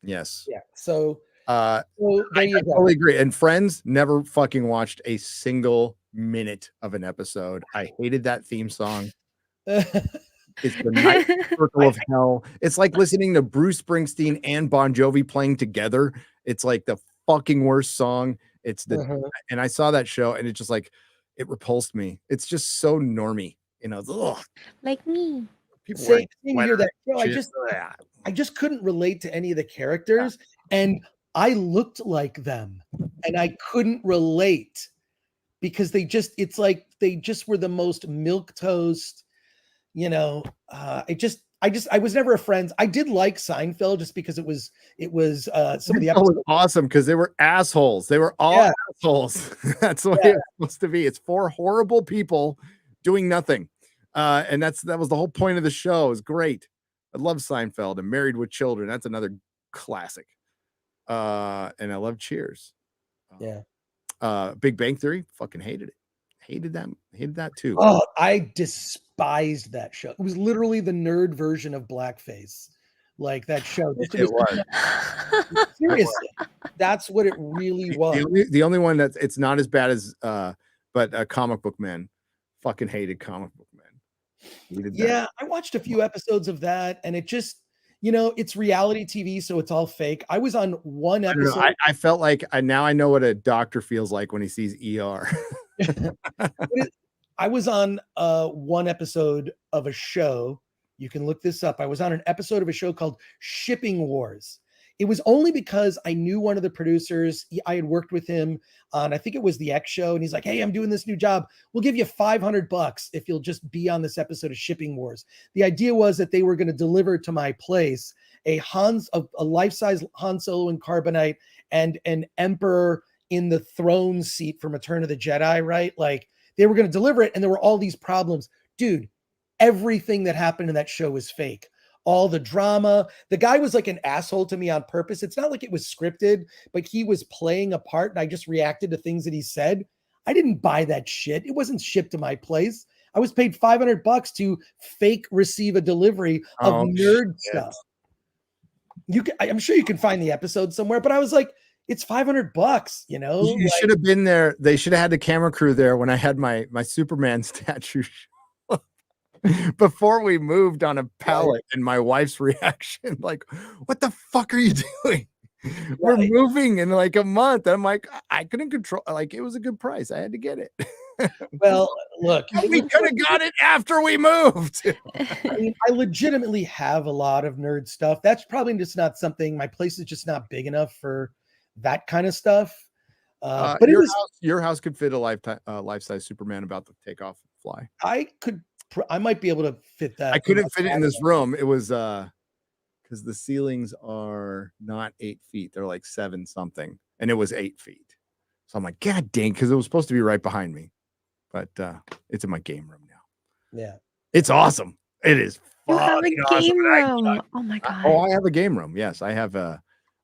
Yes. Yeah. So I totally agree. And Friends, never fucking watched a single minute of an episode. I hated that theme song. It's the night circle of hell. It's like listening to Bruce Springsteen and Bon Jovi playing together. It's like the fucking worst song. It's and I saw that show and it just like it repulsed me. It's just so normie, like me. People same here. That show, I just couldn't relate to any of the characters, and I looked like them, and I couldn't relate because it's like they just were the most milquetoast. I was never a Friends. I did like Seinfeld just because it was some of the episodes was awesome because they were assholes. They were all assholes. That's the way it's supposed to be. It's four horrible people doing nothing. And that was the whole point of the show. It was great. I love Seinfeld and Married with Children. That's another classic. And I love Cheers. Big Bang Theory, fucking hated it. Hated that too. Oh, I despised that show. It was literally the nerd version of Blackface. Like that show. It was. Seriously. That's what it really was. The only one it's not as bad as but Comic Book Man. Fucking hated Comic Book Man. Yeah, I watched a few episodes of that and it just it's reality TV, so it's all fake. I was on one episode. I felt like now I know what a doctor feels like when he sees ER. I was on one episode of a show. You can look this up. I was on an episode of a show called Shipping Wars. it was only because I knew one of the producers. I had worked with him on, I think it was the X Show, and he's like, "Hey, I'm doing this new job. We'll give you $500 if you'll just be on this episode of Shipping Wars." The idea was that they were going to deliver to my place a life-size Han Solo in carbonite and an Emperor in the throne seat from Return of the Jedi, right? Like they were going to deliver it, and there were all these problems. Dude, everything that happened in that show was fake. All the drama. The guy was like an asshole to me on purpose. It's not like it was scripted, but he was playing a part, and I just reacted to things that he said. I didn't buy that shit. It wasn't shipped to my place. I was paid $500 to fake receive a delivery of nerd stuff. I'm sure you can find the episode somewhere, but I was like, it's $500, you know? You should have been there. They should have had the camera crew there when I had my Superman statue before we moved on a pallet, and my wife's reaction, like, what the fuck are you doing? We're moving in like a month. And I'm like, I couldn't control, like, it was a good price. I had to get it. Well, look, we could have got it after we moved. I mean, I legitimately have a lot of nerd stuff. That's probably just not something, my place is just not big enough for that kind of stuff. But your house could fit a life-size Superman about to take off and fly. I might be able to fit that. I couldn't fit it in this room. It was because the ceilings are not 8 feet; they're like 7 something, and it was 8 feet. So I'm like, God dang, because it was supposed to be right behind me, but it's in my game room now. Yeah, it's awesome. It is. You have a game awesome. room. Oh my god. I have a game room. Yes, I have I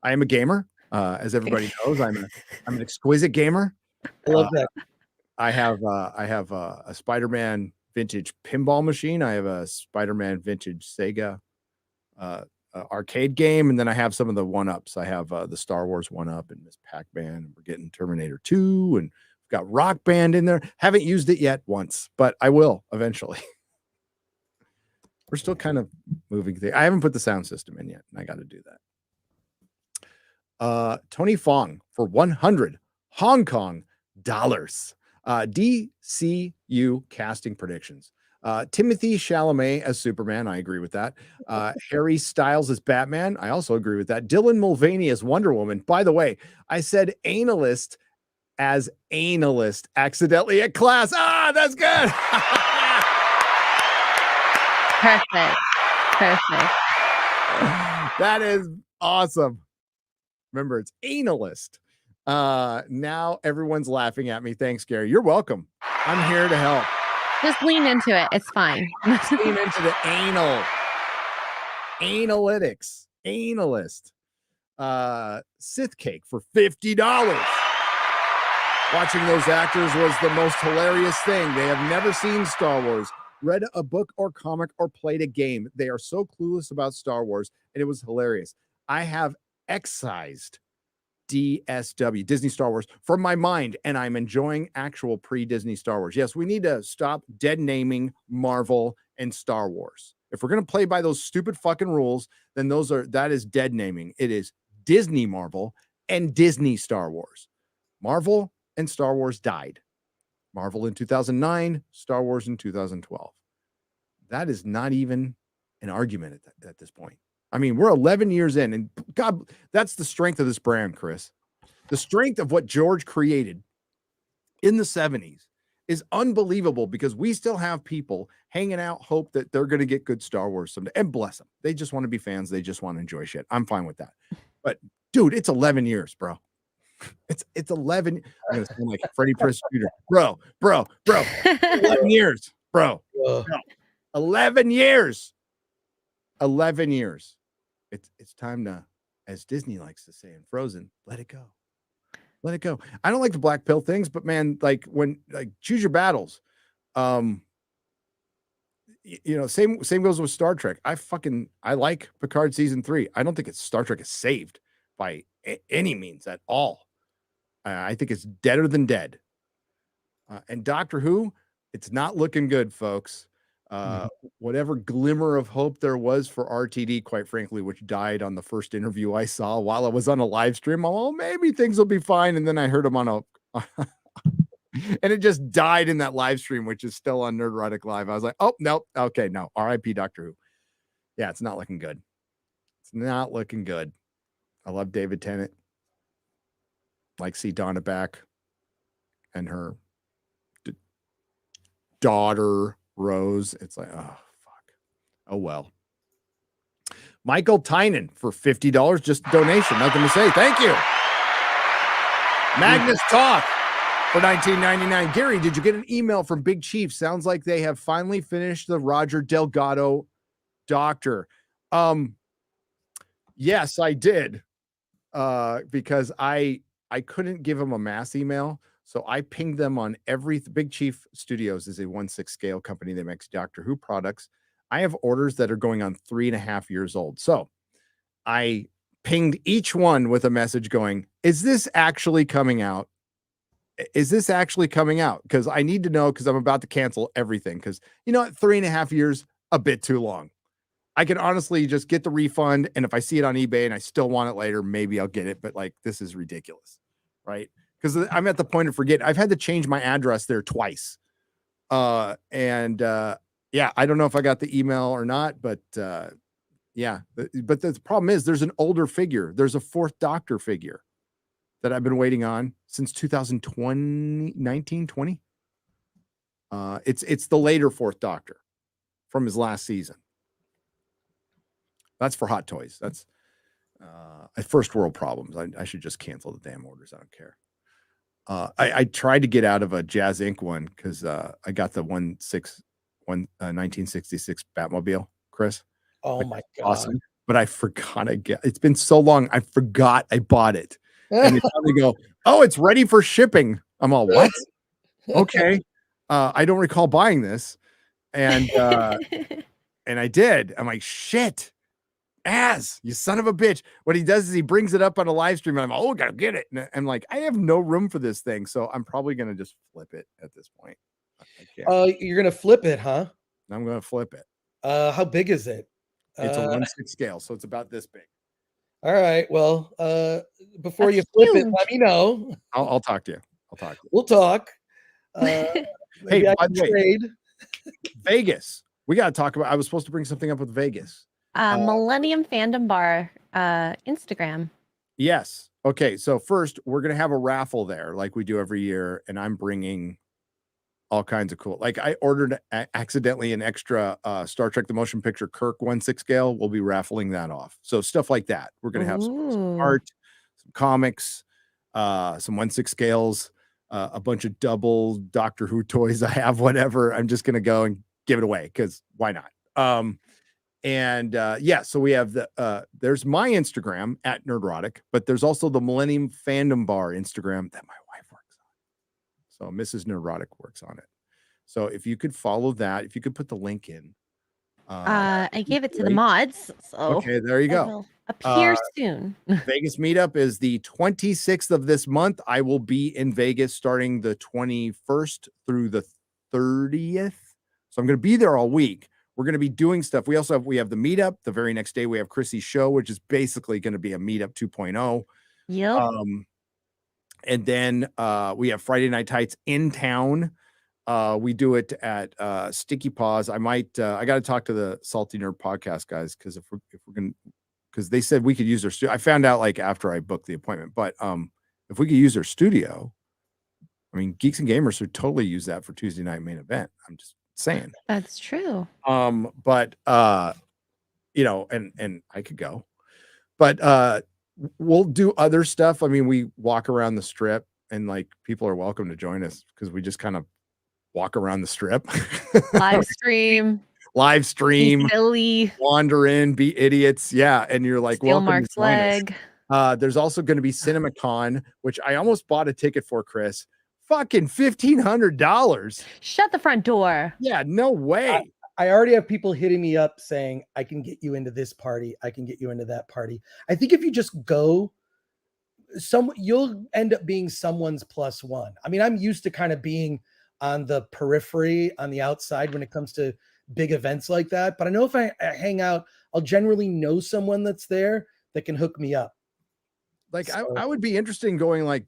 am a gamer. As everybody knows, I'm an exquisite gamer. I love that. I have a Spider-Man vintage pinball machine. I have a Spider-Man vintage Sega arcade game, and then I have some of the one-ups. I have the Star Wars one-up and Miss Pac-Man, and we're getting Terminator 2, and we've got Rock Band in there. Haven't used it yet once, but I will eventually. We're still kind of moving things. I haven't put the sound system in yet, and I got to do that. Tony Fong for 100 Hong Kong dollars. DCU casting predictions. Timothy Chalamet as Superman. I agree with that. Harry Styles as Batman. I also agree with that. Dylan Mulvaney as Wonder Woman. By the way, I said analyst as analyst accidentally at class. That's good. Perfect. That is awesome. Remember, it's analyst. Now everyone's laughing at me. Thanks, Gary. You're welcome. I'm here to help. Just lean into it. It's fine. Lean into the analytics. Analyst. Sith cake for $50. Watching those actors was the most hilarious thing. They have never seen Star Wars, read a book or comic, or played a game. They are so clueless about Star Wars, and it was hilarious. I have excised DSW, Disney Star Wars, from my mind, and I'm enjoying actual pre-Disney Star Wars. Yes, we need to stop dead naming Marvel and Star Wars. If we're going to play by those stupid fucking rules, then that is dead naming. It is Disney Marvel and Disney Star Wars. Marvel and Star Wars died. Marvel in 2009, Star Wars in 2012. That is not even an argument at this point. I mean, we're 11 years in, and God, that's the strength of this brand, Chris. The strength of what George created in the 70s is unbelievable, because we still have people hanging out, hope that they're going to get good Star Wars someday. And bless them. They just want to be fans. They just want to enjoy shit. I'm fine with that. But dude, it's 11 years, bro. It's 11. I'm going to sound like Freddie Prinze Jr. Bro. 11 years, bro. 11 years. 11 years. It's time to, as Disney likes to say in Frozen, let it go. Let it go. I don't like the black pill things, but man, like choose your battles. Same goes with Star Trek. I like Picard season 3. I don't think Star Trek is saved by any means at all. I think it's deader than dead. And Doctor Who, it's not looking good, folks. Whatever glimmer of hope there was for RTD, quite frankly, which died on the first interview I saw while I was on a live stream. Maybe things will be fine. And then I heard him on and it just died in that live stream, which is still on Nerdrotic Live. I was like, oh, no. Okay, no. RIP Doctor Who. Yeah, it's not looking good. It's not looking good. I love David Tennant. Like see Donna back and her daughter Rose. It's like, oh fuck. Oh well. Michael Tynan for $50, just donation. Nothing to say. Thank you. Magnus Talk for $19.99. Gary, did you get an email from Big Chief? Sounds like they have finally finished the Roger Delgado Doctor. Yes, I did. Because I couldn't give him a mass email. So I pinged them on Big Chief Studios is a 1/6 scale company that makes Doctor Who products. I have orders that are going on 3.5 years old. So I pinged each one with a message going, is this actually coming out? Is this actually coming out? Because I need to know, because I'm about to cancel everything. Because you know what? 3.5 years, a bit too long. I can honestly just get the refund. And if I see it on eBay and I still want it later, maybe I'll get it. But like, this is ridiculous, right? Because I'm at the point of forgetting. I've had to change my address there twice. Yeah, I don't know if I got the email or not, but yeah. But the problem is there's an older figure. There's a 4th Doctor figure that I've been waiting on since 2020. It's the later 4th Doctor from his last season. That's for Hot Toys. That's first world problems. I should just cancel the damn orders. I don't care. I tried to get out of a Jazz Inc. one because I got the 1966 Batmobile, Chris. Oh my God. Awesome. But I forgot it's been so long. I forgot I bought it. And they go, oh, it's ready for shipping. I'm all, what? Okay. I don't recall buying this. And and I did. I'm like, shit. You son of a bitch. What he does is he brings it up on a live stream and I'm, oh, gotta get it. And I'm like, I have no room for this thing. So I'm probably going to just flip it at this point. You're going to flip it, huh? I'm going to flip it. How big is it? It's a 1/6 scale. So it's about this big. All right. Well, before you flip it, let me know. I'll talk to you. We'll talk. Hey, by the way, Vegas. We got to talk about, I was supposed to bring something up with Vegas. Millennium Fandom Bar, Instagram. Yes. Okay. So first, we're going to have a raffle there like we do every year. And I'm bringing all kinds of cool, like I ordered accidentally an extra Star Trek The Motion Picture Kirk 1/6 scale. We'll be raffling that off. So stuff like that. We're going to have some art, some comics, some 1/6 scales, a bunch of double Doctor Who toys I have, whatever. I'm just going to go and give it away because why not? Yeah, so we have there's my Instagram at Nerdrotic, but there's also the Millennium Fandom Bar Instagram that my wife works on. So Mrs. Nerdrotic works on it. So if you could follow that, if you could put the link in. I gave it to the mods. So okay, there you go. Will appear soon. Vegas meetup is the 26th of this month. I will be in Vegas starting the 21st through the 30th. So I'm going to be there all week. We're going to be doing stuff. We have the meetup. The very next day we have Chrissy's show, which is basically going to be a meetup 2.0. Yep. And then we have Friday Night Tights in town. We do it at Sticky Paws. I got to talk to the Salty Nerd podcast guys because if we're going to, because they said we could use their studio. I found out like after I booked the appointment, but if we could use their studio, I mean, Geeks and Gamers would totally use that for Tuesday night main event. I'm just saying. That's true. But you know, and I could go, but we'll do other stuff. I mean, we walk around the strip and like people are welcome to join us because we just kind of walk around the strip. Live stream, be silly, wander in, be idiots. Yeah. And you're like, steal welcome Mark's leg. There's also going to be CinemaCon, which I almost bought a ticket for, Chris. Fucking $1,500. Shut the front door. Yeah, no way. I already have people hitting me up saying, I can get you into this party. I can get you into that party. I think if you just go, you'll end up being someone's plus one. I mean, I'm used to kind of being on the periphery, on the outside when it comes to big events like that. But I know if I hang out, I'll generally know someone that's there that can hook me up. Like, so, I would be interested in going like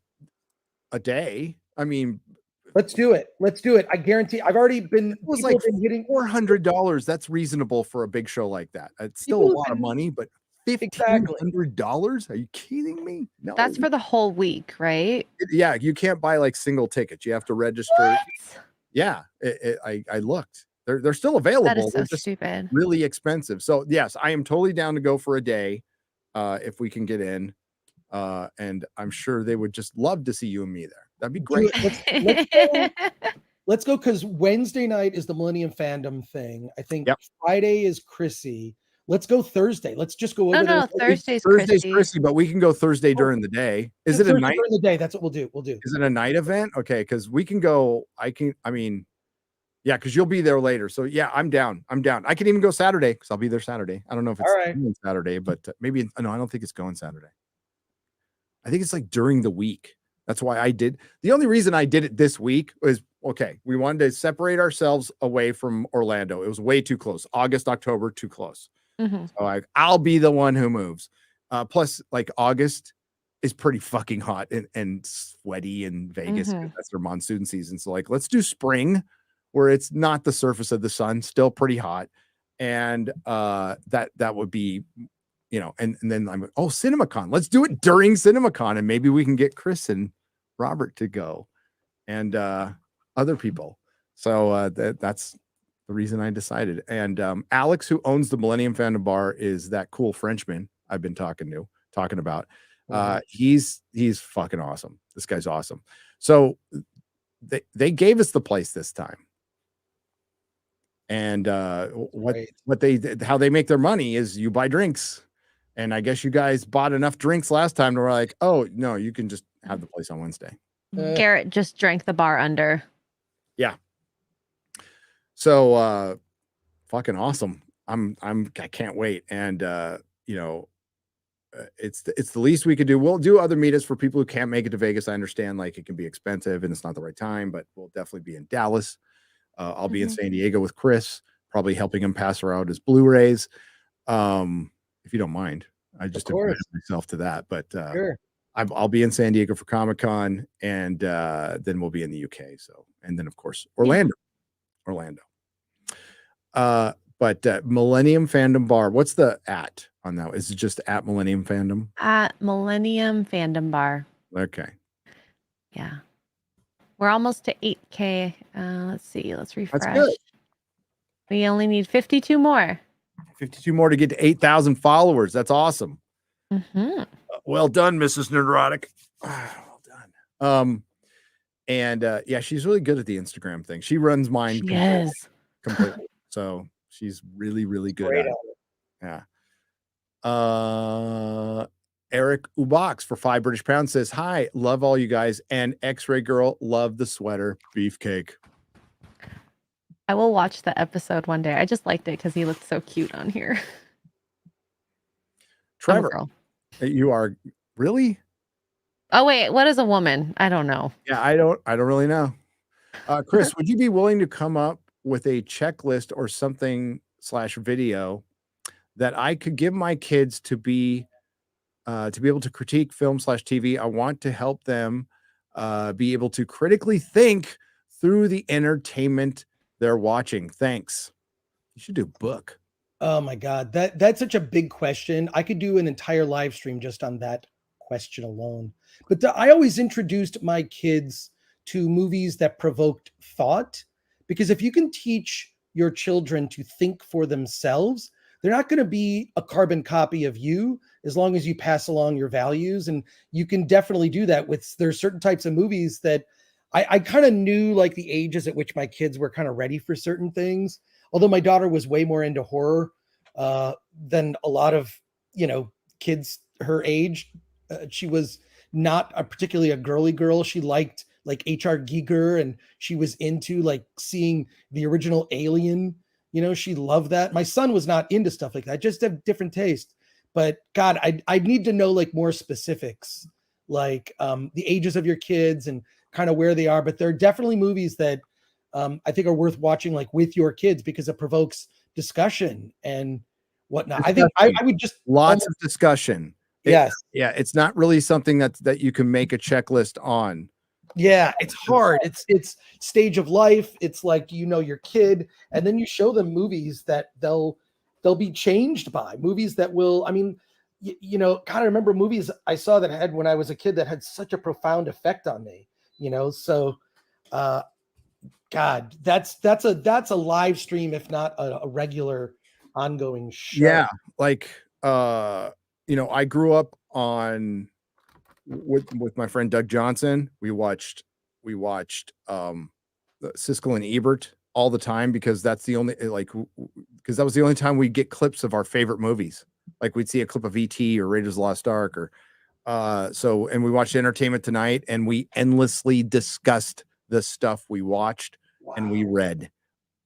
a day. I mean, let's do it. I guarantee. I've already been. It was like hitting $400. That's reasonable for a big show like that. It's still a lot of money, but $1,500? Are you kidding me? No. That's for the whole week, right? Yeah, you can't buy like single tickets. You have to register. Yeah, I looked. They're still available. That is so They're just stupid. really expensive. So yes, I am totally down to go for a day if we can get in. And I'm sure they would just love to see you and me there. That'd be great. Let's go because Wednesday night is the Millennium Fandom thing. I think Friday is Chrissy. Let's go Thursday. Let's just go over there. Thursday's Chrissy, but we can go Thursday during the day. Is it a night during the day? That's what we'll do. We'll do. Is it a night event? Okay, because we can go. Yeah, because you'll be there later. So yeah, I'm down. I can even go Saturday because I'll be there Saturday. I don't know if it's going Saturday, but maybe no, I don't think it's going Saturday. I think it's like during the week. That's why I did. The only reason I did it this week was we wanted to separate ourselves away from Orlando. It was way too close. August, October, too close. So I'll be the one who moves. Plus, like August is pretty fucking hot and sweaty in Vegas. That's their monsoon season. So like, let's do spring where it's not the surface of the sun, still pretty hot. And that would be, and then I'm CinemaCon. Let's do it during CinemaCon, and maybe we can get Chris and Robert to go and other people. So that's the reason I decided. And Alex, who owns the Millennium Fandom Bar, is that cool Frenchman I've been talking about. He's fucking awesome. This guy's awesome. So they gave us the place this time. And what they did, how they make their money is you buy drinks. And I guess you guys bought enough drinks last time to like, oh no, you can just have the place on Wednesday. Garrett just drank the bar under. Yeah. So fucking awesome. I can't wait. And it's the least we could do. We'll do other meetups for people who can't make it to Vegas. I understand like it can be expensive and it's not the right time, but we'll definitely be in Dallas. I'll be in San Diego with Chris, probably helping him pass around his Blu-rays. If you don't mind, I just invited myself to that, but sure. I'll be in San Diego for Comic-Con, and then we'll be in the UK. So, and then of course, Orlando. But Millennium Fandom Bar, what's the @ on that? Is it just @ Millennium Fandom? At Millennium Fandom Bar. Okay. Yeah. We're almost to 8K. Let's see. Let's refresh. That's good. We only need 52 more. 52 more to get to 8,000 followers. That's awesome. Well done, Mrs. Nerdrotic. Well done. And yeah, she's really good at the Instagram thing. She runs mine completely. So she's really, really good at it. Yeah. Eric Ubox for 5 British pounds says, hi, love all you guys. And X-Ray Girl, love the sweater. Beefcake. I will watch the episode one day. I just liked it because he looked so cute on here. Trevor, you are really? Oh wait, what is a woman? I don't know. Yeah, I don't really know. Chris, would you be willing to come up with a checklist or something /video that I could give my kids to be able to critique film /TV? I want to help them be able to critically think through the entertainment they're watching. Thanks. You should do a book. Oh my God. That's such a big question. I could do an entire live stream just on that question alone. But I always introduced my kids to movies that provoked thought, because if you can teach your children to think for themselves, they're not going to be a carbon copy of you as long as you pass along your values. And you can definitely do that there's certain types of movies that I kind of knew like the ages at which my kids were kind of ready for certain things. Although my daughter was way more into horror than a lot of, kids her age. She was not particularly a girly girl. She liked like H.R. Giger, and she was into like seeing the original Alien. She loved that. My son was not into stuff like that. Just have different taste. But God, I need to know like more specifics, like the ages of your kids and kind of where they are. But there are definitely movies that I think are worth watching like with your kids because it provokes discussion and whatnot. I think I would just lots of discussion. Yes. Yeah. It's not really something that you can make a checklist on. Yeah, it's hard. It's stage of life. It's like, your kid, and then you show them movies that they'll be changed by, movies that will, you know, kind of remember movies I saw that had when I was a kid that had such a profound effect on me, you know? So, God, that's a live stream, if not a regular ongoing show. Yeah. Like, you know, I grew up on with my friend Doug Johnson. We watched Siskel and Ebert all the time because that's the only because that was the only time we'd get clips of our favorite movies. Like we'd see a clip of E.T. or Raiders of the Lost Ark or and we watched Entertainment Tonight and we endlessly discussed the stuff we watched and we read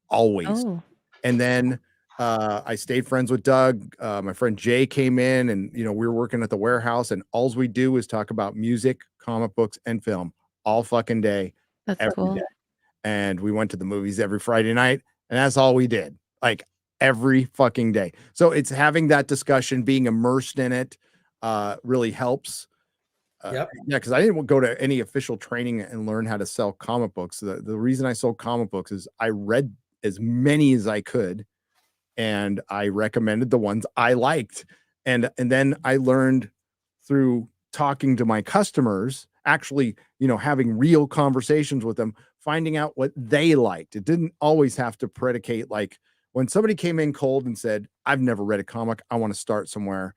always. Oh. And then I stayed friends with Doug. My friend Jay came in and, you know, we were working at the warehouse and all we do is talk about music, comic books, and film all fucking day. That's every cool. day. And we went to the movies every Friday night and that's all we did, like every fucking day. So it's having that discussion, being immersed in it really helps. Yeah, because I didn't go to any official training and learn how to sell comic books. The reason I sold comic books is I read as many as I could and I recommended the ones I liked. And then I learned through talking to my customers, actually, you know, having real conversations with them, finding out what they liked. It didn't always have to predicate, like when somebody came in cold and said, I've never read a comic, I want to start somewhere.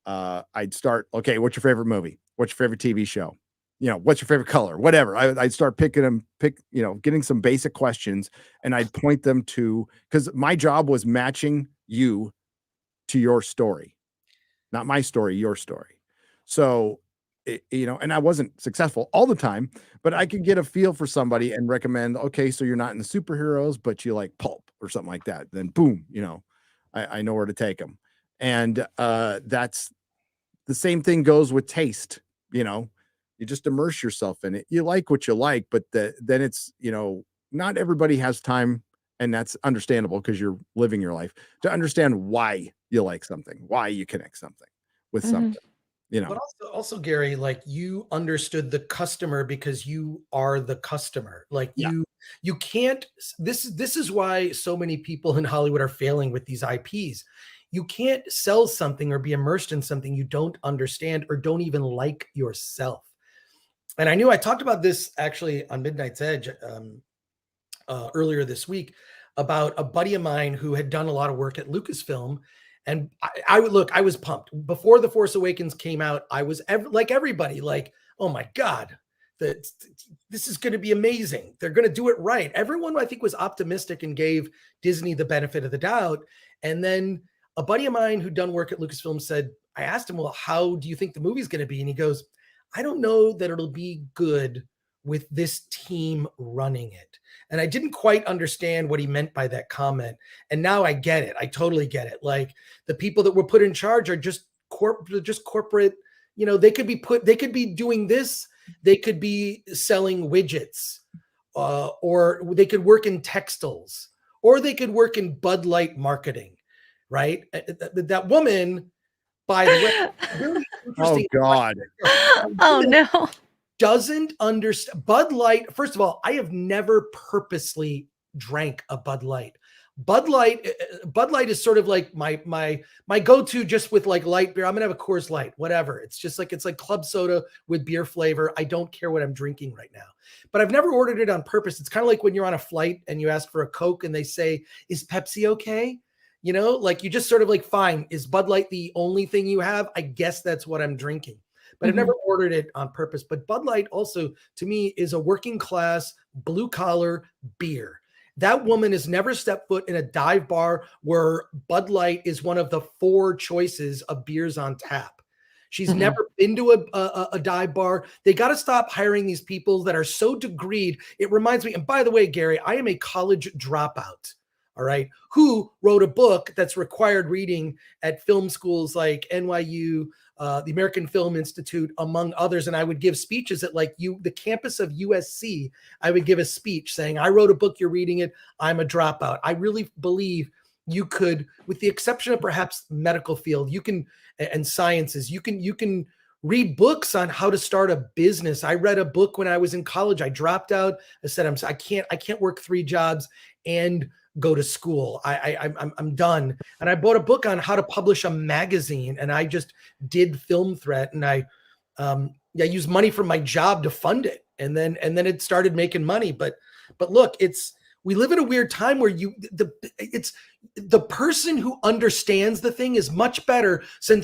I'd start, okay, what's your favorite movie? What's your favorite TV show? You know, what's your favorite color? Whatever. I'd start you know, getting some basic questions and I'd point them to, because my job was matching you to your story, not my story, your story. So, you know, and I wasn't successful all the time, but I could get a feel for somebody and recommend, okay, so you're not in the superheroes, but you like pulp or something like that. Then boom, you know, I know where to take them. And that's the same thing goes with taste, you know, you just immerse yourself in it. You like what you like, but then it's, you know, not everybody has time, and that's understandable because you're living your life to understand why you like something, why you connect something with something, you know. But also, Gary, like you understood the customer because you are the customer. Like you can't. This is why so many people in Hollywood are failing with these IPs. You can't sell something or be immersed in something you don't understand or don't even like yourself. And I talked about this actually on Midnight's Edge earlier this week about a buddy of mine who had done a lot of work at Lucasfilm. And I was pumped. Before The Force Awakens came out, I was like everybody, like, oh my God, this is going to be amazing. They're going to do it right. Everyone, I think, was optimistic and gave Disney the benefit of the doubt. And then a buddy of mine who'd done work at Lucasfilm said, I asked him, well, how do you think the movie's going to be? And he goes, I don't know that it'll be good with this team running it. And I didn't quite understand what he meant by that comment. And now I get it. I totally get it. Like the people that were put in charge are just corporate, you know, they could be doing this. They could be selling widgets, or they could work in textiles, or they could work in Bud Light marketing. Right. That woman, by the way, really interesting. Oh God. Oh no. Doesn't understand Bud Light. First of all, I have never purposely drank a Bud Light. Bud Light is sort of like my go-to just with like light beer. I'm gonna have a Coors Light, whatever. It's like club soda with beer flavor. I don't care what I'm drinking right now. But I've never ordered it on purpose. It's kind of like when you're on a flight and you ask for a Coke and they say, is Pepsi okay? You know, like you just sort of like, fine, is Bud Light the only thing you have? I guess that's what I'm drinking. But I've never ordered it on purpose. But Bud Light also, to me, is a working class, blue collar beer. That woman has never stepped foot in a dive bar where Bud Light is one of the 4 choices of beers on tap. She's never been to a dive bar. They got to stop hiring these people that are so degreed. It reminds me, and by the way, Gary, I am a college dropout. All right, who wrote a book that's required reading at film schools like NYU, the American Film Institute, among others. And I would give speeches at the campus of USC. I would give a speech saying, I wrote a book, you're reading it, I'm a dropout. I really believe you could, with the exception of perhaps medical field, you can, and sciences, you can read books on how to start a business. I read a book when I was in college. I dropped out. I said, I can't work 3 jobs and go to school. I'm done. And I bought a book on how to publish a magazine, and I just did Film Threat, and I used money from my job to fund it. And then it started making money. But look, we live in a weird time where the person who understands the thing is much better than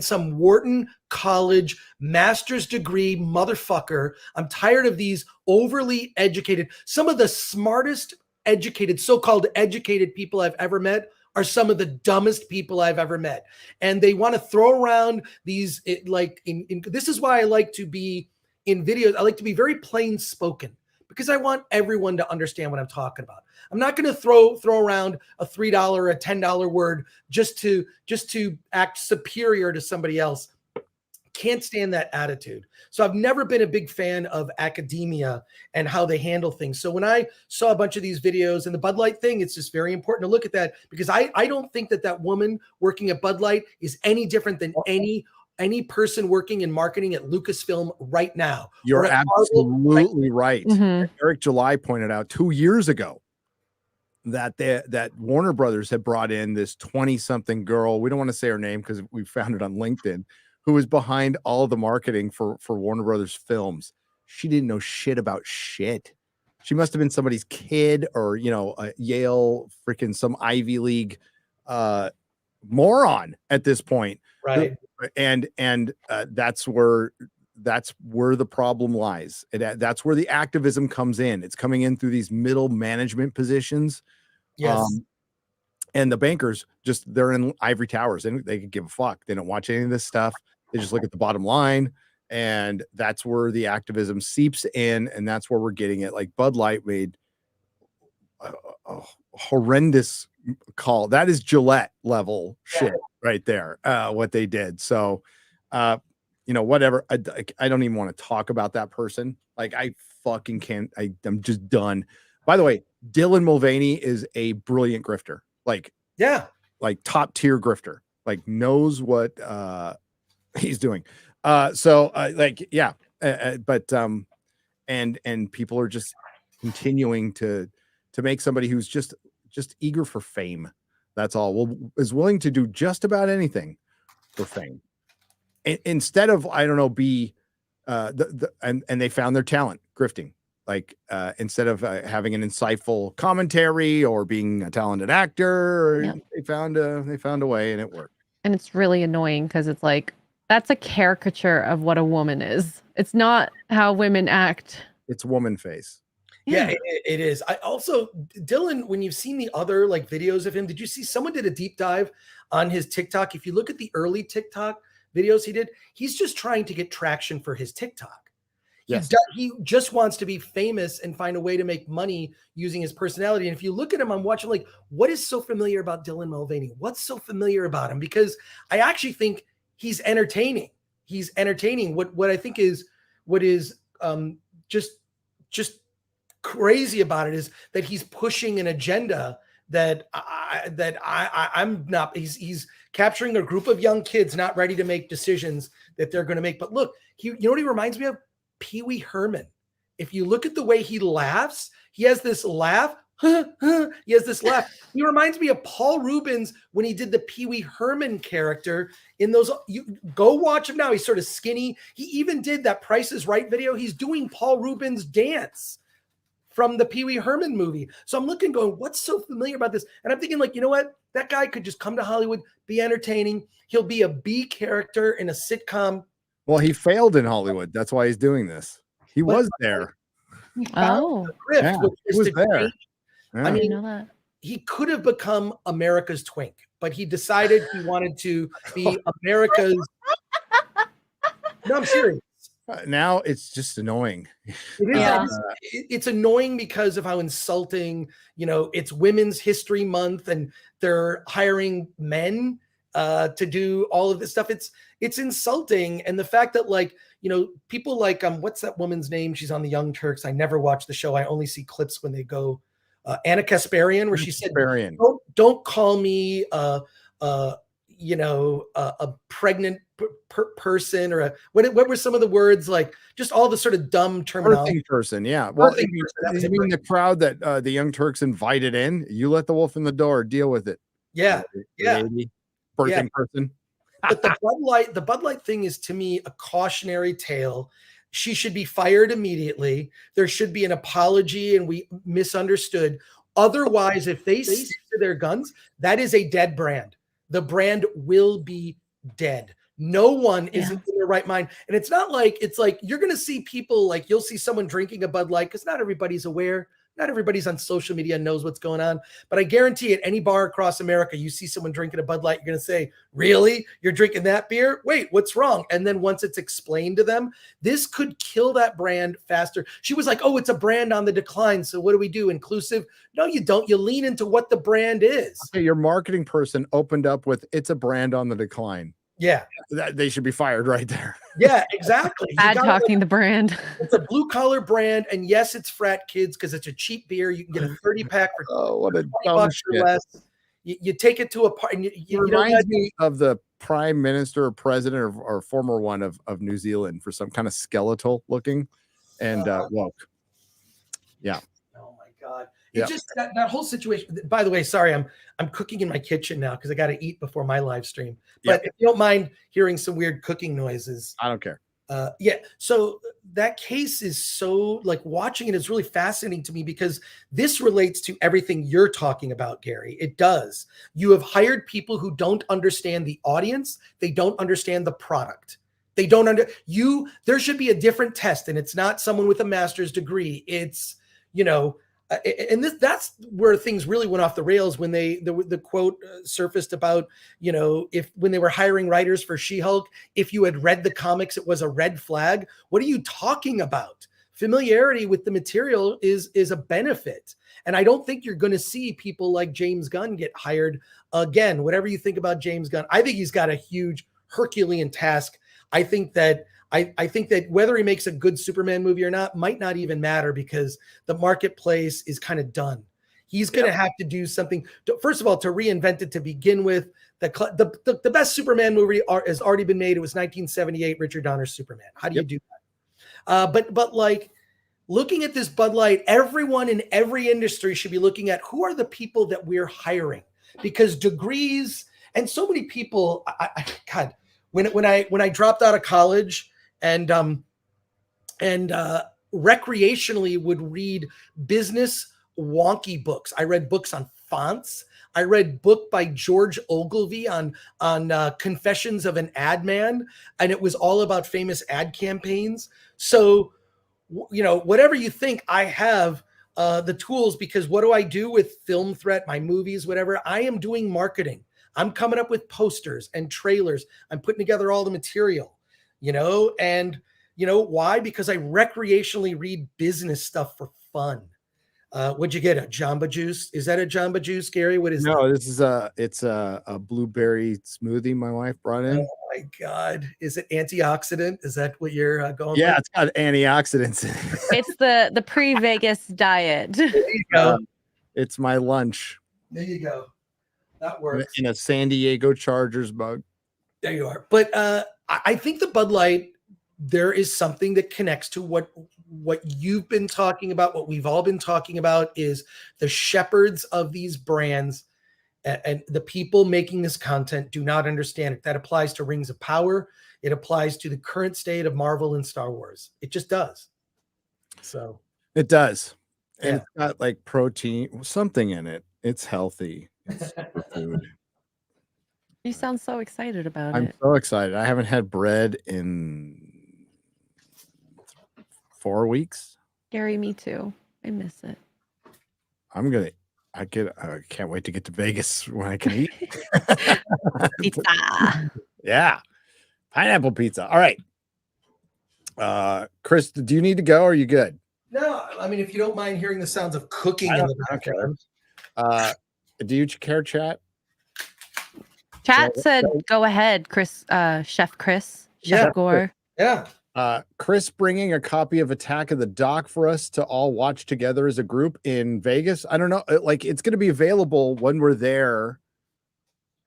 some Wharton College master's degree motherfucker. I'm tired of these overly educated, some of the smartest educated, so-called educated people I've ever met are some of the dumbest people I've ever met. And they want to throw around these, this is why I like to be in videos. I like to be very plain spoken, because I want everyone to understand what I'm talking about. I'm not going to throw around a $3 or a $10 word just to act superior to somebody else. Can't stand that attitude. So I've never been a big fan of academia and how they handle things. So when I saw a bunch of these videos and the Bud Light thing, it's just very important to look at that, because I don't think that woman working at Bud Light is any different than any person working in marketing at Lucasfilm right now. You're absolutely right. Mm-hmm. Eric July pointed out 2 years ago that Warner Brothers had brought in this 20-something girl. We don't want to say her name because we found it on LinkedIn, who was behind all of the marketing for Warner Brothers films. She didn't know shit about shit. She must have been somebody's kid, or, a Yale, freaking some Ivy League moron at this point. Right. And that's where the problem lies. That's where the activism comes in. It's coming in through these middle management positions. Yes. And the bankers they're in ivory towers, and they can give a fuck. They don't watch any of this stuff. They just look at the bottom line, and that's where the activism seeps in, and that's where we're getting it. Like Bud Light made a horrendous call. That is Gillette level shit right there. What they did. So, whatever. I don't even want to talk about that person. Like, I fucking can't. I'm just done. By the way, Dylan Mulvaney is a brilliant grifter. Like top tier grifter. Like, knows what he's doing. But people are just continuing to make somebody who's just eager for fame. That's all. Is willing to do just about anything for fame. Instead of, I don't know, be and they found their talent grifting. Like, instead of having an insightful commentary or being a talented actor, they found a way, and it worked. And it's really annoying because it's like, that's a caricature of what a woman is. It's not how women act. It's woman face. Yeah, it is. I also, Dylan, when you've seen the other videos of him, did you see someone did a deep dive on his TikTok? If you look at the early TikTok videos he did, he's just trying to get traction for his TikTok. Yes. He just wants to be famous and find a way to make money using his personality. And if you look at him, I'm watching what is so familiar about Dylan Mulvaney? What's so familiar about him? Because I actually think he's entertaining. He's entertaining. What I think is just crazy about it is that he's pushing an agenda that I'm not. He's capturing a group of young kids not ready to make decisions that they're going to make. But look, you know what he reminds me of? Pee Wee Herman. If you look at the way he laughs, he has this laugh. He has this laugh. He reminds me of Paul Rubens when he did the Pee Wee Herman character in those. You go watch him now. He's sort of skinny. He even did that Price is Right video. He's doing Paul Rubens' dance from the Pee Wee Herman movie. So I'm looking, going, what's so familiar about this? And I'm thinking, you know what? That guy could just come to Hollywood, be entertaining. He'll be a B character in a sitcom. Well, he failed in Hollywood. That's why he's doing this. He was there. Oh, yeah, he was there. Yeah. I mean, he could have become America's Twink, but he decided he wanted to be America's. No, I'm serious. Now it's just annoying. It's annoying because of how insulting, it's Women's History Month and they're hiring men to do all of this stuff. It's insulting. And the fact that people what's that woman's name? She's on the Young Turks. I never watch the show. I only see clips when they go. Anna Kasparian, where she said, don't call me a pregnant person, or what were some of the words, like just all the sort of dumb terminology. Birthing person, yeah. Well, Birthing person, that was I it. mean the crowd that the Young Turks invited in. You let the wolf in the door. Deal with it. Yeah, yeah. Lady. Birthing person. But the Bud Light thing is, to me, a cautionary tale. She should be fired immediately. There should be an apology, and we misunderstood. Otherwise, if they stick to their guns, that is a dead brand. The brand will be dead. No one is in their right mind. And it's like you're going to see people, like you'll see someone drinking a Bud Light, because not everybody's aware. Not everybody's on social media and knows what's going on. But I guarantee at any bar across America, you see someone drinking a Bud Light, you're going to say, really? You're drinking that beer? Wait, what's wrong? And then once it's explained to them, this could kill that brand faster. She was like, oh, it's a brand on the decline. So what do we do? Inclusive? No, you don't. You lean into what the brand is. Okay, your marketing person opened up with, it's a brand on the decline. Yeah. They should be fired right there. Yeah, exactly. Bad talking the brand. It's a blue collar brand. And yes, it's frat kids because it's a cheap beer. You can get a 30 pack for what a $20 or less. You take it to a party. And it reminds me of the prime minister or president or former one of New Zealand, for some kind of skeletal looking and woke. Yeah. Oh my God. Yeah. It just that whole situation. By the way, sorry, I'm cooking in my kitchen now because I got to eat before my live stream. But if you don't mind hearing some weird cooking noises, I don't care. Yeah. So that case is so, like, watching it is really fascinating to me because this relates to everything you're talking about, Gary. It does. You have hired people who don't understand the audience. They don't understand the product. They don't there should be a different test, and it's not someone with a master's degree. It's, and that's where things really went off the rails when the quote surfaced about, when they were hiring writers for She-Hulk, if you had read the comics, it was a red flag. What are you talking about? Familiarity with the material is a benefit. And I don't think you're going to see people like James Gunn get hired again. Whatever you think about James Gunn, I think he's got a huge Herculean task. I think that whether he makes a good Superman movie or not might not even matter because the marketplace is kind of done. He's going to have to do something. First of all, to reinvent it to begin with. The best Superman movie has already been made. It was 1978, Richard Donner's Superman. How do you do that? But like looking at this Bud Light, everyone in every industry should be looking at who are the people that we're hiring, because degrees and so many people. God, when I dropped out of college. And recreationally would read business wonky books. I read books on fonts. I read book by George Ogilvy on Confessions of an Ad Man, and it was all about famous ad campaigns. So, whatever you think, I have the tools, because what do I do with Film Threat, my movies, whatever? I am doing marketing. I'm coming up with posters and trailers. I'm putting together all the material. And why? Because I recreationally read business stuff for fun. What'd you get? A Jamba Juice? Is that a Jamba Juice, Gary? What is No, this is it's a blueberry smoothie my wife brought in. Oh my God. Is it antioxidant? Is that what you're going Yeah, with? it's got antioxidants. It's the pre-Vegas diet. There you go. It's my lunch. There you go. That works. In a San Diego Chargers mug. There you are. But I think the Bud Light, there is something that connects to what you've been talking about, what we've all been talking about, is the shepherds of these brands and the people making this content do not understand it. That applies to Rings of Power. It applies to the current state of Marvel and Star Wars. It just does. So it does. And Yeah. it's got like protein, something in it. It's healthy. It's for food. You sound so excited about I'm it. so excited. I haven't had bread in 4 weeks. Gary, me too. I miss it. I can't wait to get to Vegas when I can eat. Pizza. Yeah. Pineapple pizza. All right. Chris, do you need to go or are you good? No, I mean, if you don't mind hearing the sounds of cooking in the background. Do you care, chat? Chat said, "Go ahead, Chris, Chef Chris, Chef Gore." Yeah. Chris bringing a copy of Attack of the Doc for us to all watch together as a group in Vegas. I don't know, like it's going to be available when we're there.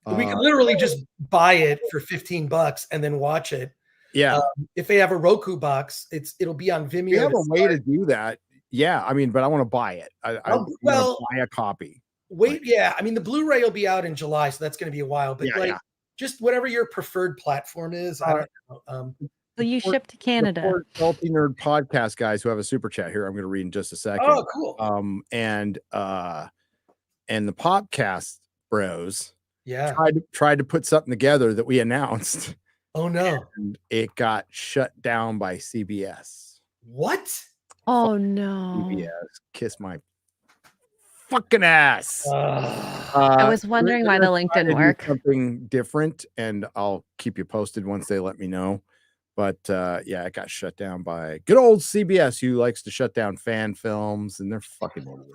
We could literally just buy it for $15 and then watch it. Yeah. If they have a Roku box, it'll be on Vimeo. We have a way to do that. Yeah, I mean, but I want to buy it. I want to buy a copy. Wait, yeah. I mean, the Blu-ray will be out in July, so that's going to be a while. But just whatever your preferred platform is. I don't know. So you ship to Canada. Salty Nerd podcast guys who have a super chat here. I'm going to read in just a second. Oh, cool. And the podcast bros, tried to put something together that we announced. Oh no! And it got shut down by CBS. What? Oh no! CBS, kiss my fucking ass. I was wondering why the link didn't work. Something different, and I'll keep you posted once they let me know. But it got shut down by good old CBS, who likes to shut down fan films, and they're fucking idiots.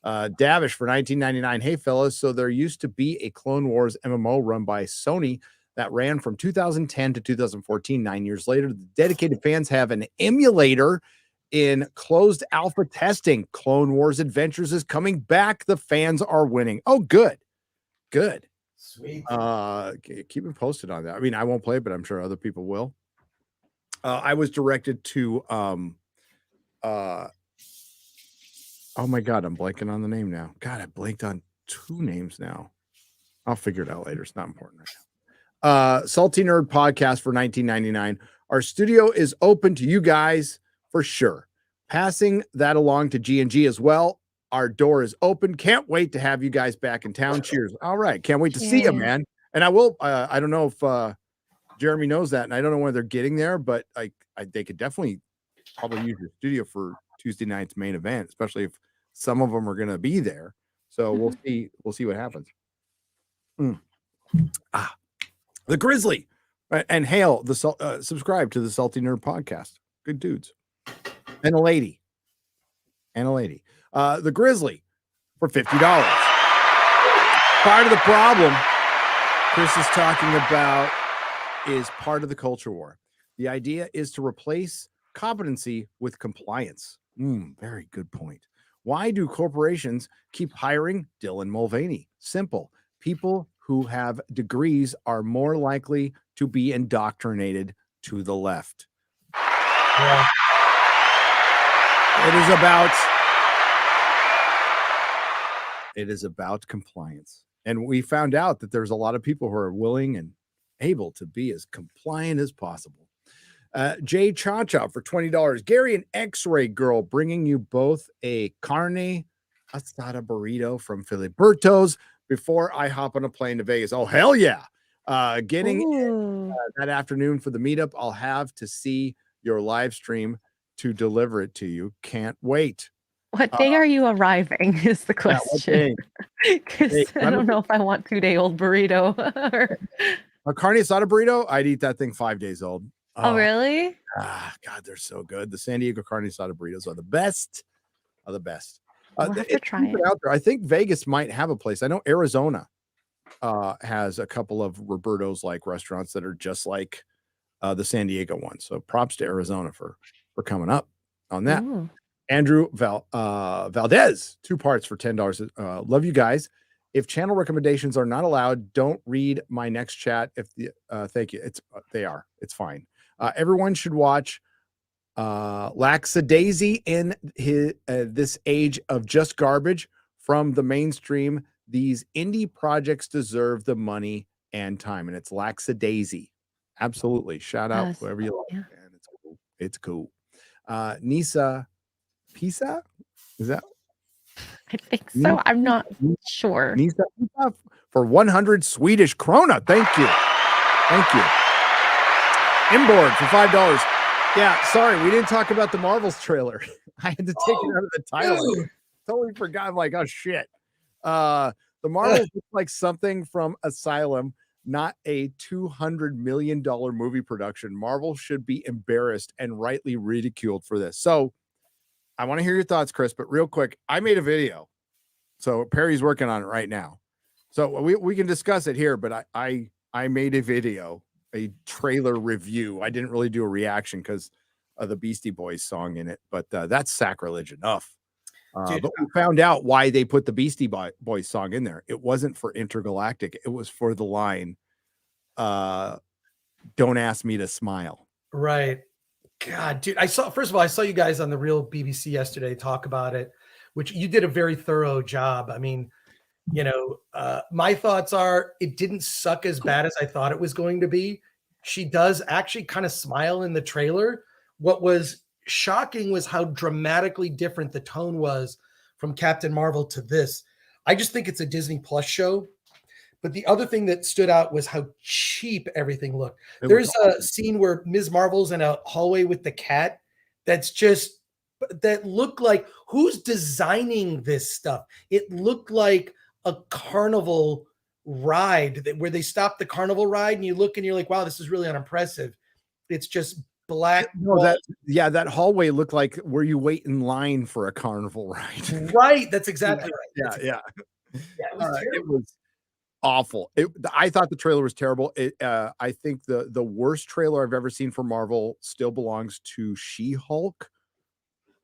Davish for $19.99. Hey fellas, so there used to be a Clone Wars MMO run by Sony that ran from 2010 to 2014. 9 years later, the dedicated fans have an emulator in closed alpha testing. Clone Wars Adventures is coming back. The fans are winning. Oh, good. Sweet. Keep me posted on that. I mean, I won't play, but I'm sure other people will. I was directed to oh my god, I'm blanking on the name now. God, I blanked on 2 names now. I'll figure it out later. It's not important right now. Salty Nerd podcast for $19.99. Our studio is open to you guys for sure. Passing that along to G&G as well. Our door is open. Can't wait to have you guys back in town. Cheers. All right. Can't wait to see you, man. And I will. I don't know if Jeremy knows that, and I don't know when they're getting there, but they could definitely probably use your studio for Tuesday night's main event, especially if some of them are going to be there. So we'll see. We'll see what happens. The Grizzly and Hale. Subscribe to the Salty Nerd podcast. Good dudes. And a lady. The Grizzly for $50. Part of the problem Chris is talking about is part of the culture war. The idea is to replace competency with compliance. Very good point. Why do corporations keep hiring Dylan Mulvaney? Simple. People who have degrees are more likely to be indoctrinated to the left. Yeah. It is about compliance. And we found out that there's a lot of people who are willing and able to be as compliant as possible. Jay Cha-Cha for $20. Gary, an X-Ray girl, bringing you both a carne asada burrito from Filiberto's before I hop on a plane to Vegas. Oh, hell yeah. Getting in, that afternoon for the meetup. I'll have to see your live stream to deliver it to you. Can't wait. What day are you arriving is the question. Because I don't know if I want 2-day-old burrito. A carne asada burrito, I'd eat that thing 5 days old. Oh, really? God, they're so good. The San Diego carne asada burritos are the best. I'll have to try it. Out there. I think Vegas might have a place. I know Arizona has a couple of Roberto's like restaurants that are just like the San Diego one. So props to Arizona for coming up on that. Ooh. Andrew Valdez, 2 parts for $10. Love you guys. If channel recommendations are not allowed, don't read my next chat. Thank you. It's fine. Everyone should watch Laxadaisy in this age of just garbage from the mainstream. These indie projects deserve the money and time, and it's Laxadaisy. Absolutely. Shout out whoever you like. Man, it's cool. Nisa Pisa, is that? I think so. I'm not sure. Nisa for 100 Swedish krona. Thank you. Inboard for $5. Yeah, sorry, we didn't talk about the Marvels trailer. I had to take it out of the title. Totally forgot. I'm like, oh shit. The Marvels look like something from Asylum, not a $200 million movie production. Marvel should be embarrassed and rightly ridiculed for this. So I want to hear your thoughts, Chris, but real quick, I made a video. So Perry's working on it right now. So we can discuss it here, but I made a video, a trailer review. I didn't really do a reaction because of the Beastie Boys song in it, but that's sacrilege enough. But we found out why they put the Beastie Boys song in there. It wasn't for Intergalactic. It was for the line, "Don't ask me to smile." Right. God, dude, first of all, I saw you guys on the Real BBC yesterday talk about it, which you did a very thorough job. I mean, my thoughts are it didn't suck as bad as I thought it was going to be. She does actually kind of smile in the trailer. What was shocking was how dramatically different the tone was from Captain Marvel to this. I just think it's a Disney Plus show. But the other thing that stood out was how cheap everything looked. There's a scene where Ms. Marvel's in a hallway with the cat that looked like, who's designing this stuff? It looked like a carnival ride where they stopped the carnival ride and you look and you're like, wow, this is really unimpressive. It's just black. No, that hallway looked like where you wait in line for a carnival ride. Right. That's exactly right. Yeah. It was awful. I thought the trailer was terrible. I think the worst trailer I've ever seen for Marvel still belongs to She-Hulk.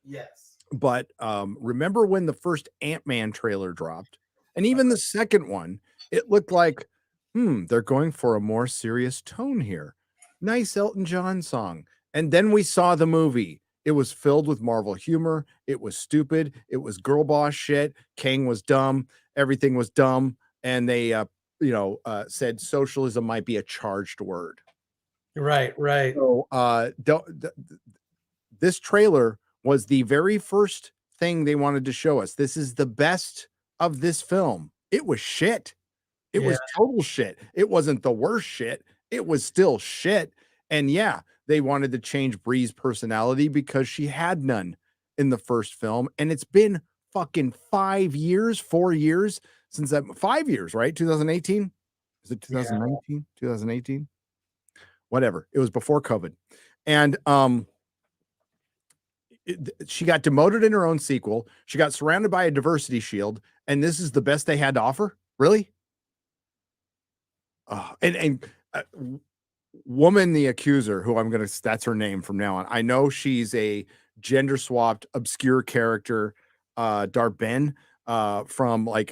Yes. But remember when the first Ant-Man trailer dropped, and even the second one, it looked like, they're going for a more serious tone here. Nice Elton John song. And then we saw the movie. It was filled with Marvel humor. It was stupid. It was girl boss shit. Kang was dumb. Everything was dumb. And they, said socialism might be a charged word. Right. So, this trailer was the very first thing they wanted to show us. This is the best of this film. It was shit. It was total shit. It wasn't the worst shit. It was still shit. And yeah, they wanted to change Bree's personality because she had none in the first film. And it's been fucking 4 years since that. 5 years, right? 2018? Is it 2019? 2018? Whatever. It was before COVID. And she got demoted in her own sequel. She got surrounded by a diversity shield. And this is the best they had to offer? Really? Woman the Accuser, who that's her name from now on. I know she's a gender swapped, obscure character, Darben, from I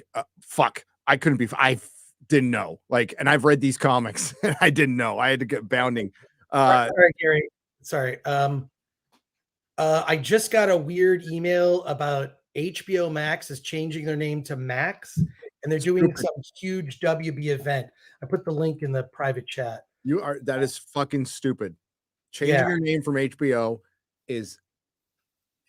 didn't know. And I've read these comics and I didn't know. I had to get bounding. Sorry, Gary. Sorry. I just got a weird email about HBO Max is changing their name to Max, and they're doing some huge WB event. I put the link in the private chat. That is fucking stupid. Changing your name from HBO is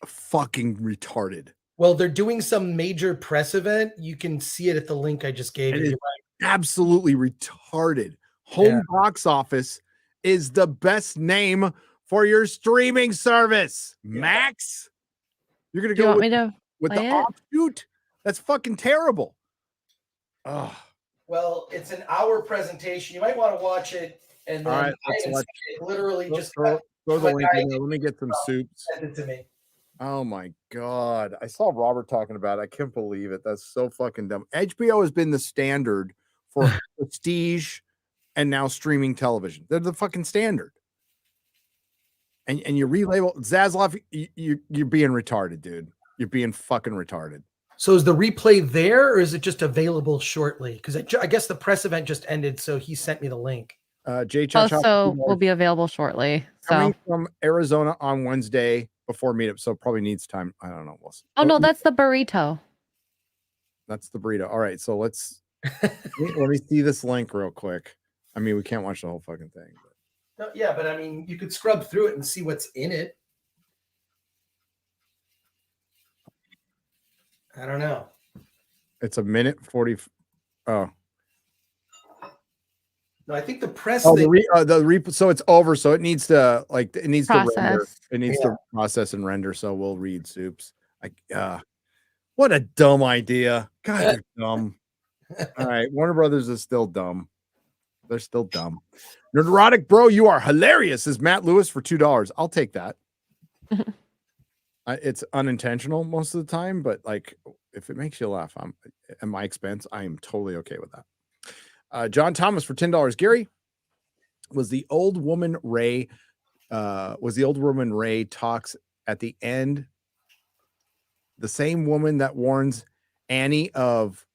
fucking retarded. Well, they're doing some major press event. You can see it at the link I just gave you. Absolutely retarded. Home box office is the best name for your streaming service. Max, you're gonna go with the offshoot. That's fucking terrible. Oh. Well, it's an hour presentation. You might want to watch it, and then literally just throw the link in there. Let me get some soups. Send it to me. Oh my god, I saw Robert talking about it. I can't believe it. That's so fucking dumb. HBO has been the standard for prestige and now streaming television. They're the fucking standard. And you relabel Zaslav, you're being retarded, dude. You're being fucking retarded. So is the replay there, or is it just available shortly? Because I guess the press event just ended, so he sent me the link. Also will be available shortly. Coming from Arizona on Wednesday before meetup, so probably needs time. I don't know. No, that's the burrito. That's the burrito. All right, so let me see this link real quick. I mean, we can't watch the whole fucking thing. No, yeah, but I mean, you could scrub through it and see what's in it. I don't know. It's a minute 40. Oh. No, I think the press. So it's over. So it needs to process. To render. It needs to process and render. So we'll read soups. What a dumb idea. God, they're dumb. All right, Warner Brothers is still dumb. They're still dumb. Nerdrotic bro, you are hilarious. Is Matt Lewis for $2? I'll take that. It's unintentional most of the time, but if it makes you laugh, I'm at my expense. I am totally okay with that. John Thomas for $10. Gary, was the old woman Ray talks at the end the same woman that warns Annie of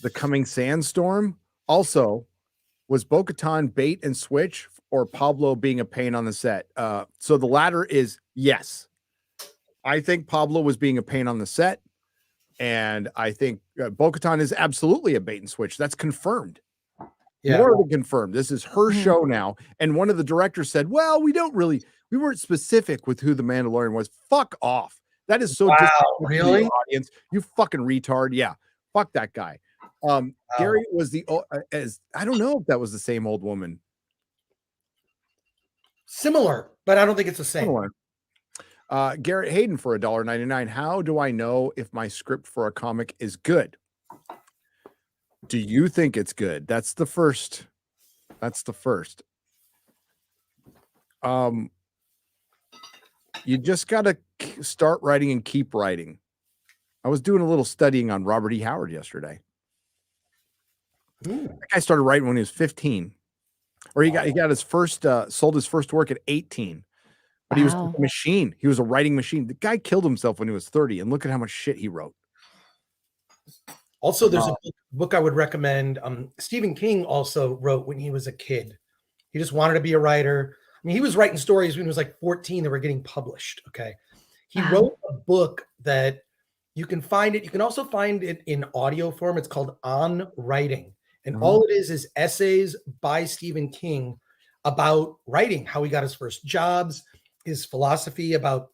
the coming sandstorm also was Bo-Katan bait and switch or Pablo being a pain on the set? So the latter is yes. I think Pablo was being a pain on the set, and I think Bo-Katan is absolutely a bait and switch. That's confirmed. Yeah. More than confirmed. This is her show now. And one of the directors said, well, we weren't specific with who the Mandalorian was. Fuck off. That is so disrespectful to really? the audience. You fucking retard. Yeah. Fuck that guy. Gary was I don't know if that was the same old woman. Similar, but I don't think it's the same. Garrett Hayden for $1.99. How do I know if my script for a comic is good? Do you think it's good? That's the first. You just got to start writing and keep writing. I was doing a little studying on Robert E. Howard yesterday. That guy started writing when he was 15, or he got his first sold his first work at 18. But he was a machine. He was a writing machine. The guy killed himself when he was 30, and look at how much shit he wrote. Also, there's a book I would recommend. Stephen King also wrote when he was a kid. He just wanted to be a writer. I mean, he was writing stories when he was like 14 that were getting published. Okay. He wrote a book that you can find it. You can also find it in audio form. It's called On Writing. And all it is essays by Stephen King about writing, how he got his first jobs, his philosophy about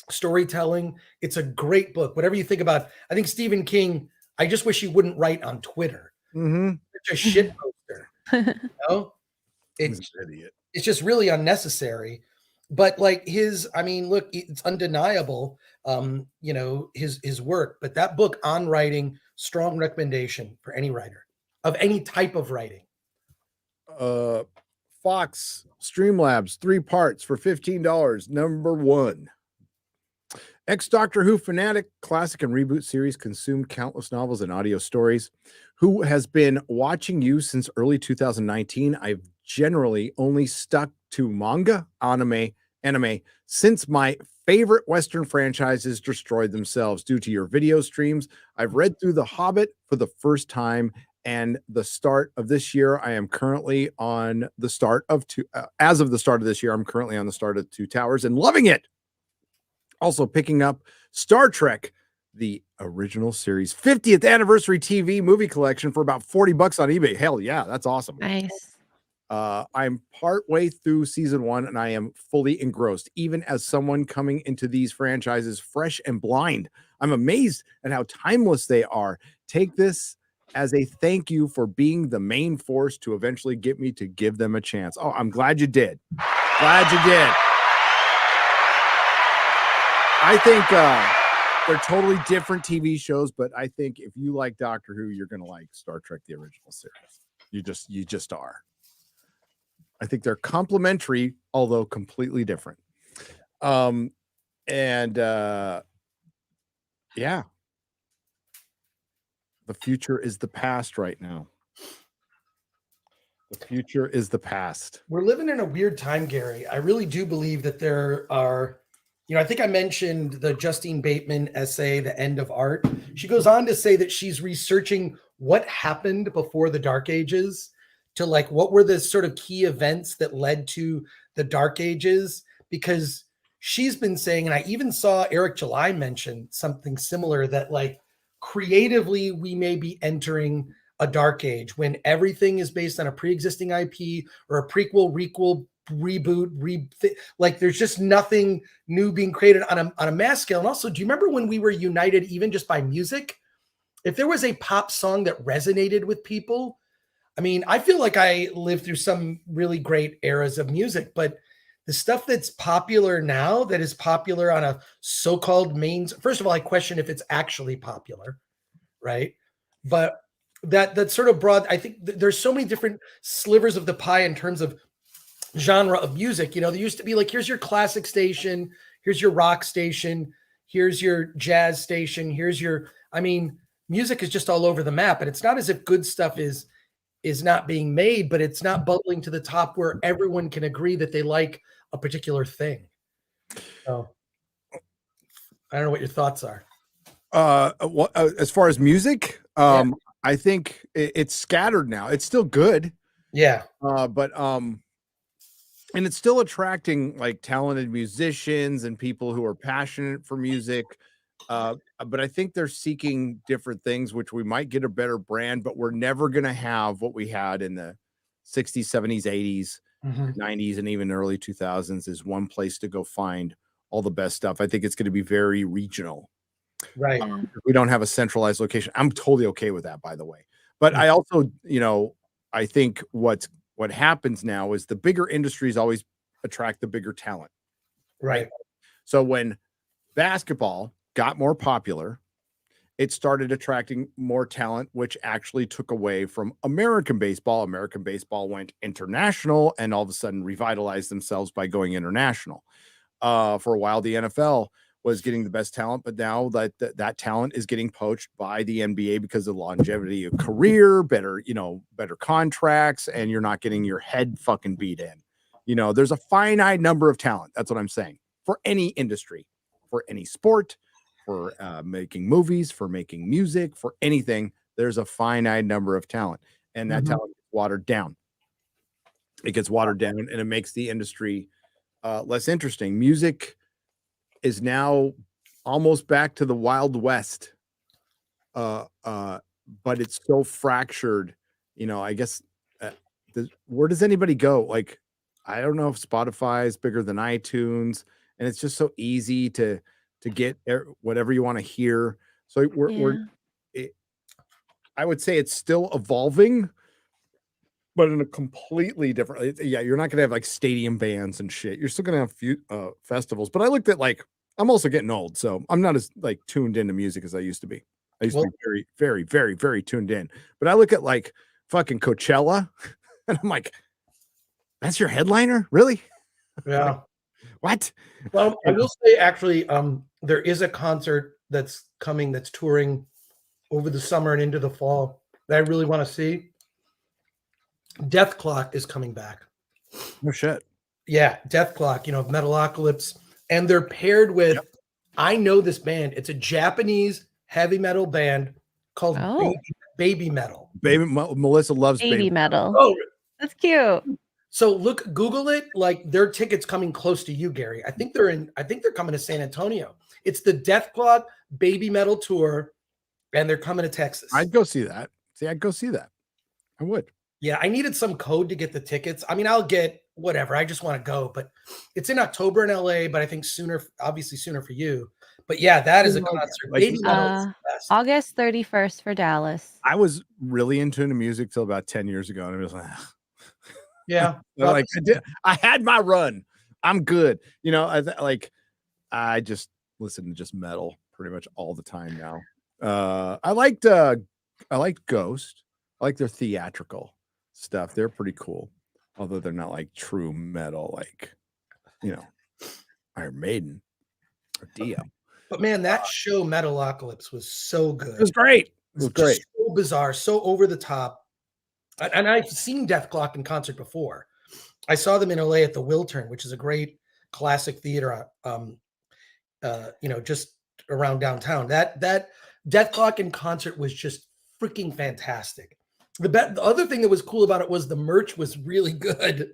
storytelling. It's a great book. Whatever you think about, I think Stephen King, I just wish he wouldn't write on Twitter. Such a shit poster. You know? He's an idiot. It's just really unnecessary. But like look, it's undeniable, his work. But that book On Writing, strong recommendation for any writer of any type of writing. Fox Streamlabs 3 parts for $15. Number 1. Ex-Doctor Who fanatic, classic and reboot series, consumed countless novels and audio stories. Who has been watching you since early 2019? I've generally only stuck to manga, anime, since my favorite Western franchises destroyed themselves due to your video streams. I've read through The Hobbit for the first time, and the start of this year, I am currently on the start of as of the start of this year, I'm currently on the start of Two Towers and loving it. Also picking up Star Trek, the original series 50th anniversary TV movie collection for about $40 on eBay. Hell yeah, that's awesome. Nice. I'm partway through season 1 and I am fully engrossed. Even as someone coming into these franchises fresh and blind, I'm amazed at how timeless they are. Take this as a thank you for being the main force to eventually get me to give them a chance. Oh, I'm glad you did. Glad you did. I think they're totally different TV shows, but I think if you like Doctor Who, you're going to like Star Trek, the original series. You just are. I think they're complementary, although completely different. Yeah. The future is the past right now. The future is the past. We're living in a weird time, Gary. I really do believe that there are, I think I mentioned the Justine Bateman essay, The End of Art. She goes on to say that she's researching what happened before the Dark Ages to like, what were the sort of key events that led to the Dark Ages? Because she's been saying, and I even saw Eric July mention something similar, that like creatively, we may be entering a dark age when everything is based on a pre-existing IP or a prequel, requel, reboot, like there's just nothing new being created on a mass scale. And also, do you remember when we were united even just by music? If there was a pop song that resonated with people, I mean, I feel like I lived through some really great eras of music, but the stuff that's popular now, that is popular on a so-called first of all, I question if it's actually popular, right? But that's sort of broad. I think there's so many different slivers of the pie in terms of genre of music. There used to be like, here's your classic station, here's your rock station, here's your jazz station, music is just all over the map. And it's not as if good stuff is not being made, but it's not bubbling to the top where everyone can agree that they like a particular thing. So I don't know what your thoughts are. As far as music, I think it's scattered now. It's still good. Yeah. But and it's still attracting like talented musicians and people who are passionate for music. But I think they're seeking different things, which we might get a better brand, but we're never going to have what we had in the 60s, 70s, 80s, 90s, and even early 2000s is one place to go find all the best stuff. I think it's going to be very regional. Right. We don't have a centralized location. I'm totally okay with that, by the way. But I also, I think what happens now is the bigger industries always attract the bigger talent. Right. So when basketball got more popular, it started attracting more talent, which actually took away from American baseball. American baseball went international and all of a sudden revitalized themselves by going international. For a while, the NFL was getting the best talent, but now that talent is getting poached by the NBA because of the longevity of career, better contracts, and you're not getting your head fucking beat in. There's a finite number of talent. That's what I'm saying. For any industry, for any sport, for making movies, for making music, for anything, there's a finite number of talent, and that talent is watered down. It gets watered down, and it makes the industry less interesting. Music is now almost back to the Wild West, but it's so fractured. I guess where does anybody go? Like, I don't know if Spotify is bigger than iTunes, and it's just so easy to get whatever you want to hear. So I would say it's still evolving, but in a completely different. You're not gonna have like stadium bands and shit. You're still gonna have few festivals. But I looked at I'm also getting old, so I'm not as tuned into music as I used to be. I used to be very, very, very, very tuned in. But I look at fucking Coachella, and I'm like, that's your headliner, really? Yeah. What? Well, I will say actually, there is a concert that's coming that's touring over the summer and into the fall that I really want to see. Death Clock is coming back. No shit. Yeah, Death Clock, Metalocalypse. And they're paired with, I know this band. It's a Japanese heavy metal band called Baby Metal. Melissa loves Baby metal. Oh, that's cute. So Google it. Their tickets coming close to you, Gary. I think they're coming to San Antonio. It's the Death Clock Baby Metal Tour, and they're coming to Texas. I'd go see that. I'd go see that. I would. Yeah, I needed some code to get the tickets. I mean, I'll get whatever. I just want to go, but it's in October in LA, but I think obviously sooner for you. But yeah, that is a concert. Baby Metal is the best. August 31st for Dallas. I was really into music till about 10 years ago, and I was like, yeah, I had my run. I'm good. I just listen to just metal pretty much all the time now. I liked Ghost. I like their theatrical stuff. They're pretty cool, although they're not true metal, Iron Maiden or Dio. But man, that show Metalocalypse was so good. It was great. It was great. So bizarre, so over the top. And I've seen Death Clock in concert before. I saw them in LA at the Wiltern, which is a great classic theater, just around downtown. That Death Clock in concert was just freaking fantastic. The other thing that was cool about it was the merch was really good,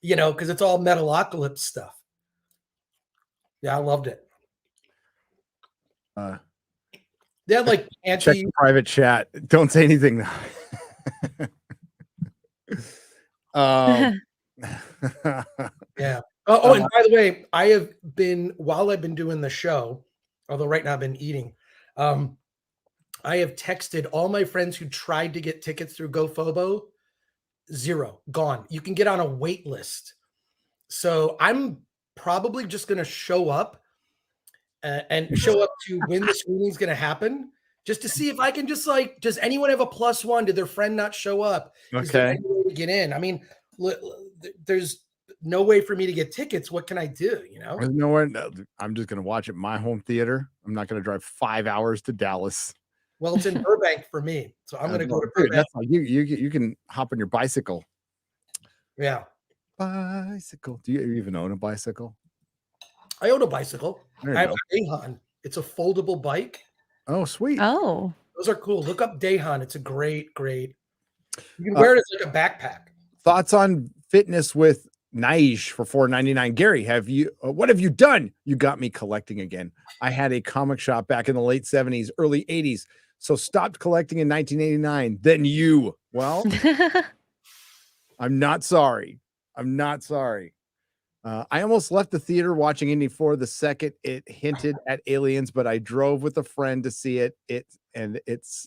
because it's all Metalocalypse stuff. Yeah, I loved it. They had check the private chat. Don't say anything now. Yeah. Oh, and by the way, while I've been doing the show, although right now I've been eating, I have texted all my friends who tried to get tickets through GoFobo. 0, gone. You can get on a wait list. So I'm probably just going to show up and show up to when the screening is going to happen, just to see if I can does anyone have a +1? Did their friend not show up? Is there any way to get in? I mean, there's no way for me to get tickets. What can I do? There's nowhere. I'm just going to watch at my home theater. I'm not going to drive 5 hours to Dallas. Well, it's in Burbank for me, so I'm going to go to Burbank. That's like you can hop on your bicycle. Yeah, bicycle. Do you even own a bicycle? I own a bicycle. I have a Ahon. It's a foldable bike. Oh, sweet. Oh. Those are cool. Look up Daehan. It's a great. You can wear it as like a backpack. Thoughts on fitness with Nige for $4.99. Gary, what have you done? You got me collecting again. I had a comic shop back in the late 70s, early 80s. So stopped collecting in 1989. Then you. Well, I'm not sorry. I almost left the theater watching Indy 4 the second it hinted at aliens, but I drove with a friend to see it.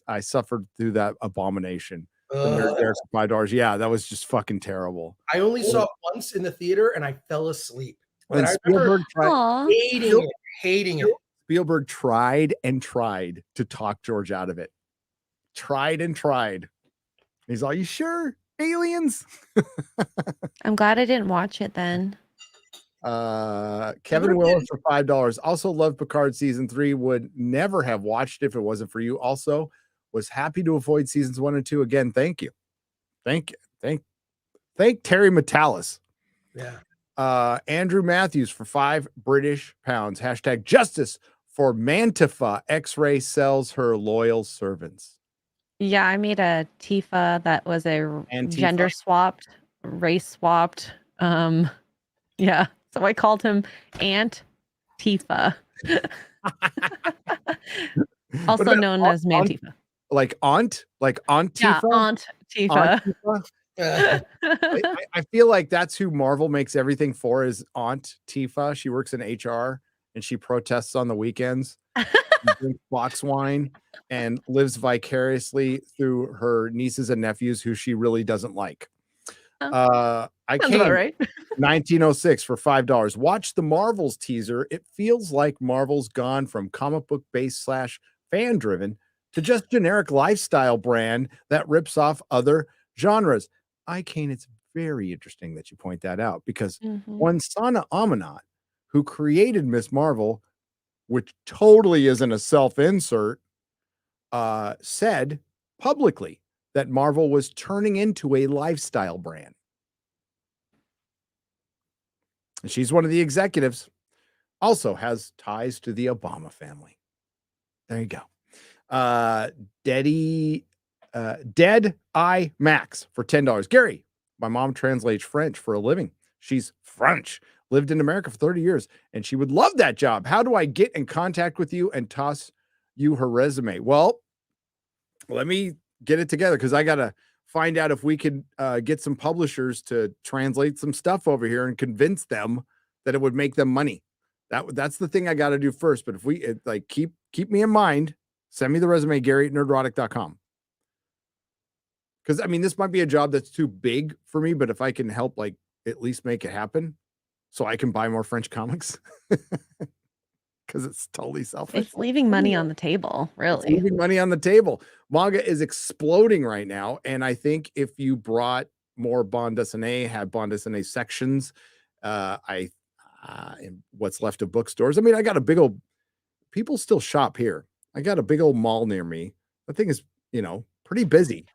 I suffered through that abomination. The nerd there for $5. Yeah, that was just fucking terrible. I only saw it once in the theater and I fell asleep. When And I remember Spielberg hating it. Spielberg tried and tried to talk George out of it. Tried and tried. He's all, you sure? Aliens? I'm glad I didn't watch it then. Kevin Willis for $5. Also love Picard season 3. Would never have watched it if it wasn't for you. Also was happy to avoid seasons 1 and 2. Again, thank you. Thank Terry Metalis. Yeah. Andrew Matthews for £5 British pounds. Hashtag justice for Mantifa. X-Ray sells her loyal servants. Yeah, I made a Tifa that was a gender swapped, race swapped. Yeah. So I called him Aunt Tifa. Also known as Mantifa. Like Aunt Tifa? Yeah, Aunt Tifa. I feel like that's who Marvel makes everything for, is Aunt Tifa. She works in HR and she protests on the weekends, drinks box wine, and lives vicariously through her nieces and nephews who she really doesn't like. I came right. 1906 for $5. Watch the Marvels teaser. It feels like Marvel's gone from comic book based / fan driven to just generic lifestyle brand that rips off other genres. Kane, it's very interesting that you point that out, because one Sana Amanat, who created Miss Marvel, which totally isn't a self-insert, said publicly that Marvel was turning into a lifestyle brand. And she's one of the executives. Also has ties to the Obama family. There you go. Dead Eye Max for $10. Gary, my mom translates French for a living. She's French, lived in America for 30 years, and she would love that job. How do I get in contact with you and toss you her resume? Well, let me get it together, because I got to find out if we could get some publishers to translate some stuff over here and convince them that it would make them money. That's the thing I got to do first. But if we keep me in mind, send me the resume, Gary at nerdrotic.com. Because I mean, this might be a job that's too big for me, but if I can help, at least make it happen so I can buy more French comics, because it's totally selfish. It's leaving money on the table, really. It's leaving money on the table. Manga is exploding right now. And I think if you brought more bande dessinée, had bande dessinée sections, in what's left of bookstores. I mean, I got a big old, people still shop here. I got a big old mall near me. That thing is, pretty busy.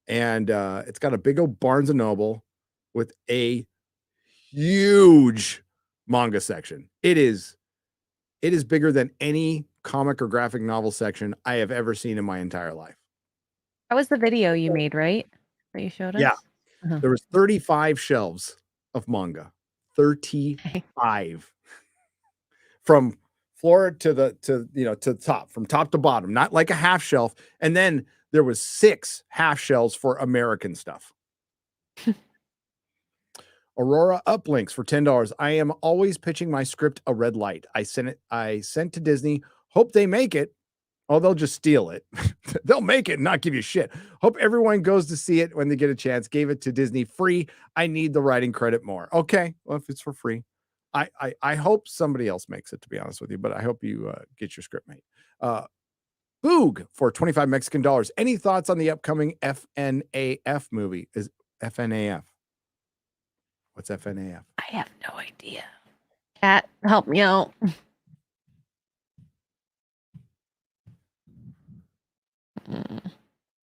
And it's got a big old Barnes and Noble with a huge manga section. It is bigger than any comic or graphic novel section I have ever seen in my entire life. That was the video you made, right? That you showed us? Yeah. There was 35 shelves of manga. 35. From floor to the top, from top to bottom, not like a half shelf. And then there was 6 half shelves for American stuff. Aurora Uplinks for $10. I am always pitching my script a red light. I sent to Disney. Hope they make it. Oh, they'll just steal it. They'll make it and not give you shit. Hope everyone goes to see it when they get a chance. Gave it to Disney free. I need the writing credit more. Okay, well, if it's for free, I hope somebody else makes it, to be honest with you, but I hope you get your script made. Boog for 25 Mexican dollars. Any thoughts on the upcoming FNAF movie? Is FNAF? What's FNAF? I have no idea. Cat, help me out.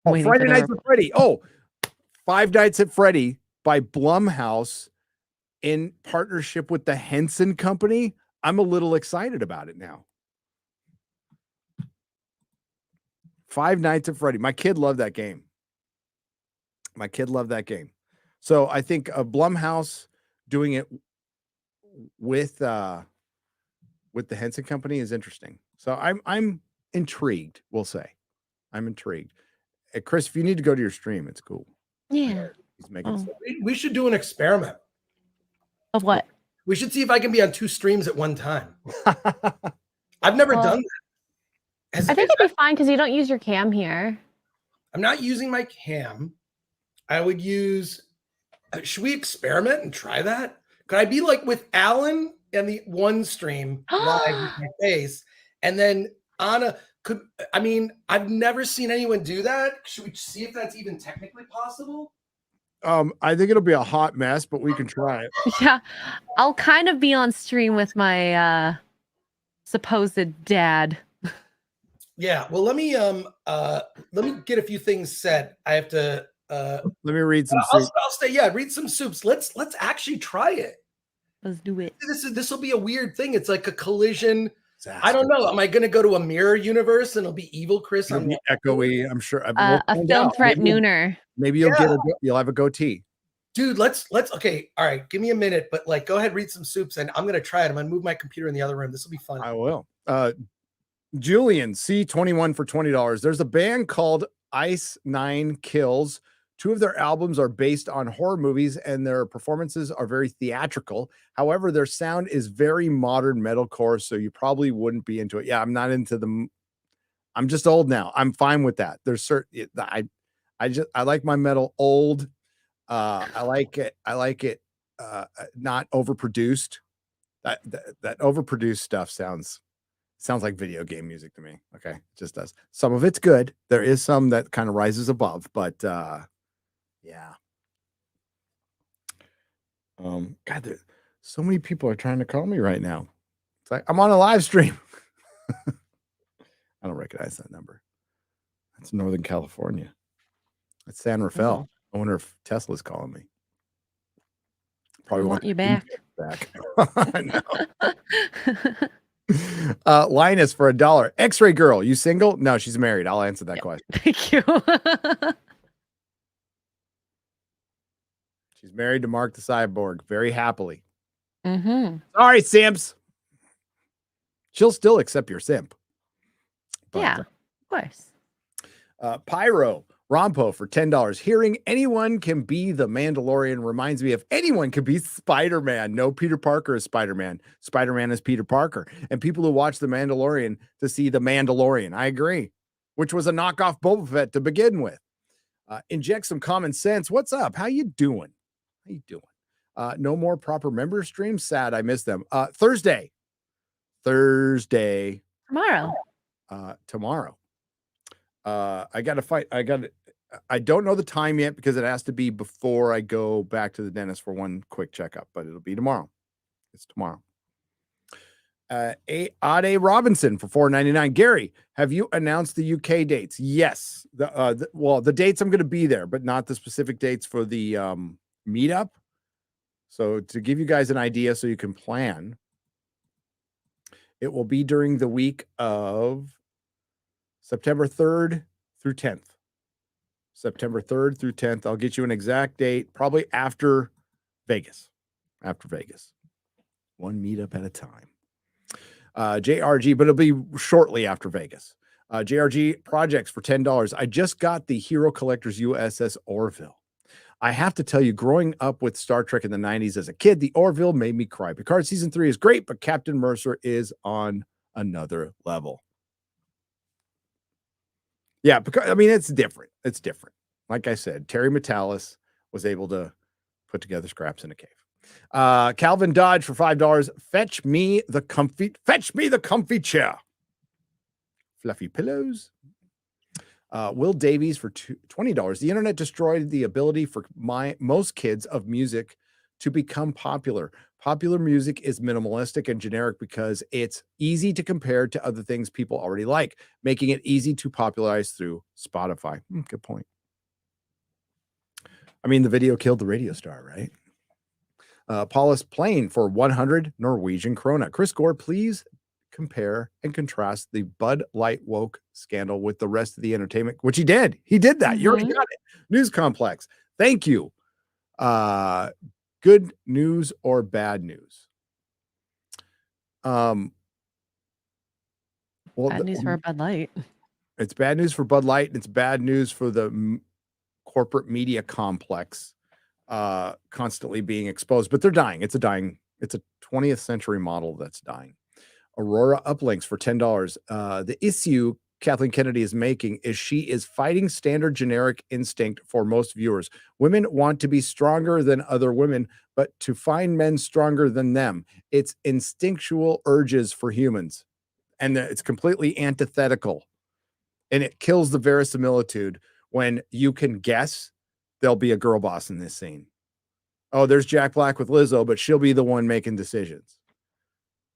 Friday Nights at Freddy. Oh, Five Nights at Freddy by Blumhouse in partnership with the Henson Company. I'm a little excited about it now. Five Nights at Freddy. My kid loved that game. So I think Blumhouse doing it with the Henson Company is interesting. So I'm intrigued. We'll say, I'm intrigued. Chris, if you need to go to your stream, it's cool. Yeah. He's making. We should do an experiment. Of what? We should see if I can be on 2 streams at one time. I've never done that. I think it'd be fine because you don't use your cam here. I'm not using my cam. I would use. Should we experiment and try that? Could I be like with Alan and the one stream live with my face, and then Anna could? I mean, I've never seen anyone do that. Should we see if that's even technically possible? I think it'll be a hot mess, but we can try it. Yeah, I'll kind of be on stream with my supposed dad. Yeah. Well, let me get a few things said. I have to. Let me read some. I'll stay. Yeah, read some soups. Let's actually try it. Let's do it. This will be a weird thing. It's like a collision. I don't know. Am I going to go to a mirror universe and it'll be evil Chris? It'll be echoey. I'm sure. A film threat nooner. Maybe you'll you'll have a goatee. Dude, let's okay. All right, give me a minute, but like go ahead, read some soups, and I'm gonna try it. I'm gonna move my computer in the other room. This will be fun. I will. Julian C21 for $20. There's a band called Ice Nine Kills. 2 of their albums are based on horror movies, and their performances are very theatrical. However, their sound is very modern metalcore, so you probably wouldn't be into it. Yeah, I'm not into them. I'm just old now. I'm fine with that. There's certain I like my metal old. I like it not overproduced. That overproduced stuff sounds like video game music to me. Okay, it just does. Some of it's good. There is some that kind of rises above, but yeah. God, so many people are trying to call me right now. It's like I'm on a live stream. I don't recognize that number. That's Northern California. That's San Rafael. I wonder if Tesla's calling me. Probably want you back. I know. Linus for $1. X-ray girl, you single? No, she's married. I'll answer that question. Thank you. She's married to Mark the Cyborg very happily. Mm-hmm. Sorry, simps. She'll still accept your simp. But, yeah, of course. Pyro Rompo for $10. Hearing anyone can be the Mandalorian reminds me of anyone can be Spider-Man. No, Peter Parker is Spider-Man. Spider-Man is Peter Parker. And people who watch the Mandalorian to see the Mandalorian. I agree. Which was a knockoff Boba Fett to begin with. Inject some common sense. What's up? How you doing? No more proper member streams. Sad, I missed them. Thursday. Tomorrow. I got to fight. I don't know the time yet because it has to be before I go back to the dentist for one quick checkup, but it'll be tomorrow. It's tomorrow. Ade Robinson for $4.99. Gary, have you announced the UK dates? Yes. The dates I'm going to be there, but not the specific dates for the meetup. So to give you guys an idea so you can plan, it will be during the week of September 3rd through 10th. September 3rd through 10th. I'll get you an exact date, probably after Vegas. One meetup at a time. JRG, but it'll be shortly after Vegas. JRG Projects for $10. I just got the Hero Collector's USS Orville. I have to tell you, growing up with Star Trek in the 90s as a kid, the Orville made me cry. Picard Season 3 is great, but Captain Mercer is on another level. Yeah, because I mean, it's different. Like I said, Terry Metalis was able to put together scraps in a cave. Calvin Dodge for $5. Fetch me the comfy chair. Fluffy pillows. Will Davies for $20. The internet destroyed the ability for most kids of music to become popular. Popular music is minimalistic and generic because it's easy to compare to other things people already like, making it easy to popularize through Spotify. Good point. I mean, the video killed the radio star, right? Paulus Plain for 100 Norwegian krona. Chris Gore, please compare and contrast the Bud Light woke scandal with the rest of the entertainment, which he did. He did that. You already got it. News complex. Thank you. Good news or bad news? Well, Bad news for Bud Light. It's bad news for Bud Light, and it's bad news for the corporate media complex constantly being exposed. But they're dying. It's a 20th century model that's dying. Aurora uplinks for $10. The issue Kathleen Kennedy is making is she is fighting standard generic instinct for most viewers. Women want to be stronger than other women, but to find men stronger than them. It's instinctual urges for humans. And it's completely antithetical. And it kills the verisimilitude when you can guess there'll be a girl boss in this scene. Oh, there's Jack Black with Lizzo, but she'll be the one making decisions.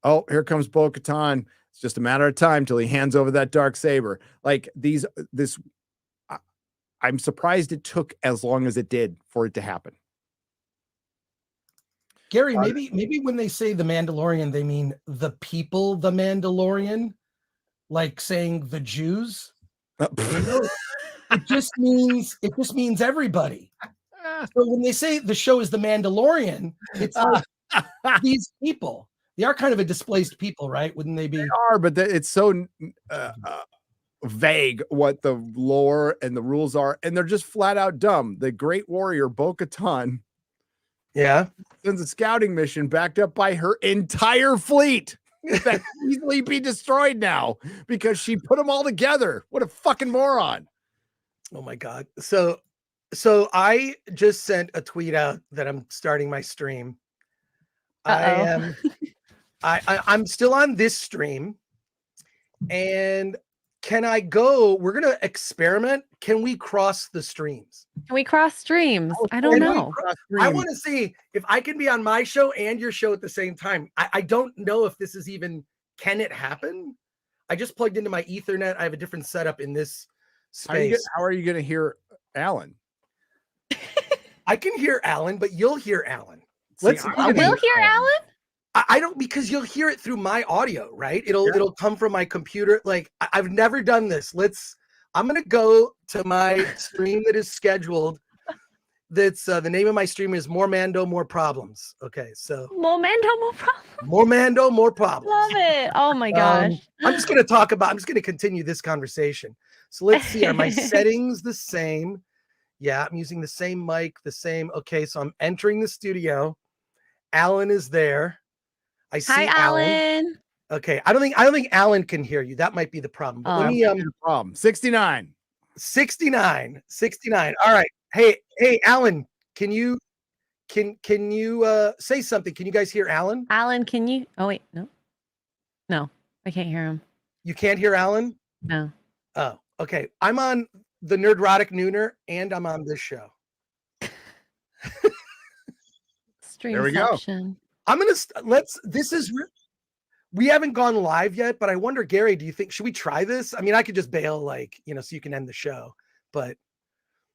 Oh, here comes Bo-Katan. It's just a matter of time till he hands over that dark saber. Like I'm surprised it took as long as it did for it to happen. Gary, maybe when they say the Mandalorian, they mean the people, the Mandalorian, like saying the Jews. It just means everybody. So when they say the show is the Mandalorian, it's like these people. They are kind of a displaced people, right? Wouldn't they be? They are, but it's so vague what the lore and the rules are, and they're just flat out dumb. The great warrior Bo-Katan, sends a scouting mission backed up by her entire fleet that can easily be destroyed now because she put them all together. What a fucking moron! Oh my god! So I just sent a tweet out that I'm starting my stream. I'm still on this stream, and can I go? We're gonna experiment. Can we cross the streams? Can we cross streams? I don't know. I want to see if I can be on my show and your show at the same time. I don't know if this is even, can it happen? I just plugged into my Ethernet. I have a different setup in this space. How are you going to hear Alan? I can hear Alan, but you'll hear Alan. We'll hear Alan? I don't, because you'll hear it through my audio, right? It'll come from my computer. Like I've never done this. I'm going to go to my stream that is scheduled. That's the name of my stream is More Mando, More Problems. Okay. So More Mando, More Problems. More Mando, More Problems. Love it. Oh my gosh. I'm just going to continue this conversation. So let's see. Are my settings the same? Yeah. I'm using the same mic, the same. Okay. So I'm entering the studio. Alan is there. I see Hi, Alan. Okay, I don't think Alan can hear you. That might be the problem. But let me problem. 69. All right. Hey, Alan, can you say something? Can you guys hear Alan? Alan, can you? Oh wait, no, I can't hear him. You can't hear Alan? No. Oh, okay. I'm on the Nerdrotic Nooner, and I'm on this show. There we go. I'm gonna we haven't gone live yet, but I wonder, Gary, do you think, should we try this? I mean, I could just bail, so you can end the show, but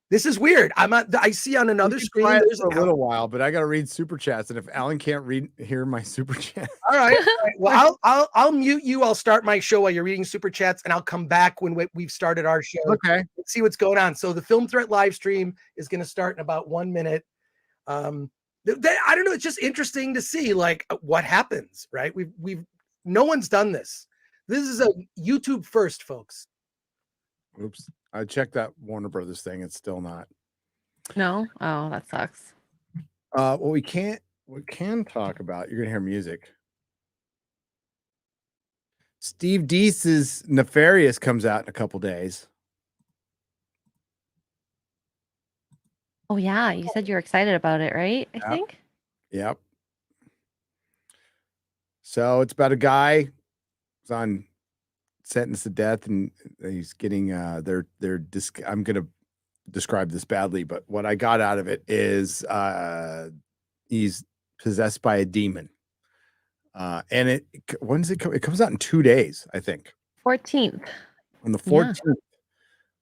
this is weird. I see on another screen there's a little while, but I got to read super chats, and if Alan can't hear my super chat, all right. Well, I'll mute you. I'll start my show while you're reading super chats, and I'll come back when we've started our show. Okay. Let's see what's going on. So the Film Threat live stream is going to start in about 1 minute. I don't know. It's just interesting to see what happens, right? No one's done this. This is a YouTube first, folks. Oops. I checked that Warner Brothers thing. It's still not. No. Oh, that sucks. What we can talk about, you're going to hear music. Steve Dease's Nefarious comes out in a couple days. Oh yeah, you said you're excited about it, right? I think. Yep. So it's about a guy who's on sentenced to death, and he's getting I'm going to describe this badly, but what I got out of it is he's possessed by a demon. And when does it come? It comes out in 2 days, I think. 14th. On the 14th. Yeah.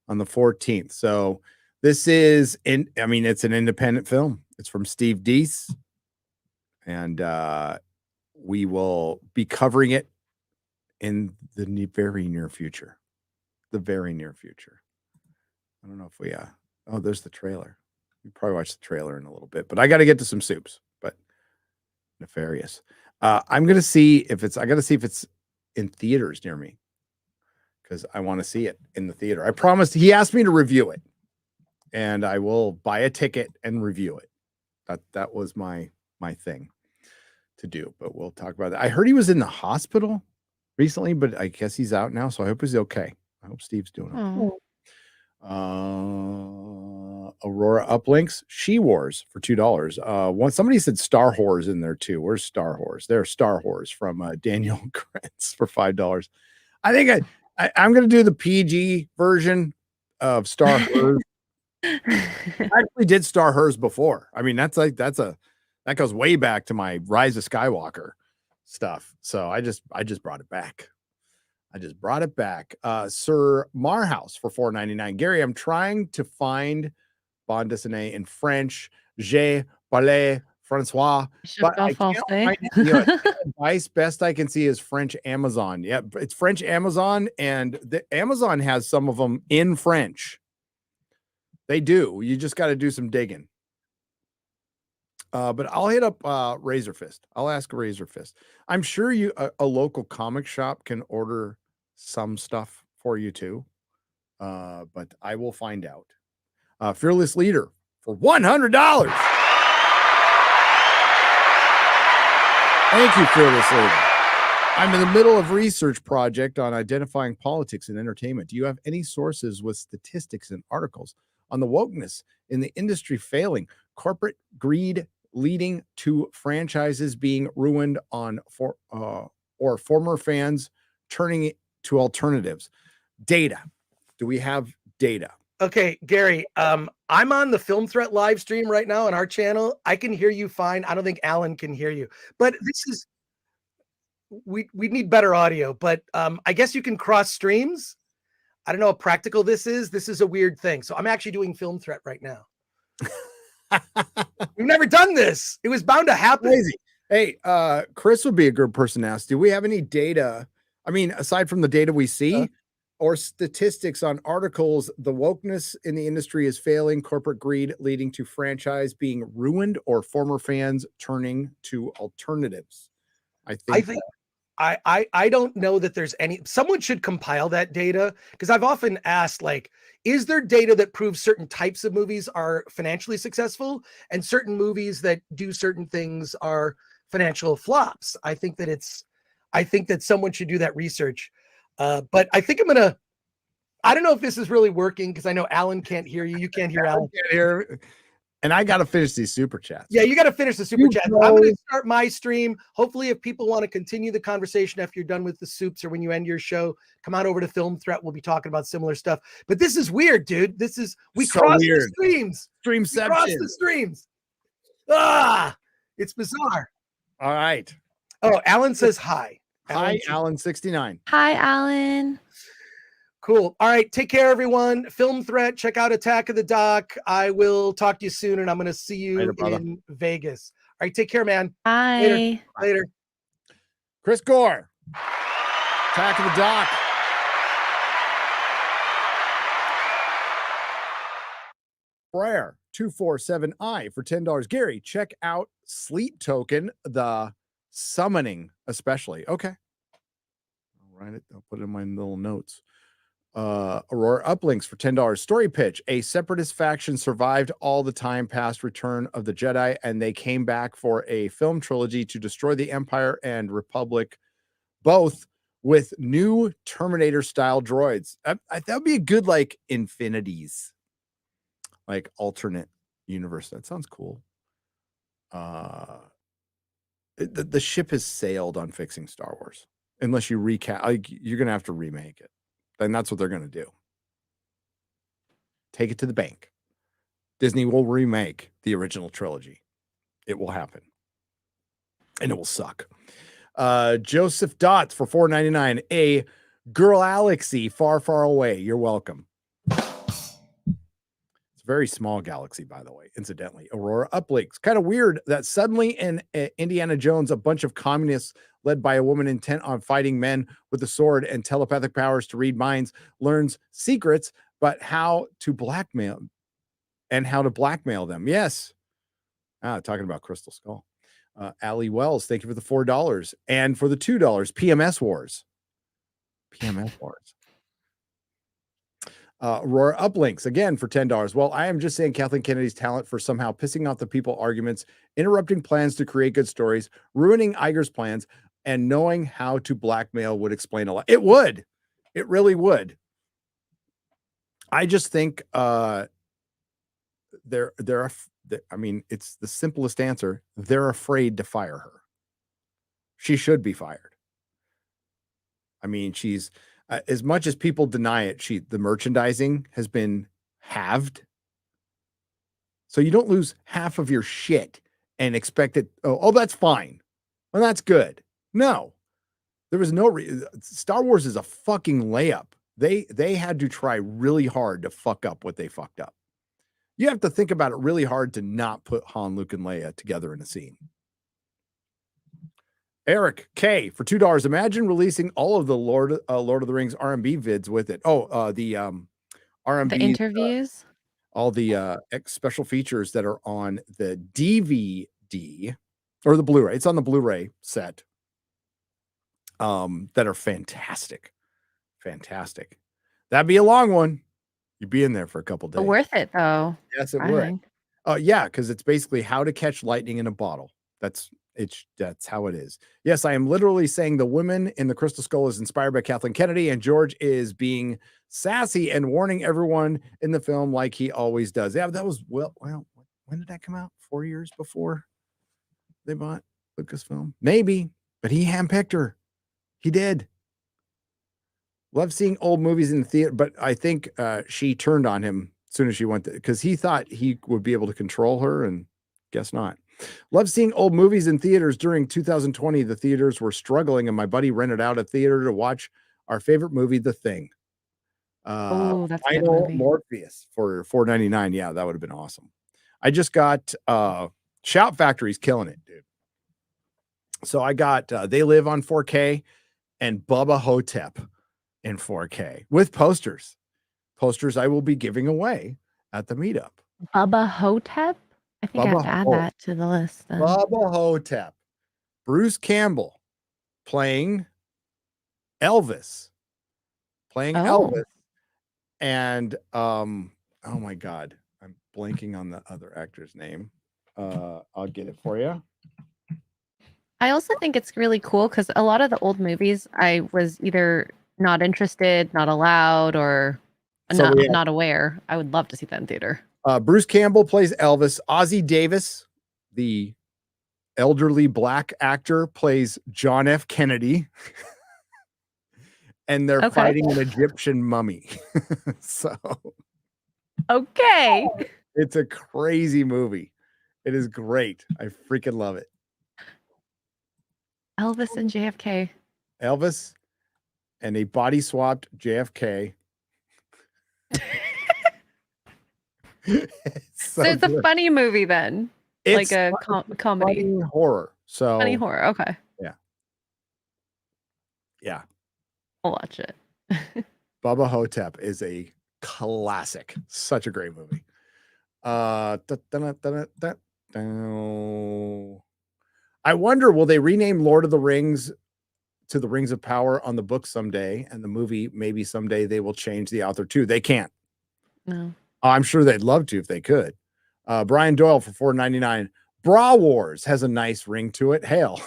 On the 14th. So this is it's an independent film. It's from Steve Dease. And we will be covering it in the very near future. The very near future. I don't know if we oh, there's the trailer. We probably watch the trailer in a little bit, but I got to get to some soups. But nefarious. I'm gonna see if it's. I got to see if it's in theaters near me because I want to see it in the theater. I promised. He asked me to review it, and I will buy a ticket and review it. That was my thing to do. But we'll talk about that. I heard he was in the hospital recently, but I guess he's out now. So I hope he's okay. I hope Steve's doing okay. Aurora uplinks She Wars for $2. Somebody said Star Whores in there too. Where's Star Whores? There are Star Whores from Daniel Kretz for $5. I think I'm gonna do the PG version of Star Whores. I actually did Star Whores before. I mean, that goes way back to my Rise of Skywalker stuff. So I just brought it back. Sir Marhouse for $4.99. Gary, I'm trying to find bande dessinée in French. Je parle Francois, but I can't find it. Advice best I can see is French Amazon. Yeah, it's French Amazon, and the Amazon has some of them in French. They do. You just got to do some digging. But I'll hit up Razor Fist. I'll ask Razor Fist. I'm sure a local comic shop can order some stuff for you too. But I will find out. Fearless Leader for $100. Thank you, Fearless Leader. I'm in the middle of research project on identifying politics and entertainment. Do you have any sources with statistics and articles on the wokeness in the industry failing, corporate greed leading to franchises being ruined or former fans turning to alternatives? Data. Do we have data? Okay, Gary, I'm on the Film Threat live stream right now on our channel. I can hear you fine. I don't think Alan can hear you, but we need better audio, but I guess you can cross streams. I don't know how practical this is. This is a weird thing. So I'm actually doing Film Threat right now. We've never done this. It was bound to happen. Crazy. Hey, Chris would be a good person to ask. Do we have any data? I mean, aside from the data we see, or statistics on articles, the wokeness in the industry is failing, corporate greed leading to franchise being ruined, or former fans turning to alternatives? I don't know that there's any. Someone should compile that data, because I've often asked, like, is there data that proves certain types of movies are financially successful and certain movies that do certain things are financial flops? I think that someone should do that research. But I think I don't know if this is really working, because I know Alan can't hear you. You can't hear Alan. Can't hear. And I got to finish these super chats. Yeah, you got to finish the super chats. I'm going to start my stream. Hopefully, if people want to continue the conversation after you're done with the soups or when you end your show, come on over to Film Threat. We'll be talking about similar stuff. But this is weird, dude. We so crossed weird. the streams. Streamception. We crossed the streams. It's bizarre. All right. Oh, Alan says hi. Hi, Alan69. Hi, Alan. Cool. All right. Take care, everyone. Film Threat. Check out Attack of the Doc. I will talk to you soon, and I'm going to see you in Vegas. All right. Take care, man. Bye. Later. Chris Gore. Attack of the Doc. Prayer 247I for $10. Gary, check out Sleet Token, the summoning, especially. Okay. I'll write it. I'll put it in my little notes. Aurora uplinks for $10. Story pitch: a separatist faction survived all the time past Return of the Jedi, and they came back for a film trilogy to destroy the Empire and Republic, both with new Terminator style droids. That would be a good, like, Infinities, like alternate universe. That sounds cool. The ship has sailed on fixing Star Wars, unless you recast. Like, you're gonna have to remake it. Then that's what they're going to do. Take it to the bank. Disney will remake the original trilogy. It will happen. And it will suck. Joseph Dots for $4.99. A girl galaxy far, far away. You're welcome. It's a very small galaxy, by the way, incidentally. Aurora uplinks. Kind of weird that suddenly in Indiana Jones, a bunch of communists led by a woman intent on fighting men with a sword and telepathic powers to read minds, learns secrets, but how to blackmail them. Yes. Talking about Crystal Skull. Allie Wells, thank you for the $4 and for the $2. PMS Wars. Aurora Uplinks again for $10. Well, I am just saying Kathleen Kennedy's talent for somehow pissing off the people arguments, interrupting plans to create good stories, ruining Iger's plans, and knowing how to blackmail would explain a lot. It would. It really would. I just think I mean, it's the simplest answer. They're afraid to fire her. She should be fired. I mean, she's as much as people deny it, the merchandising has been halved. So you don't lose half of your shit and expect it. Oh, that's fine. Well, that's good. No, there was no Star Wars is a fucking layup. They had to try really hard to fuck up what they fucked up. You have to think about it really hard to not put Han, Luke, and Leia together in a scene. Eric K for $2. Imagine releasing all of the Lord of the Rings R&B vids with it. The R&B, the interviews, all the special features that are on the DVD or the Blu-ray. It's on the Blu-ray set. That are fantastic. That'd be a long one. You'd be in there for a couple days. Worth it though. Yes, it would. Yeah, because it's basically how to catch lightning in a bottle. That's how it is. Yes, I am literally saying the woman in the Crystal Skull is inspired by Kathleen Kennedy, and George is being sassy and warning everyone in the film like he always does. Yeah, that was well. When did that come out? 4 years before they bought Lucasfilm, maybe, but he handpicked her. He did. Love seeing old movies in the theater, but I think she turned on him as soon as she went because he thought he would be able to control her, and guess not. Love seeing old movies in theaters. During 2020, the theaters were struggling, and my buddy rented out a theater to watch our favorite movie, The Thing. That's a good Final movie. Morpheus for $4.99. Yeah, that would have been awesome. I just got Shout Factory's killing it, dude. So I got They Live on 4K and Bubba Hotep in 4K with posters. Posters I will be giving away at the meetup. Bubba Hotep. I think I have to add that to the list. Then. Bubba Hotep. Bruce Campbell playing Elvis. And oh my God, I'm blanking on the other actor's name. I'll get it for you. I also think it's really cool because a lot of the old movies I was either not interested, not allowed, or not aware. I would love to see that in theater. Bruce Campbell plays Elvis. Ozzie Davis, the elderly black actor, plays John F. Kennedy. And they're fighting an Egyptian mummy. Okay. It's a crazy movie. It is great. I freaking love it. Elvis and JFK. Elvis and a body swapped JFK. So it's a funny movie then. It's like a comedy. Funny horror. So funny horror. Okay. Yeah. I'll watch it. Bubba Hotep is a classic. Such a great movie. I wonder, will they rename Lord of the Rings to the Rings of Power on the book someday? And the movie, maybe someday they will change the author too. They can't. No. I'm sure they'd love to if they could. Brian Doyle for $4.99. Bra Wars has a nice ring to it. Hail.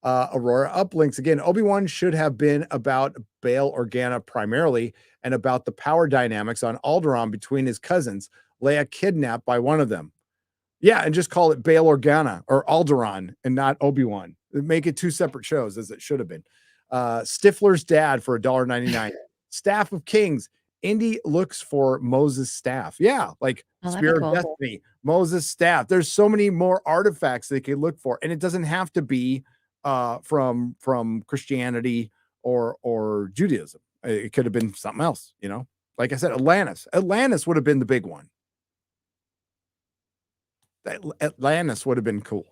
Aurora Uplinks again. Obi-Wan should have been about Bail Organa primarily and about the power dynamics on Alderaan between his cousins. Leia kidnapped by one of them. Yeah, and just call it Bail Organa or Alderaan and not Obi-Wan. Make it two separate shows as it should have been. Stifler's dad for $1.99. Staff of Kings. Indy looks for Moses' staff. Yeah, like Spear of Destiny, Moses' staff. There's so many more artifacts they could look for, and it doesn't have to be from Christianity or Judaism. It could have been something else, you know. Like I said, Atlantis would have been the big one. Atlantis would have been cool.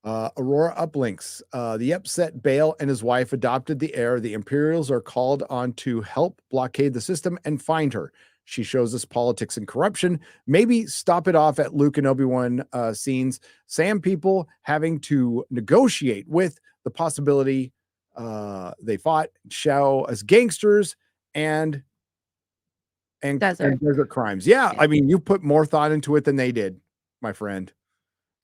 Aurora uplinks. The upset Bale and his wife adopted the heir. The Imperials are called on to help blockade the system and find her. She shows us politics and corruption. Maybe stop it off at Luke and Obi-Wan scenes. Sam people having to negotiate with the possibility they fought Shao as gangsters and desert crimes. Yeah, I mean, you put more thought into it than they did, my friend.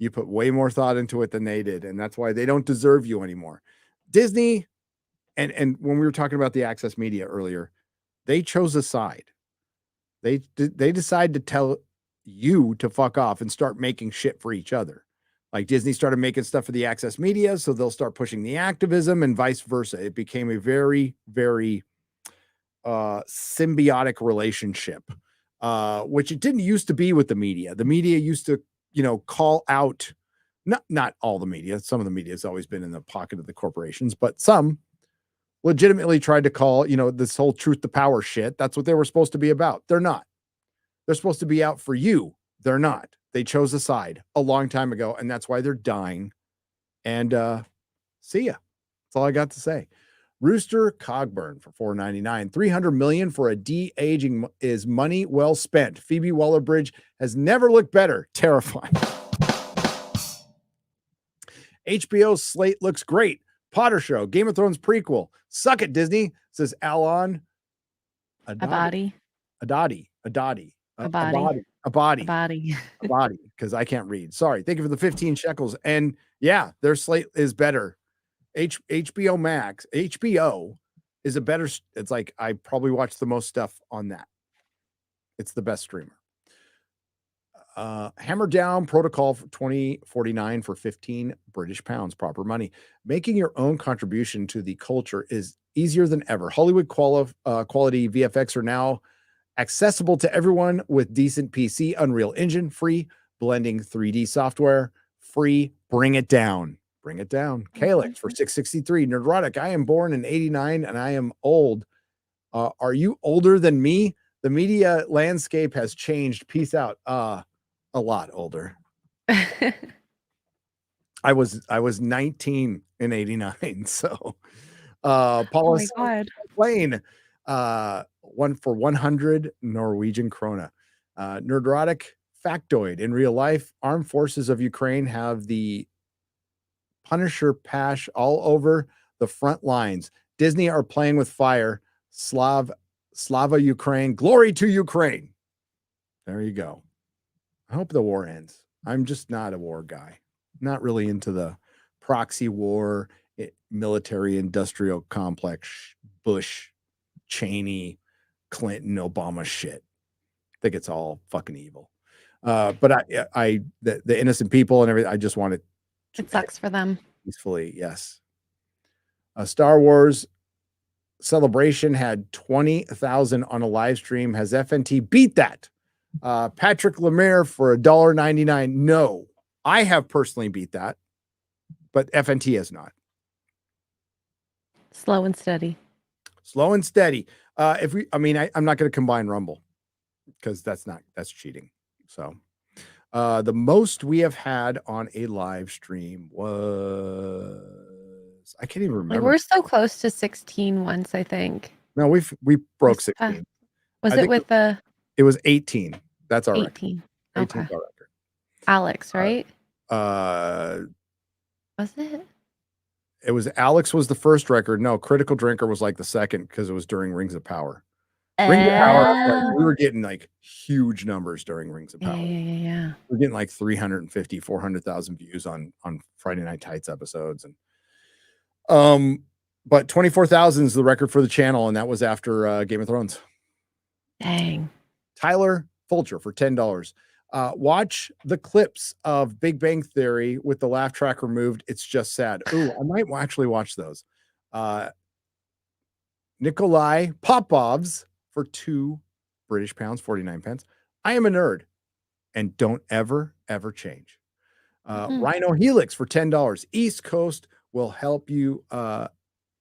You put way more thought into it than they did, and that's why they don't deserve you anymore. Disney, and when we were talking about the access media earlier, they chose a side. They decided to tell you to fuck off and start making shit for each other. Like Disney started making stuff for the access media, so they'll start pushing the activism and vice versa. It became a very, very symbiotic relationship, which it didn't used to be with the media. The media used to, call out, not all the media. Some of the media has always been in the pocket of the corporations, but some legitimately tried to call, this whole truth to power shit. That's what they were supposed to be about. They're not. They're supposed to be out for you. They're not. They chose a side a long time ago, and that's why they're dying. And see ya. That's all I got to say. Rooster Cogburn for $4.99. $300 million for a de-aging is money well spent. Phoebe Waller-Bridge has never looked better. Terrifying. HBO's slate looks great. Potter Show, Game of Thrones prequel. Suck it, Disney, says Alon Adadi, because I can't read. Sorry. Thank you for the 15 shekels. And yeah, their slate is better. HBO Max, HBO is a better. It's like I probably watch the most stuff on that. It's the best streamer. Hammer Down Protocol for $20.49 for 15 British pounds, proper money. Making your own contribution to the culture is easier than ever. Hollywood quality VFX are now accessible to everyone with decent PC, Unreal Engine, free, blending 3D software, free. Bring it down. Bring it down. Calix for $6.63. Nerdrotic. I am born in 89 and I am old. Are you older than me? The media landscape has changed. Peace out. A lot older. I was 19 in 89. So Paula Plain, one for 100 Norwegian krona. Nerdrotic factoid. In real life, armed forces of Ukraine have the Punisher Pash all over the front lines. Disney are playing with fire. Slava Ukraine. Glory to Ukraine. There you go. I hope the war ends. I'm just not a war guy. Not really into the proxy war, military industrial complex, Bush, Cheney, Clinton, Obama shit. I think it's all fucking evil. But the innocent people and everything, I just want it. It sucks for them. Peacefully, yes. Star Wars Celebration had 20,000 on a live stream. Has FNT beat that? Patrick Lemire for $1.99. No, I have personally beat that, but FNT has not. Slow and steady. Slow and steady. I'm not going to combine Rumble because that's cheating. So. The most we have had on a live stream was, I can't even remember. We're so close to 16 once, I think. No, we broke 16. Was it with the? It was 18. That's our 18. Record. Okay. 18 our record. Alex, right? Was it? It was Alex was the first record. No, Critical Drinker was like the second because it was during Rings of Power. Rings of Power, we were getting like huge numbers during Rings of Power. Yeah. We're getting like 350, 400,000 views on Friday Night Tights episodes. And but 24,000 is the record for the channel, and that was after Game of Thrones. Dang. Tyler Fulcher for $10. Watch the clips of Big Bang Theory with the laugh track removed. It's just sad. Ooh, I might actually watch those. Nikolai Popovs for 2 British pounds, 49 pence. I am a nerd and don't ever change. Rhino Helix for $10. East Coast will help you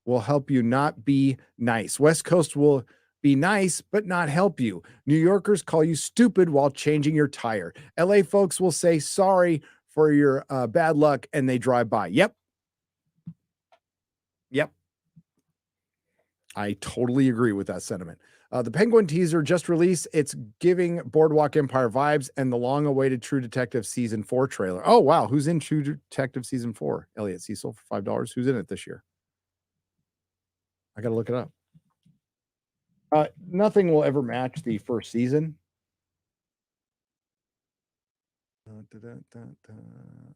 not be nice. West Coast will be nice but not help you. New Yorkers call you stupid while changing your tire. LA folks will say sorry for your bad luck and they drive by. Yep. I totally agree with that sentiment. The Penguin teaser just released. It's giving Boardwalk Empire vibes and the long-awaited True Detective Season 4 trailer. Oh, wow. Who's in True Detective Season 4? Elliot Cecil for $5. Who's in it this year? I got to look it up. Nothing will ever match the first season.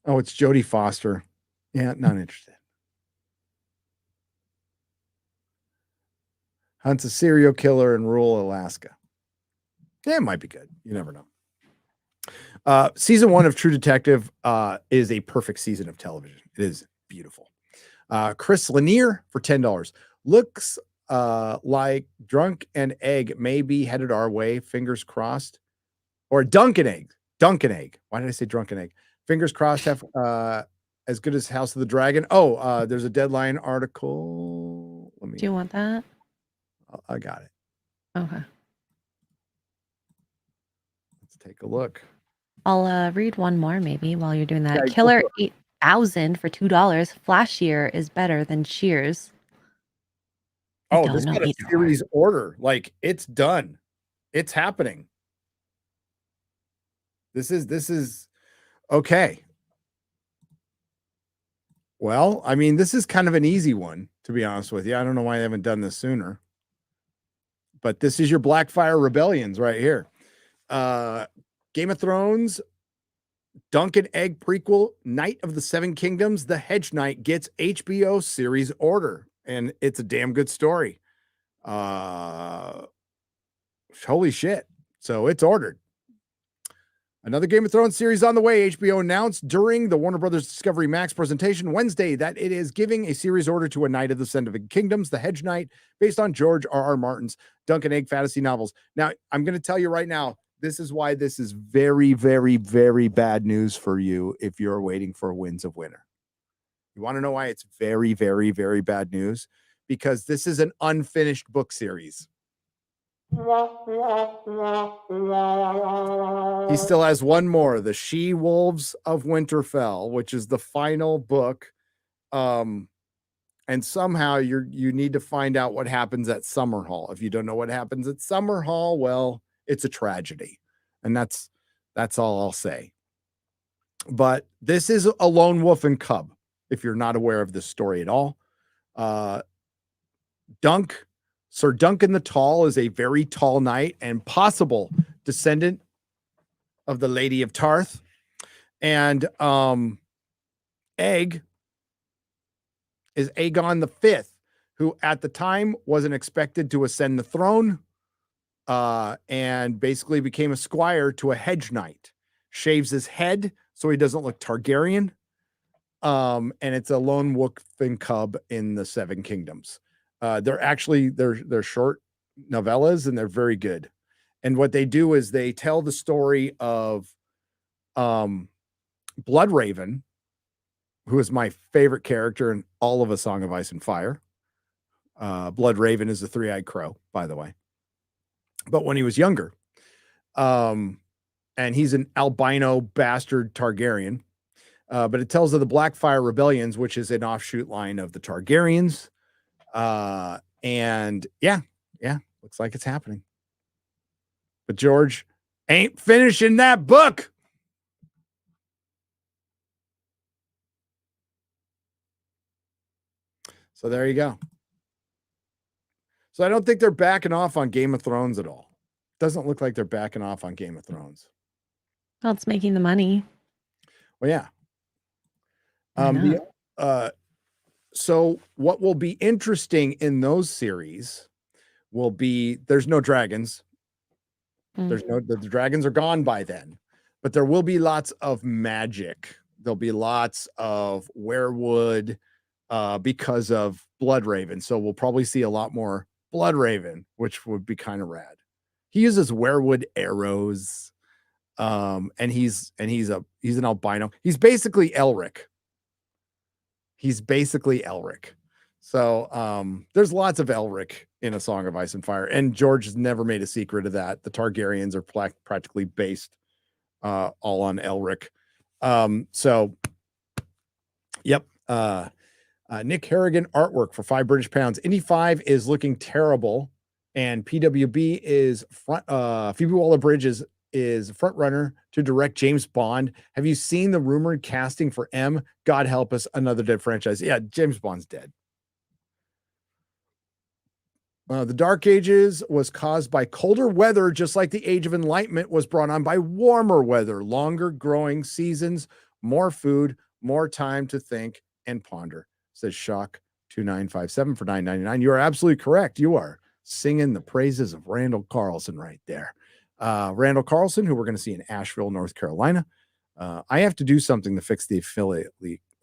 Oh, it's Jodie Foster. Yeah, not interested. Hunts a serial killer in rural Alaska. Yeah, it might be good. You never know. Season 1 of True Detective is a perfect season of television. It is beautiful. Chris Lanier for $10. Looks like Drunk and Egg may be headed our way. Fingers crossed. Or Dunk and Egg. Dunk and Egg. Why did I say Drunk and Egg? Fingers crossed have as good as House of the Dragon. Oh, there's a Deadline article. Do you want that? I got it. Okay. Let's take a look. I'll read one more maybe while you're doing that. Yeah, Killer 8000 for $2. Flashier is better than Cheers. Oh, this got a series order. Like, it's done. It's happening. This is okay. Well, I mean, this is kind of an easy one, to be honest with you. I don't know why I haven't done this sooner. But this is your Blackfire Rebellions right here. Game of Thrones, Dunk and Egg prequel, Knight of the Seven Kingdoms, The Hedge Knight gets HBO series order. And it's a damn good story. Holy shit. So it's ordered. Another Game of Thrones series on the way. HBO announced during the Warner Brothers Discovery Max presentation Wednesday that it is giving a series order to A Knight of the Seven Kingdoms, The Hedge Knight, based on George R.R. Martin's Dunk and Egg fantasy novels. Now, I'm going to tell you right now, this is why this is very, very, very bad news for you if you're waiting for Winds of Winter. You want to know why it's very, very, very bad news? Because this is an unfinished book series. He still has one more, The She-Wolves of Winterfell, which is the final book. And somehow you need to find out what happens at Summerhall. If you don't know what happens at Summerhall, well, it's a tragedy. And that's all I'll say. But this is a lone wolf and cub, if you're not aware of this story at all. Sir Duncan the Tall is a very tall knight and possible descendant of the Lady of Tarth. And Egg is Aegon the Fifth, who at the time wasn't expected to ascend the throne and basically became a squire to a hedge knight. Shaves his head so he doesn't look Targaryen. And it's a lone wolf and cub in the Seven Kingdoms. They're short novellas and they're very good. And what they do is they tell the story of Bloodraven, who is my favorite character in all of A Song of Ice and Fire. Bloodraven is the three-eyed crow, by the way. But when he was younger, and he's an albino bastard Targaryen. But it tells of the Blackfire Rebellions, which is an offshoot line of the Targaryens. And yeah, looks like it's happening. But George ain't finishing that book. So there you go. So I don't think they're backing off on Game of Thrones at all. Doesn't look like they're backing off on Game of Thrones. Well, it's making the money. Well, yeah. So what will be interesting in those series will be there's no dragons. The dragons are gone by then, but there will be lots of magic. There'll be lots of werewood because of Bloodraven. So we'll probably see a lot more Bloodraven, which would be kind of rad. He uses werewood arrows. And he's an albino. He's basically Elric. So there's lots of Elric in A Song of Ice and Fire, and George has never made a secret of that. The Targaryens are practically based all on Elric. So, yep. Nick Harrigan artwork for £5 British. Indy 5 is looking terrible, and PWB is front. Phoebe Waller-Bridge is front runner to direct James Bond. Have you seen the rumored casting for M? God help us, another dead franchise. Yeah, James Bond's dead. The Dark Ages was caused by colder weather, just like the Age of Enlightenment was brought on by warmer weather, longer growing seasons, more food, more time to think and ponder. Says Shock 2957 for $9.99. You are absolutely correct. You are singing the praises of Randall Carlson right there. Randall Carlson, who we're going to see in Asheville, North Carolina. I have to do something to fix the affiliate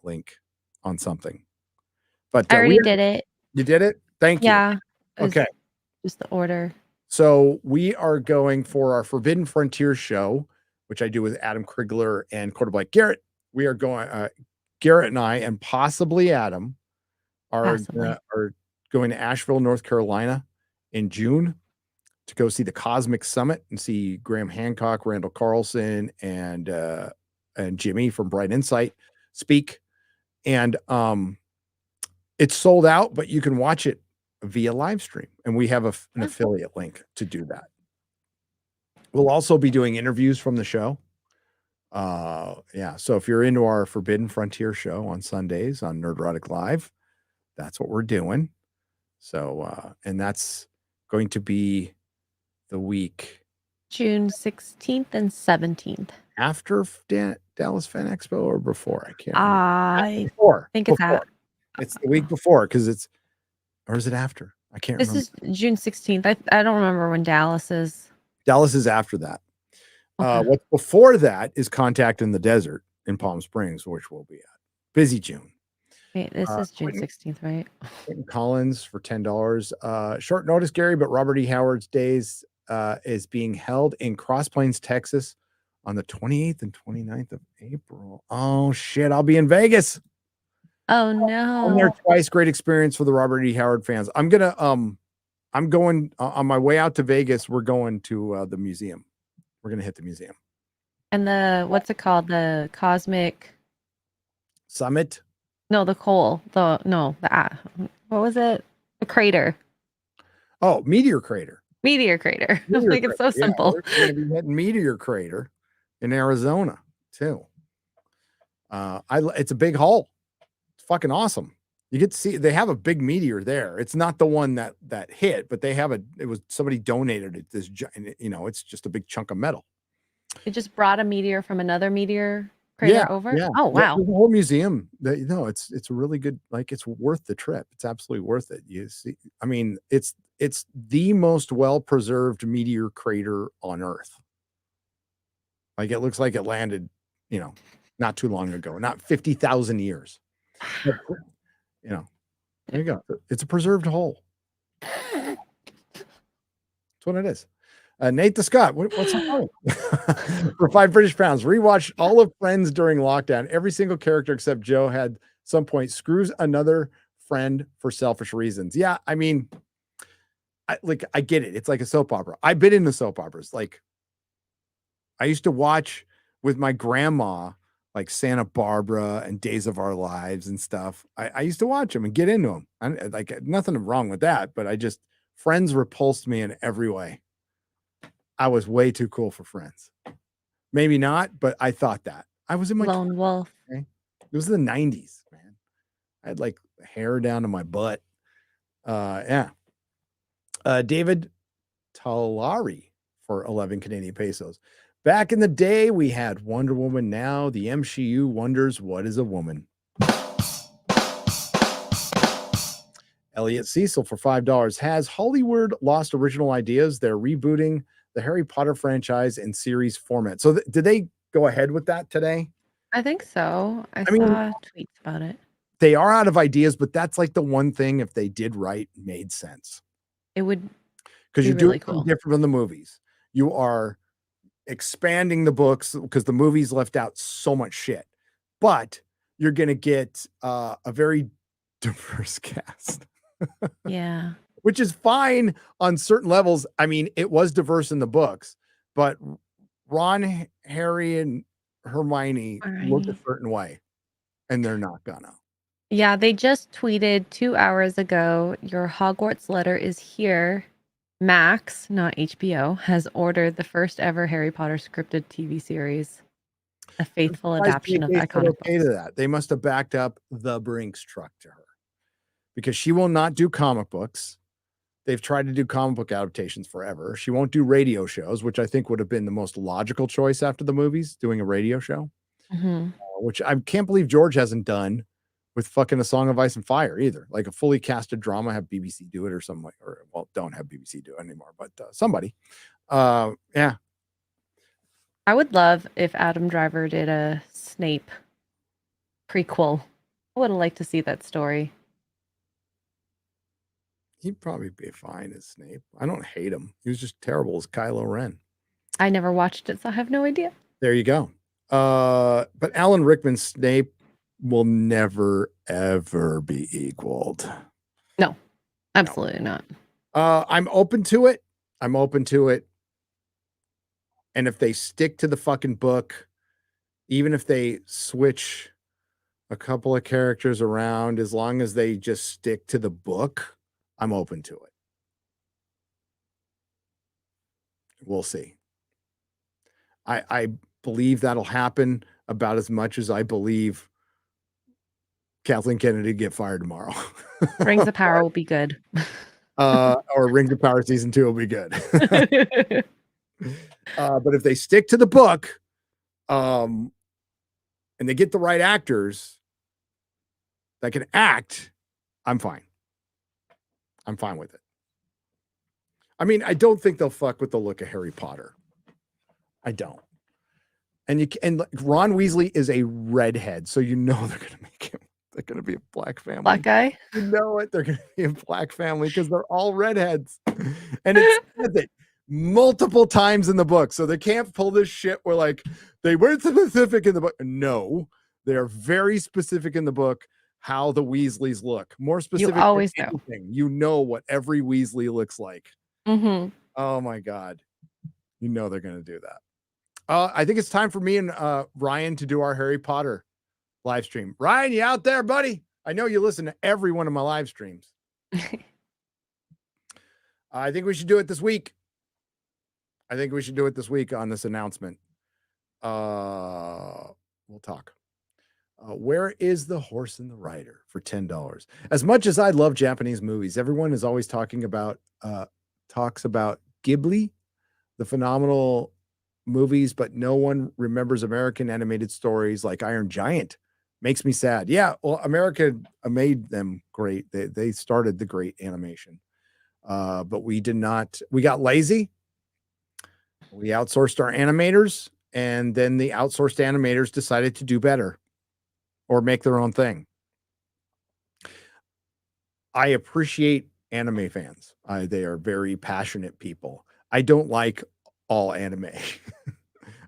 link on something. But I already did it. You did it? Thank you. Yeah. Okay. Just the order. So we are going for our Forbidden Frontier show, which I do with Adam Krigler and Quarterback Garrett. We are going, Garrett and I, and possibly Adam, are going to Asheville, North Carolina in June to go see the Cosmic Summit and see Graham Hancock, Randall Carlson, and Jimmy from Bright Insight speak. And it's sold out, but you can watch it via live stream, and we have an affiliate link to do that. We'll also be doing interviews from the show. So if you're into our Forbidden Frontier show on Sundays on Nerdrotic Live, that's what we're doing. So and that's going to be the week June 16th and 17th. after Dallas Fan Expo or before? I can't I before. think it's Before. at. It's the week before, because it's, or is it after? I can't remember. This is June 16th. I don't remember when Dallas is. Dallas is after that. Okay. What's before that is Contact in the Desert in Palm Springs, which we'll be at. Busy June. Wait, this is June 16th, right? Quentin Collins for $10. Short notice, Gary, but Robert E. Howard's Days is being held in Cross Plains, Texas on the 28th and 29th of April. Oh, shit. I'll be in Vegas. Oh, I'm no. there twice. Great experience for the Robert E. Howard fans. I'm going on my way out to Vegas. We're going to the museum. We're going to hit the museum. And the, what's it called? The Cosmic Summit? No, the coal. What was it? The crater. Oh, Meteor Crater. Meteor crater. Meteor Like it's so Crater. Yeah, simple. we're going to be hitting Meteor Crater in Arizona too. It's a big hole. It's fucking awesome. You get to see, they have a big meteor there. It's not the one that hit, but they have it was somebody donated it. It's just a big chunk of metal. It just brought a meteor from another meteor crater over. Yeah. Oh, wow. The whole museum. It's a really good. Like, it's worth the trip. It's absolutely worth it. You see, I mean, it's the most well preserved meteor crater on Earth. Like, it looks like it landed, not too long ago, not 50,000 years. But, there you go. It's a preserved hole. That's what it is. Nate the Scott, what's up? For £5 British. Rewatched all of Friends during lockdown. Every single character except Joe had some point screws another friend for selfish reasons. Yeah, I mean, I get it. It's like a soap opera. I've been into soap operas. Like, I used to watch with my grandma, like Santa Barbara and Days of Our Lives and stuff. I used to watch them and get into them. I like, nothing wrong with that, but Friends repulsed me in every way. I was way too cool for Friends. Maybe not, but I thought that. I was in my Lone Wolf. Okay? It was the 90s, man. I had like hair down to my butt. David Talari for 11 Canadian pesos. Back in the day, we had Wonder Woman. Now the MCU wonders, what is a woman? Elliot Cecil for $5. Has Hollywood lost original ideas? They're rebooting the Harry Potter franchise in series format. So did they go ahead with that today? I think so. I mean, saw tweets about it. They are out of ideas, but that's like the one thing, if they did right, made sense. It would, because you're really doing something different from the movies. You are expanding the books because the movies left out so much shit, but you're going to get a very diverse cast. Yeah. Which is fine on certain levels. I mean, it was diverse in the books, but Ron, Harry, and Hermione look a certain way, and they're not gonna. Yeah, they just tweeted 2 hours ago, your Hogwarts letter is here. Max, not HBO, has ordered the first ever Harry Potter scripted TV series, a faithful adaptation of They said iconic okay to that. They must have backed up the Brinks truck to her because she will not do comic books. They've tried to do comic book adaptations forever. She won't do radio shows, which I think would have been the most logical choice after the movies, doing a radio show, which I can't believe George hasn't done with fucking A Song of Ice and Fire either. Like a fully casted drama, have BBC do it or something like, or well, don't have BBC do it anymore, but somebody. Yeah. I would love if Adam Driver did a Snape prequel. I would have liked to see that story. He'd probably be fine as Snape. I don't hate him. He was just terrible as Kylo Ren. I never watched it, so I have no idea. There you go. But Alan Rickman's Snape will never, ever be equaled. No, absolutely not. I'm open to it. I'm open to it. And if they stick to the fucking book, even if they switch a couple of characters around, as long as they just stick to the book, I'm open to it. We'll see. I believe that'll happen about as much as I believe Kathleen Kennedy get fired tomorrow. Rings of Power will be good. Or Rings of Power season 2 will be good. But if they stick to the book, and they get the right actors that can act, I'm fine. I'm fine with it. I mean, I don't think they'll fuck with the look of Harry Potter. I don't. And Ron Weasley is a redhead, so you know they're gonna make him. They're gonna be a black family. Black guy. You know it. They're gonna be a black family because they're all redheads, and it says it multiple times in the book. So they can't pull this shit where like they weren't specific in the book. No, they are very specific in the book how the Weasleys look. More specific. You always than know. anything. You know what every Weasley looks like. Mm-hmm. Oh my God. You know they're going to do that. I think it's time for me and Ryan to do our Harry Potter live stream. Ryan, you out there, buddy? I know you listen to every one of my live streams. I think we should do it this week. I think we should do it this week on this announcement. We'll talk. Where is the Horse and the Rider for $10? As much as I love Japanese movies, everyone is always talks about Ghibli, the phenomenal movies, but no one remembers American animated stories like Iron Giant. Makes me sad. Yeah, well, America made them great. They started the great animation. But we did not. We got lazy. We outsourced our animators, and then the outsourced animators decided to do better or make their own thing. I appreciate anime fans. They are very passionate people. I don't like all anime.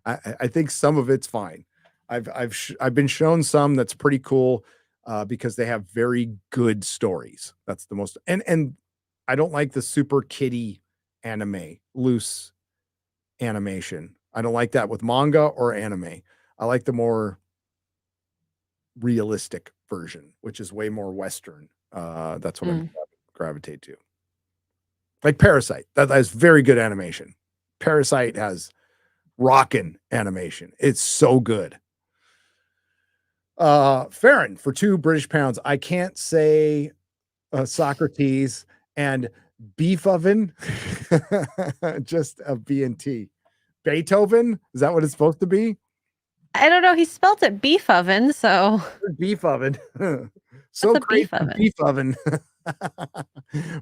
I think some of it's fine. I've been shown some that's pretty cool because they have very good stories. That's the most and I don't like the super kiddie anime, loose animation. I don't like that with manga or anime. I like the more realistic version, which is way more Western. That's what I gravitate to. Like Parasite. That is very good animation. Parasite has rockin' animation. It's so good. Farron for £2 I can't say Socrates and beef oven. Just a B&T. Beethoven? Is that what it's supposed to be? I don't know. He spelt it beef oven, so beef oven. So beef great oven. beef oven.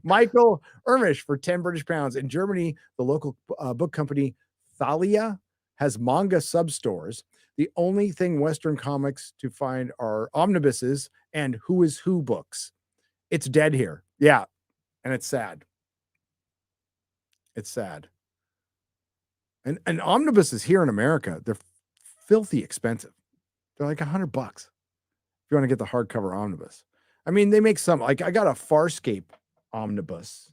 Michael Ermish for £10 in Germany. The local book company Thalia has manga sub stores. The only thing Western comics to find are omnibuses and Who is Who books. It's dead here. Yeah. And it's sad. It's sad. And omnibuses here in America, they're filthy expensive. They're like $100 if you want to get the hardcover omnibus. I mean, they make some, like I got a Farscape omnibus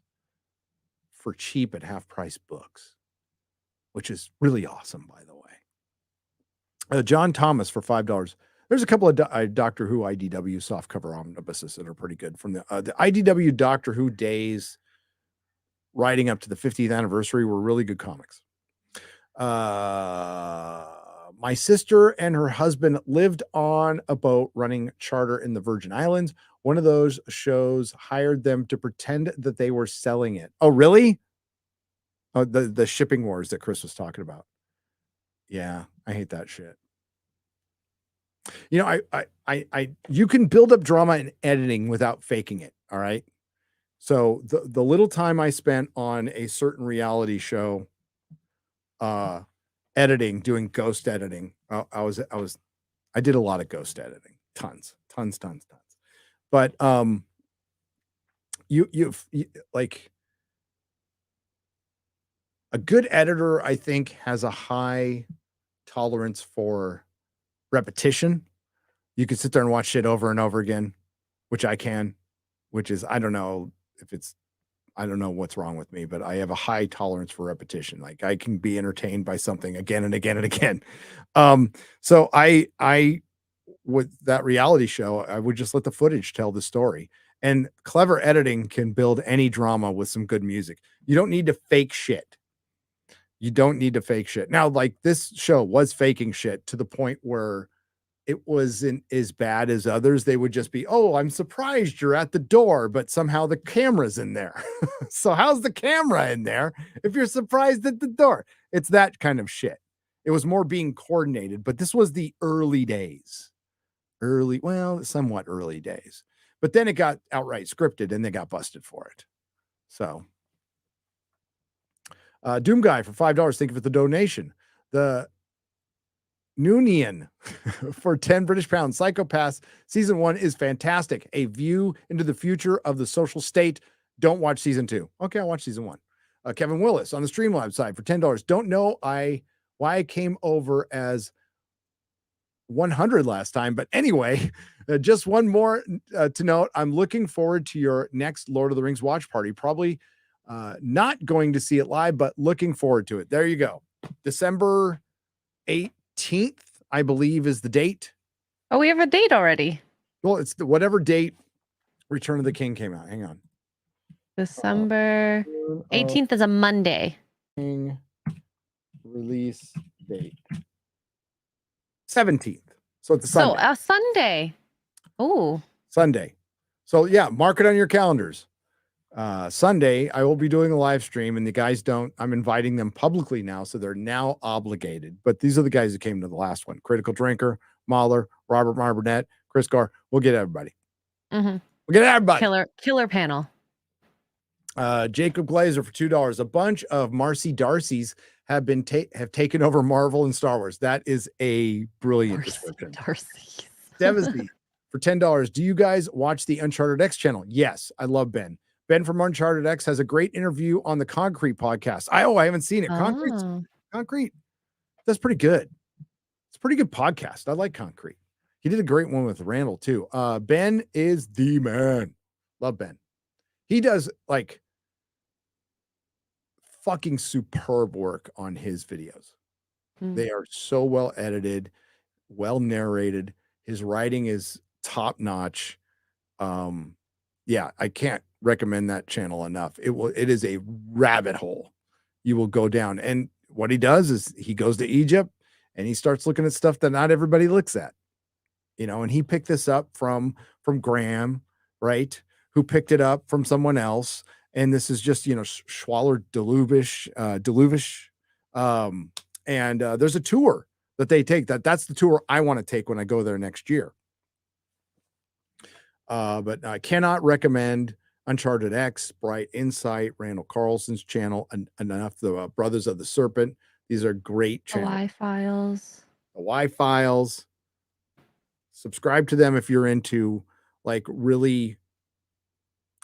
for cheap at Half Price Books, which is really awesome, by the way. John Thomas for $5. There's a couple of Doctor Who IDW softcover omnibuses that are pretty good from the IDW Doctor Who days, riding up to the 50th anniversary, were really good comics. My sister and her husband lived on a boat running charter in the Virgin Islands. One of those shows hired them to pretend that they were selling it. Oh, really? Oh, the shipping wars that Chris was talking about. Yeah, I hate that shit. You know, you can build up drama in editing without faking it. All right. So the little time I spent on a certain reality show, editing, doing ghost editing, I did a lot of ghost editing, tons. But you like a good editor, I think, has a high tolerance for repetition. You can sit there and watch shit over and over again, which I can, which is, I don't know what's wrong with me, but I have a high tolerance for repetition. Like I can be entertained by something again and again and again. So I with that reality show, I would just let the footage tell the story. And clever editing can build any drama with some good music. You don't need to fake shit. Now, like this show was faking shit to the point where it wasn't as bad as others. They would just be, oh, I'm surprised you're at the door, but somehow the camera's in there. So how's the camera in there if you're surprised at the door? It's that kind of shit. It was more being coordinated, but this was the early days. Somewhat early days. But then it got outright scripted and they got busted for it. So Doom Guy for $5. Thank you for the donation. The Noonian for 10 British pounds. Psychopaths season 1 is fantastic. A view into the future of the social state. Don't watch season 2. Okay, I'll watch season 1. Kevin Willis on the Streamlabs side for $10. Don't know why I came over as 100 last time, but anyway, just one more to note. I'm looking forward to your next Lord of the Rings watch party. Probably not going to see it live, but looking forward to it. There you go. December 18th, I believe, is the date. Oh, we have a date already. Well, it's whatever date Return of the King came out. Hang on. December 18th is a Monday. King release date. 17th. So it's a Sunday. So a Sunday. Oh. Sunday. So yeah, mark it on your calendars. Sunday, I will be doing a live stream, and the guys I'm inviting them publicly now, so they're now obligated. But these are the guys that came to the last one. Critical Drinker, Mahler, Robert Marburnett, Chris Gore. We'll get everybody. Mm-hmm. We'll get everybody. Killer panel. Jacob Glazer for $2. A bunch of Marcy Darcy's have taken over Marvel and Star Wars. That is a brilliant description. Darcy. Devastating for $10. Do you guys watch the Uncharted X channel? Yes, I love Ben. Ben from Uncharted X has a great interview on the Concrete podcast. I haven't seen it. Concrete. That's pretty good. It's a pretty good podcast. I like Concrete. He did a great one with Randall too. Ben is the man. Love Ben. He does like fucking superb work on his videos. They are so well edited, well narrated. His writing is top notch. Yeah, I can't recommend that channel enough. It is a rabbit hole you will go down. And what he does is he goes to Egypt and he starts looking at stuff that not everybody looks at, and he picked this up from Graham, right? Who picked it up from someone else. And this is just, Schwaller Deluvish. And there's a tour that they take. That's the tour I want to take when I go there next year. But I cannot recommend Uncharted X, Bright Insight, Randall Carlson's channel, and enough. The Brothers of the Serpent. These are great channels. The Y-Files. Subscribe to them if you're into like really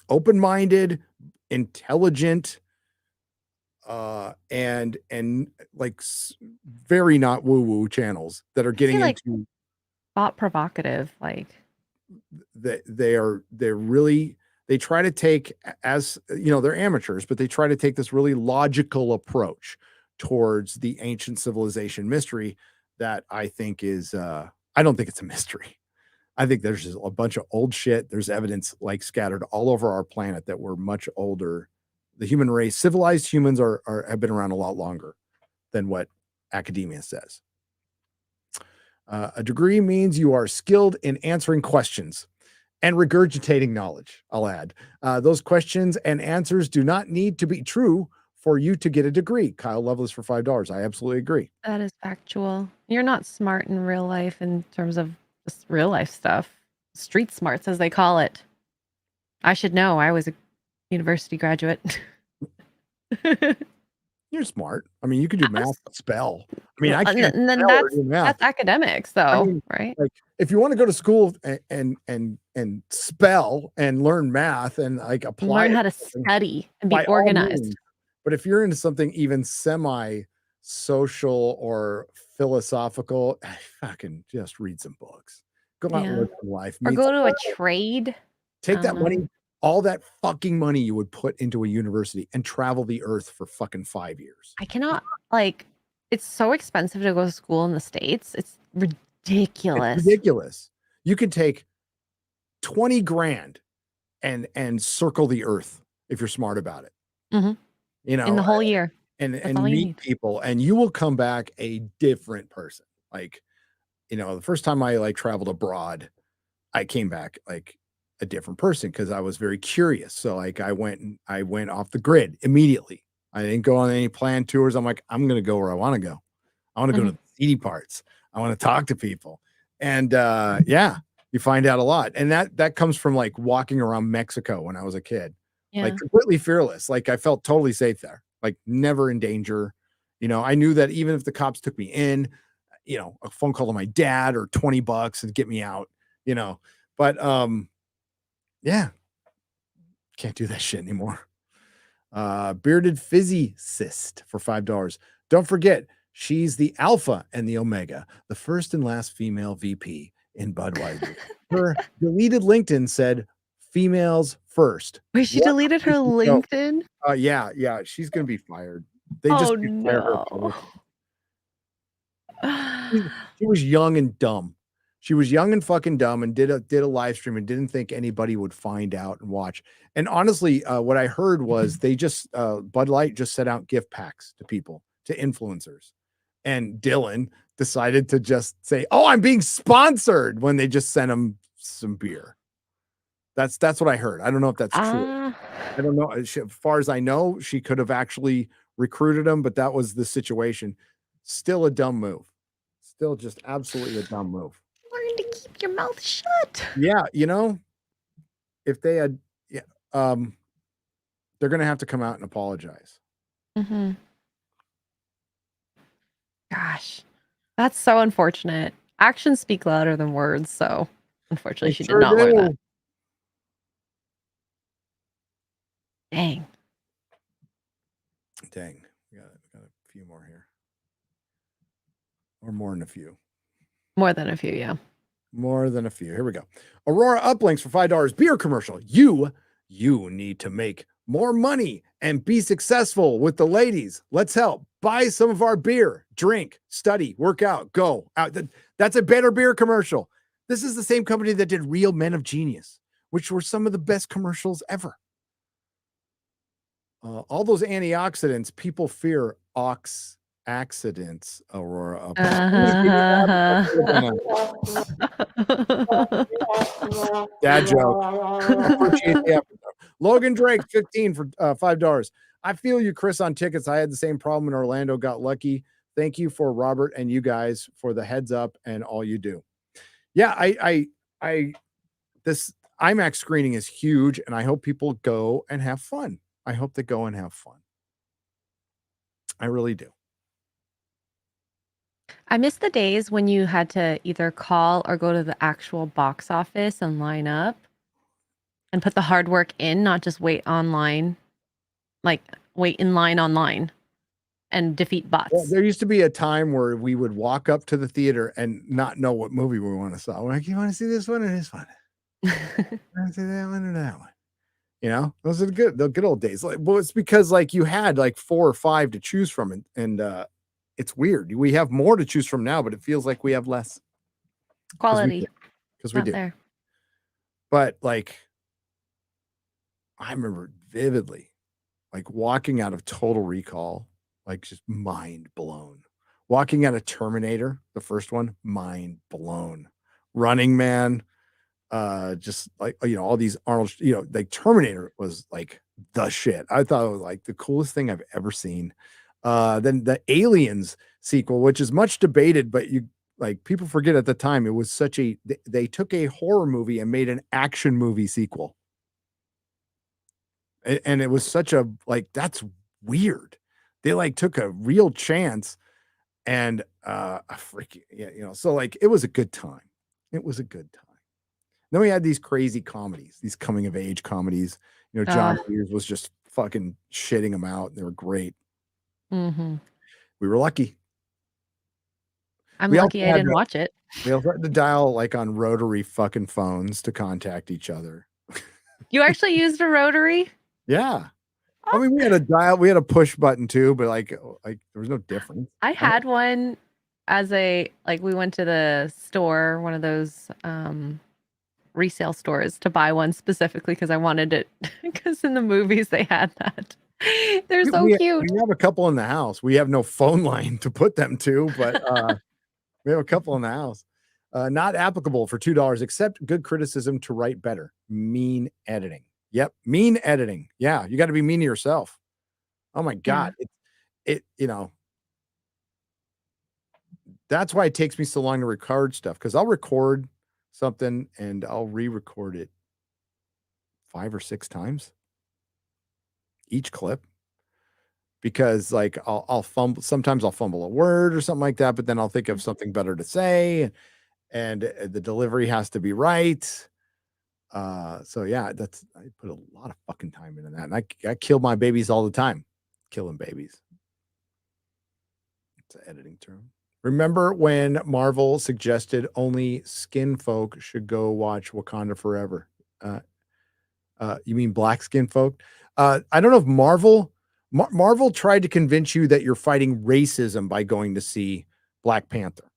open-minded, intelligent, and like very not woo-woo channels that are getting into thought provocative. Like they're really, they try to take, as they're amateurs, but they try to take this really logical approach towards the ancient civilization mystery that I think is I don't think it's a mystery. I think there's just a bunch of old shit. There's evidence like scattered all over our planet that we're much older. The human race, civilized humans have been around a lot longer than what academia says. A degree means you are skilled in answering questions and regurgitating knowledge. I'll add those questions and answers do not need to be true for you to get a degree. Kyle Lovelace for $5. I absolutely agree. That is factual. You're not smart in real life in terms of just real life stuff. Street smarts, as they call it. I should know. I was a university graduate. You're smart. I mean, you can do math, spell. I mean, I can't. And then spell or do math. that's academics, though, I mean, right? Like, if you want to go to school and spell and learn math and like apply, Learn how to study and be by all organized. means. But if you're into something even semi-social or philosophical, fucking just read some books. Go out and live some life. Or Meet go to a some- trade. Take that money, all that fucking money you would put into a university and travel the earth for fucking 5 years. I cannot, like, it's so expensive to go to school in the States. It's ridiculous. It's ridiculous. You could take 20 grand and circle the earth if you're smart about it. Mhm. You know, In the whole year. and all you meet need. people, and you will come back a different person. Like, you know, the first time I like traveled abroad, I came back like a different person because I was very curious. So like I went off the grid immediately. I didn't go on any planned tours. I'm like, I'm gonna go where I want to go. I want to go to the seedy parts. I want to talk to people. And yeah, you find out a lot. And that comes from like walking around Mexico when I was a kid. Like completely fearless. Like I felt totally safe there. Like never in danger. You know, I knew that even if the cops took me in, you know, a phone call to my dad or $20 would get me out, you know. But yeah. Can't do that shit anymore. Bearded physicist for $5. Don't forget, she's the alpha and the omega, the first and last female VP in Budweiser. Her deleted LinkedIn said females first. Wait, she deleted her LinkedIn? Yeah, she's gonna be fired. They just fire her publicly. She was young and dumb. She was young and fucking dumb and did a live stream and didn't think anybody would find out and watch. And honestly, what I heard was they just Bud Light just set out gift packs to people, to influencers. And Dylan decided to just say, "Oh, I'm being sponsored," when they just sent him some beer. That's what I heard. I don't know if that's true. I don't know. As far as I know, she could have actually recruited him, but that was the situation. Still a dumb move. Still just absolutely a dumb move. Learn to keep your mouth shut. Yeah, you know, if they had, they're gonna have to come out and apologize. Mm-hmm. Gosh, that's so unfortunate. Actions speak louder than words, so unfortunately, she did not learn that. Dang. We got a few more here, or more than a few. More than a few, yeah. More than a few. Here we go. Aurora Uplinks for $5. Beer commercial. You need to make more money and be successful with the ladies. Let's help. Buy some of our beer. Drink, study, work out, go out. That's a better beer commercial. This is the same company that did Real Men of Genius, which were some of the best commercials ever. All those antioxidants, people fear accidents, Aurora. Dad joke. Appreciate the episode. Logan Drake, 15 for $5. I feel you, Chris, on tickets. I had the same problem in Orlando, got lucky. Thank you for Robert and you guys for the heads up and all you do. Yeah, this IMAX screening is huge, and I hope people go and have fun. I hope they go and have fun. I really do. I miss the days when you had to either call or go to the actual box office and line up and put the hard work in, not just wait online, like wait in line online and defeat bots. Well, there used to be a time where we would walk up to the theater and not know what movie we want to see. We're like, you want to see this one or this one? You want to see that one or that one? You know, those are the good old days. Like, well, it's because like you had like 4 or 5 to choose from, and It's weird. We have more to choose from now, but it feels like we have less Quality. because we Not do. there. But like, I remember vividly, like walking out of Total Recall, like just mind blown. Walking out of Terminator, the first one, mind blown. Running Man, just like, you know, all these Arnold, you know, like Terminator was like the shit. I thought it was like the coolest thing I've ever seen. Then the Aliens sequel, which is much debated, but you like people forget at the time it was such a they took a horror movie and made an action movie sequel. And it was such a like that's weird. They like took a real chance and a freaking yeah, you know, so like it was a good time. It was a good time. Then we had these crazy comedies, these coming of age comedies. You know, John Hughes was just fucking shitting them out. They were great. Mm-hmm. We were lucky. I'm We lucky also I had didn't to- watch it. We also had to dial like on rotary fucking phones to contact each other. You actually used a rotary? Yeah. I mean, we had a dial, we had a push button too, but like there was no difference. I had one as a like we went to the store, one of those resale stores to buy one specifically because I wanted it because in the movies they had that. They're so cute. We have a couple in the house. We have no phone line to put them to, but we have a couple in the house. Not applicable for $2, except good criticism to write better. Mean editing. Yep. Mean editing. Yeah. You got to be mean to yourself. Oh my God. It, you know, that's why it takes me so long to record stuff. Cause I'll record something and I'll re-record it 5 or 6 times each clip. Because like I'll fumble, sometimes I'll fumble a word or something like that, but then I'll think of something better to say and the delivery has to be right. So yeah, I put a lot of fucking time into that. And I kill my babies all the time. Killing babies. It's an editing term. Remember when Marvel suggested only skin folk should go watch Wakanda Forever? You mean black skin folk? I don't know if Marvel tried to convince you that you're fighting racism by going to see Black Panther.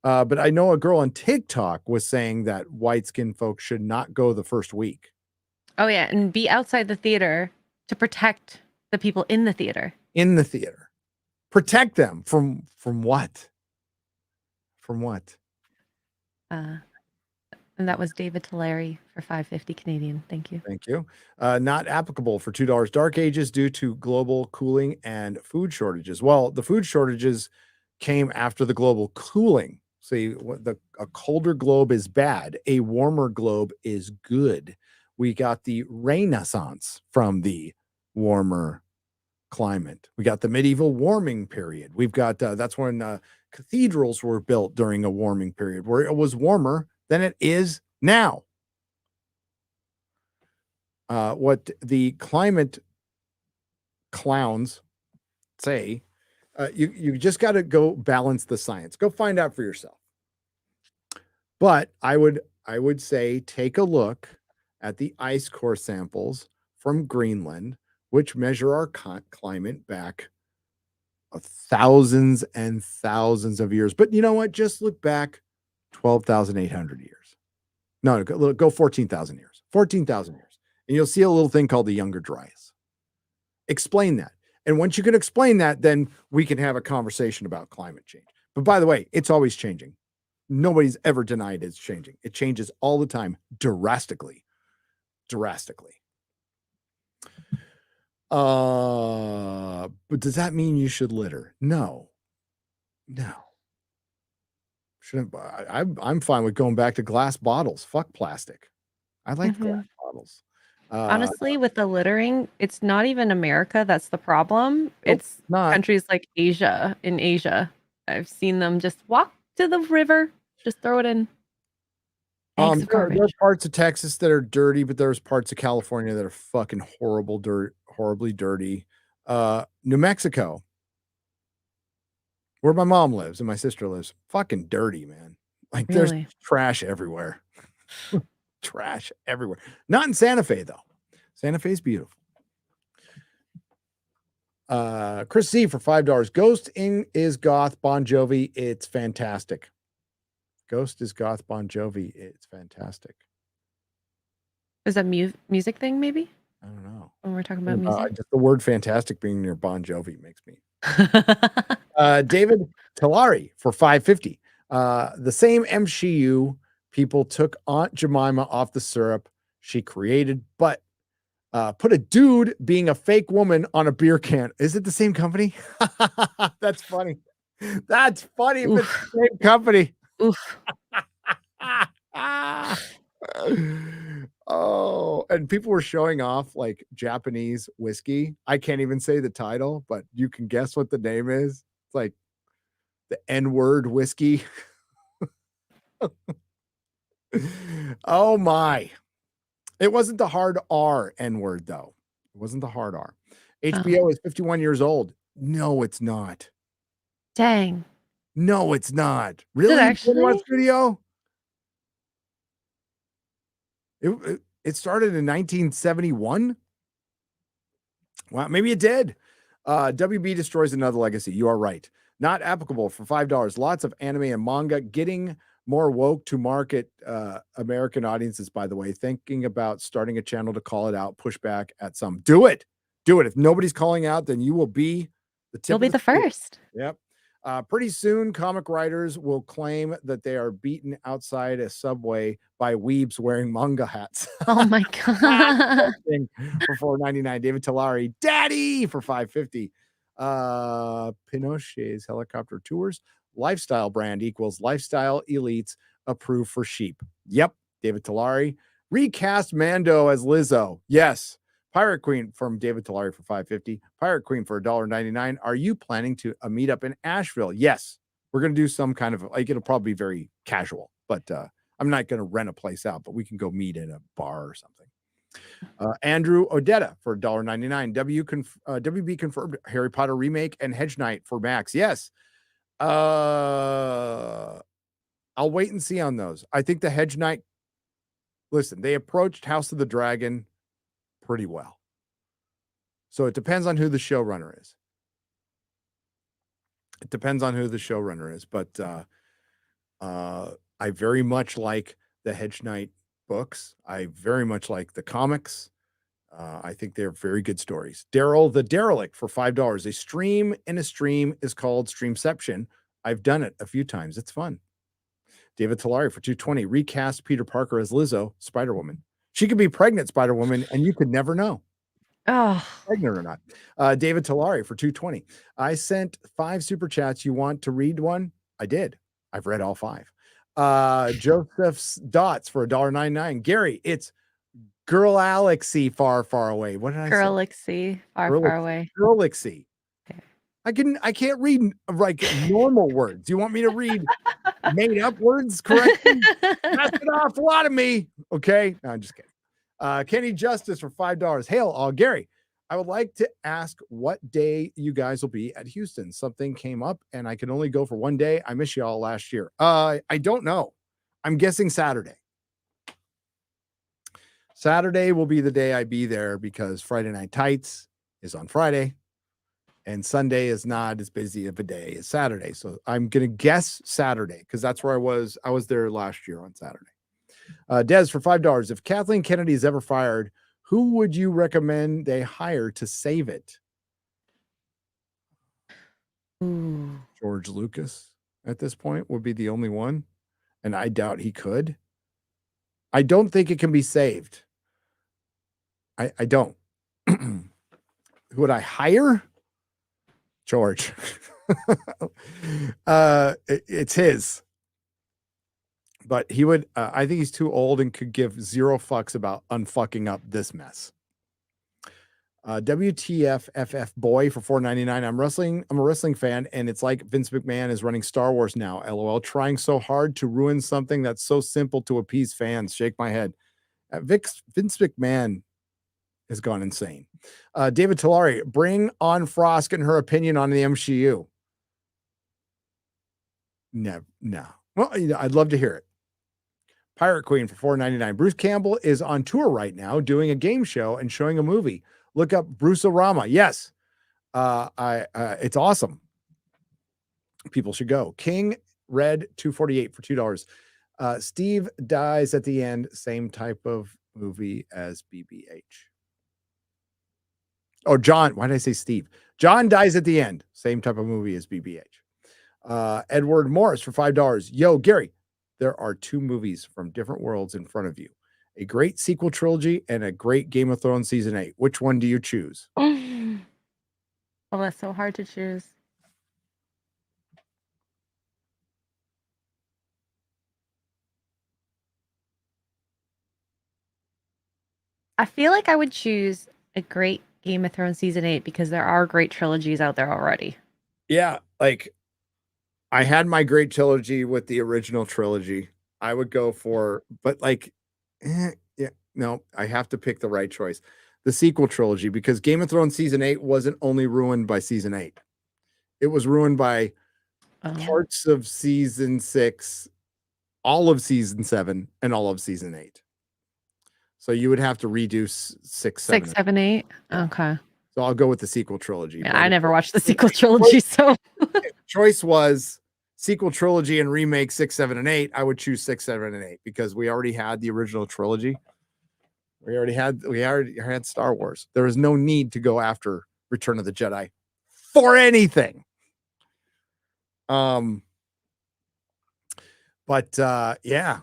But I know a girl on TikTok was saying that white skin folks should not go the first week. Oh yeah, and be outside the theater to protect the people in the theater. In the theater. Protect them from what? From what? And that was David Tulare for $5.50 Canadian. Thank you. Thank you. Not applicable for $2. Dark Ages due to global cooling and food shortages. Well, the food shortages came after the global cooling. See, a colder globe is bad. A warmer globe is good. We got the Renaissance from the warmer climate. We got the medieval warming period. We've got that's when cathedrals were built during a warming period where it was warmer than it is now. What the climate clowns say, you just got to go balance the science. Go find out for yourself. But I would say take a look at the ice core samples from Greenland, which measure our climate back thousands and thousands of years. But you know what? Just look back 12,800 years. No, go 14,000 years. 14,000 years. And you'll see a little thing called the Younger Dryas. Explain that. And once you can explain that, then we can have a conversation about climate change. But by the way, it's always changing. Nobody's ever denied it's changing. It changes all the time, drastically. But does that mean you should litter? No. Shouldn't. I'm fine with going back to glass bottles. Fuck plastic. I like glass bottles. Honestly, with the littering, it's not even America that's the problem. It's countries like Asia. In Asia, I've seen them just walk to the river, just throw it in. Bags of garbage. There are parts of Texas that are dirty, but there's parts of California that are fucking horribly dirty. New Mexico, where my mom lives and my sister lives, fucking dirty, man. Like there's trash everywhere. Trash everywhere. Not in Santa Fe though. Santa Fe is beautiful. Chris C for $5. Ghost is goth Bon Jovi. It's fantastic. Ghost is goth Bon Jovi. It's fantastic. Is that music thing maybe? I don't know. When we're talking about music? Just the word fantastic being near Bon Jovi makes me. David Talari for $5.50. The same MCU people took Aunt Jemima off the syrup she created, but put a dude being a fake woman on a beer can. Is it the same company? That's funny. That's funny if it's the same company. Oof. Oh, and people were showing off like Japanese whiskey. I can't even say the title, but you can guess what the name is. It's like the N-word whiskey. Oh my. It wasn't the hard R N-word though. It wasn't the hard R. HBO is 51 years old. No, it's not. Dang. No, it's not. Really? actually? Studio? It started in 1971. Well, maybe it did. WB destroys another legacy. You are right. Not applicable for $5. Lots of anime and manga getting more woke to market American audiences, by the way. Thinking about starting a channel to call it out, push back at some. Do it. Do it. If nobody's calling out, then you will be the tip. You'll be the first. Yep. Pretty soon, comic writers will claim that they are beaten outside a subway by weebs wearing manga hats. Oh my god. For $4.99. David Talari, Daddy for $5.50. Pinochet's helicopter tours. Lifestyle brand equals lifestyle elites approved for sheep. Yep. David Talari. Recast Mando as Lizzo. Yes. Pirate Queen from David Talari for $5.50. Pirate Queen for $1.99. Are you planning to a meetup in Asheville? Yes. We're going to do some kind of, like, it'll probably be very casual, but I'm not going to rent a place out, but we can go meet in a bar or something. Andrew Odetta for $1.99. WB confirmed Harry Potter remake and Hedge Knight for Max. Yes. I'll wait and see on those. I think the Hedge Knight, listen, they approached House of the Dragon pretty well. So it depends on who the showrunner is. But I very much like the Hedge Knight books. I very much like the comics. I think they're very good stories. Daryl the Derelict for $5. A stream in a stream is called Streamception. I've done it a few times. It's fun. David Talari for $2.20. Recast Peter Parker as Lizzo, Spider-Woman. She could be pregnant, Spider-Woman, and you could never know. Oh, pregnant or not. David Talari for $2.20. I sent 5 super chats. You want to read one? I did. I've read all 5. Joseph's Dots for $1.99. Gary, it's Girl Alexy far, far away. What did I say? Girlixy, far away. Girlixy. I can't read like normal words. You want me to read made up words correctly? That's an awful lot of me. Okay. No, I'm just kidding. Kenny Justice for $5. Hail all. Gary, I would like to ask what day you guys will be at Houston. Something came up and I can only go for one day. I miss you all last year. I don't know. I'm guessing Saturday. Saturday will be the day I be there because Friday Night Tights is on Friday and Sunday is not as busy of a day as Saturday. So I'm going to guess Saturday because that's where I was. I was there last year on Saturday. Des for $5. If Kathleen Kennedy is ever fired, who would you recommend they hire to save it? George Lucas at this point would be the only one. And I doubt he could. I don't think it can be saved. I don't. Who would I hire? George. It's his. But he would, I think he's too old and could give 0 fucks about unfucking up this mess. WTF boy for $4.99. I'm a wrestling fan, and it's like Vince McMahon is running Star Wars now. LOL, trying so hard to ruin something that's so simple to appease fans. Shake my head. Vince McMahon has gone insane. David Talari, bring on Frost and her opinion on the MCU. No. Well, I'd love to hear it. Pirate Queen for $4.99. Bruce Campbell is on tour right now doing a game show and showing a movie. Look up Bruce-O-Rama. Yes. It's awesome. People should go. King Red 248 for $2. Steve dies at the end. Same type of movie as BBH. Oh, John. Why did I say Steve? John dies at the end. Same type of movie as BBH. Edward Morris for $5. Yo, Gary, there are two movies from different worlds in front of you. A great sequel trilogy and a great Game of Thrones season 8. Which one do you choose? Oh, that's so hard to choose. I feel like I would choose a great Game of Thrones season 8 because there are great trilogies out there already. Yeah, like I had my great trilogy with the original trilogy. I would go for, but like, yeah, no, I have to pick the right choice. The sequel trilogy, because Game of Thrones season 8 wasn't only ruined by season 8. It was ruined by parts of season 6, all of season 7, and all of season 8. So you would have to redo 6, 7, 6, 7, 8. Okay. So I'll go with the sequel trilogy. Yeah, I never watched the sequel trilogy, so choice was sequel trilogy and remake 6, 7, and 8. I would choose 6, 7, and 8 because we already had the original trilogy. We already had Star Wars. There was no need to go after Return of the Jedi for anything. Yeah.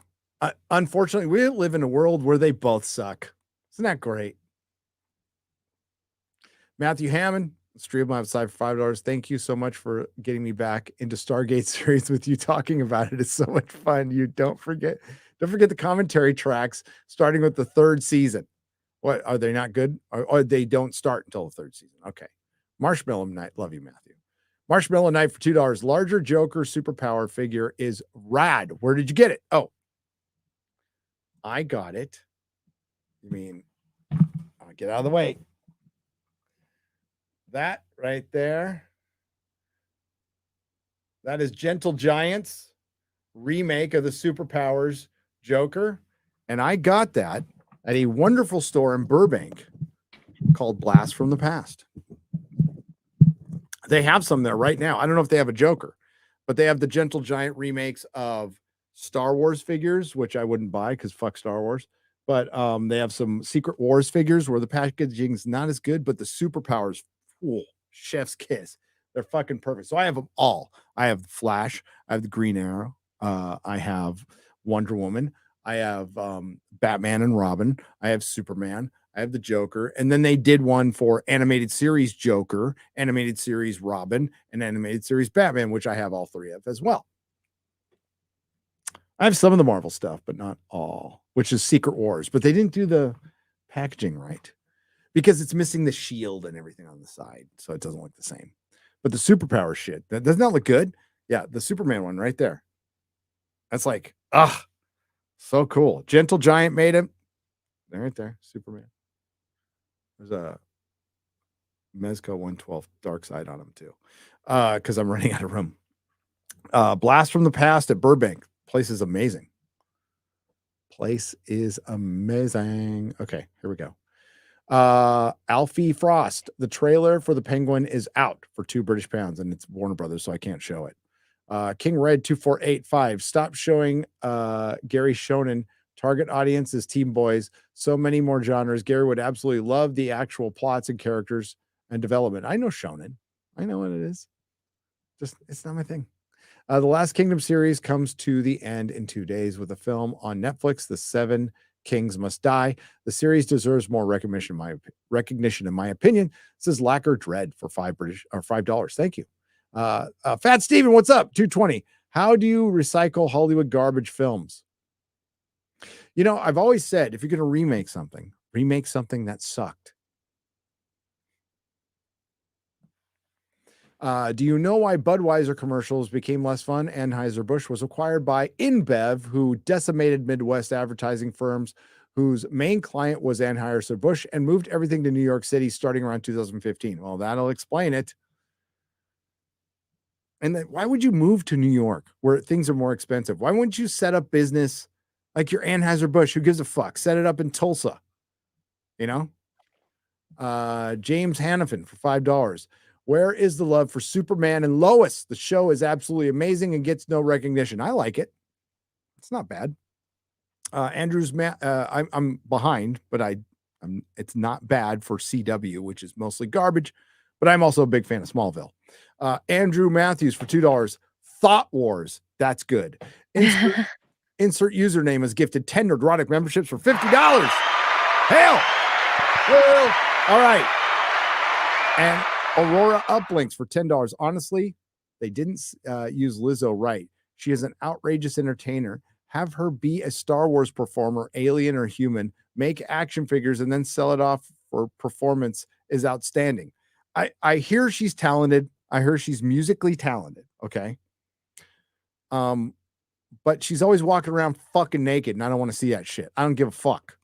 Unfortunately, we live in a world where they both suck. Isn't that great? Matthew Hammond, Streamlabs side for $5. Thank you so much for getting me back into Stargate series with you talking about it. It's so much fun. You don't forget the commentary tracks starting with the 3rd season. What are they not good? Or they don't start until the 3rd season? Okay. Marshmallow Knight, love you, Matthew. Marshmallow Knight for $2. Larger Joker superpower figure is rad. Where did you get it? Oh, I got it. You mean, I'll get out of the way. That right there. That is Gentle Giants remake of the Superpowers Joker. And I got that at a wonderful store in Burbank called Blast from the Past. They have some there right now. I don't know if they have a Joker, but they have the Gentle Giant remakes of Star Wars figures, which I wouldn't buy because fuck Star Wars. But they have some Secret Wars figures where the packaging's not as good, but the Superpowers, chef's kiss. They're fucking perfect. So I have them all. I have the Flash. I have the Green Arrow. I have Wonder Woman. I have Batman and Robin. I have Superman. I have the Joker. And then they did one for animated series Joker, animated series Robin, and animated series Batman, which I have all 3 of as well. I have some of the Marvel stuff, but not all, which is Secret Wars. But they didn't do the packaging right because it's missing the shield and everything on the side. So it doesn't look the same. But the superpower shit, that doesn't that look good? Yeah, the Superman one right there. That's like, so cool. Gentle Giant made him. They're right there, Superman. There's a Mezco 112 Dark Side on him too. Because I'm running out of room. Blast from the Past at Burbank. Place is amazing. Place is amazing. Okay, here we go. Alfie Frost. The trailer for The Penguin is out for £2 and it's Warner Brothers, so I can't show it. King Red 2485. Stop showing Gary Shonen. Target audience is teen boys. So many more genres. Gary would absolutely love the actual plots and characters and development. I know Shonen. I know what it is. Just it's not my thing. The Last Kingdom series comes to the end in 2 days with a film on Netflix, The 7 Kings Must Die. The series deserves more recognition, in my opinion. Says Lacquer Dread for $5. Thank you. Fat Steven, what's up? 220. How do you recycle Hollywood garbage films? You know, I've always said if you're going to remake something that sucked. Do you know why Budweiser commercials became less fun? Anheuser-Busch was acquired by InBev, who decimated Midwest advertising firms whose main client was Anheuser-Busch and moved everything to New York City starting around 2015. Well, that'll explain it. And then why would you move to New York where things are more expensive? Why wouldn't you set up business like your Anheuser-Busch? Who gives a fuck? Set it up in Tulsa, you know? James Hannafin for $5. Where is the love for Superman and Lois? The show is absolutely amazing and gets no recognition. I like it. It's not bad. I'm behind, but it's not bad for CW, which is mostly garbage. But I'm also a big fan of Smallville. Andrew Matthews for $2. Thought Wars. That's good. Insert username is gifted 10 Nerdrotic memberships for $50. Hail! Well, all right. And Aurora Uplinks for $10. Honestly, they didn't use Lizzo right. She is an outrageous entertainer. Have her be a Star Wars performer, alien or human, make action figures, and then sell it off for performance is outstanding. I hear she's talented. I hear she's musically talented. Okay. But she's always walking around fucking naked, and I don't want to see that shit. I don't give a fuck.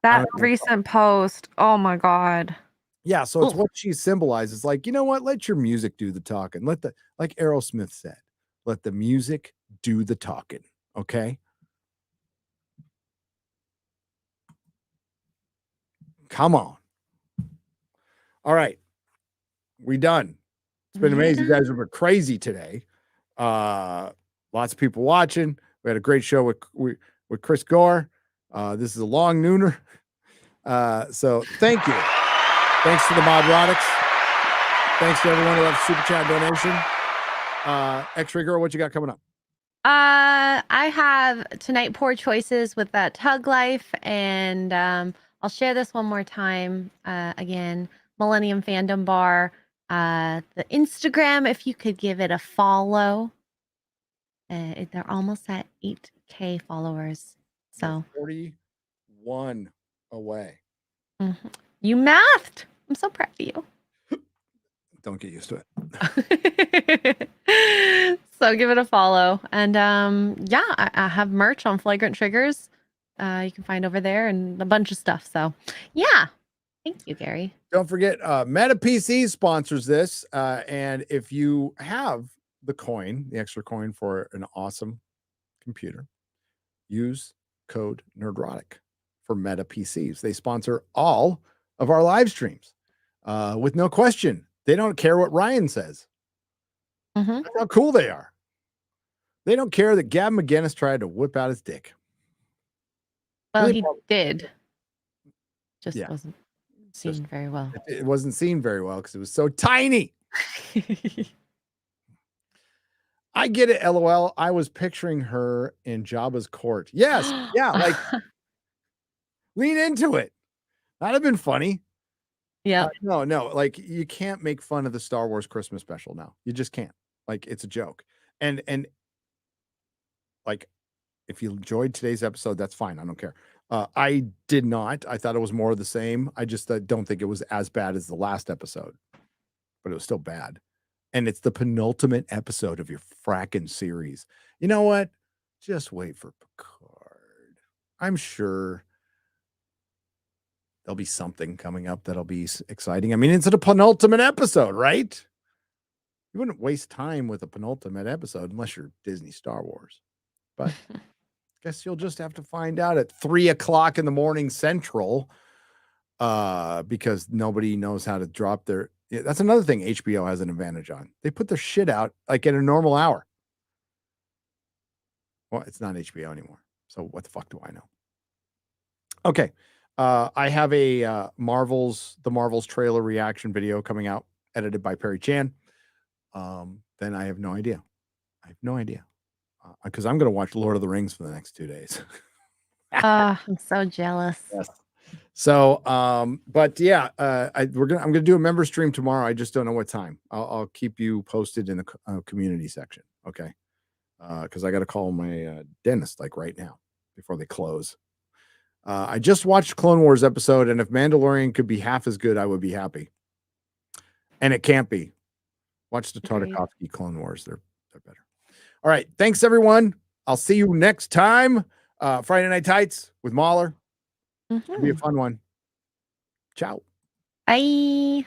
That recent post. Oh my God. Yeah, so it's what she symbolizes. Like, you know what? Let your music do the talking. Like Aerosmith said, let the music do the talking. Okay. Come on. All right. We done. It's been amazing. You guys have been crazy today. Lots of people watching. We had a great show with Chris Gore. This is a long nooner. So thank you. Thanks to the Modrotics. Thanks to everyone who left super chat donation. X-Ray Girl, what you got coming up? I have tonight Poor Choices with that Tug Life, and I'll share this one more time. Again, Millennium Fandom Bar. The Instagram, if you could give it a follow. They're almost at 8K followers. So 41 away. Mm-hmm. You mathed. I'm so proud of you. Don't get used to it. So give it a follow. And I have merch on Flagrant Triggers. You can find over there and a bunch of stuff. So yeah. Thank you, Gary. Don't forget, Meta PC sponsors this. And if you have the extra coin for an awesome computer, use code Nerdrotic for Meta PCs. They sponsor all of our live streams with no question. They don't care what Ryan says. Mm-hmm. That's how cool they are. They don't care that Gavin McGinnis tried to whip out his dick. Well, he did. Just wasn't seen very well. It wasn't seen very well because it was so tiny. I get it, LOL. I was picturing her in Jabba's court. Yes. Yeah. Like, lean into it. That'd have been funny. Yeah. No. Like, you can't make fun of the Star Wars Christmas special now. You just can't. Like, it's a joke. And like, if you enjoyed today's episode, that's fine. I don't care. I did not. I thought it was more of the same. I just don't think it was as bad as the last episode, but it was still bad. And it's the penultimate episode of your fracking series. You know what? Just wait for Picard. I'm sure there'll be something coming up that'll be exciting. I mean, it's a penultimate episode, right? You wouldn't waste time with a penultimate episode unless you're Disney Star Wars. But guess you'll just have to find out at 3:00 in the morning Central, because nobody knows how to drop their. Yeah, that's another thing HBO has an advantage on. They put their shit out like at a normal hour. Well, it's not HBO anymore. So what the fuck do I know? Okay. I have a the Marvels trailer reaction video coming out, edited by Perry Chan. Then I have no idea. Because I'm going to watch Lord of the Rings for the next 2 days. I'm so jealous. Yes. So, but yeah, I'm going to do a member stream tomorrow. I just don't know what time. I'll keep you posted in the community section. Okay. Because I got to call my dentist like right now before they close. I just watched Clone Wars episode, and if Mandalorian could be half as good, I would be happy. And it can't be. Watch the Tartakovsky Clone Wars. They're better. All right. Thanks, everyone. I'll see you next time. Friday Night Tights with Mahler. It'll be a fun one. Ciao. Bye.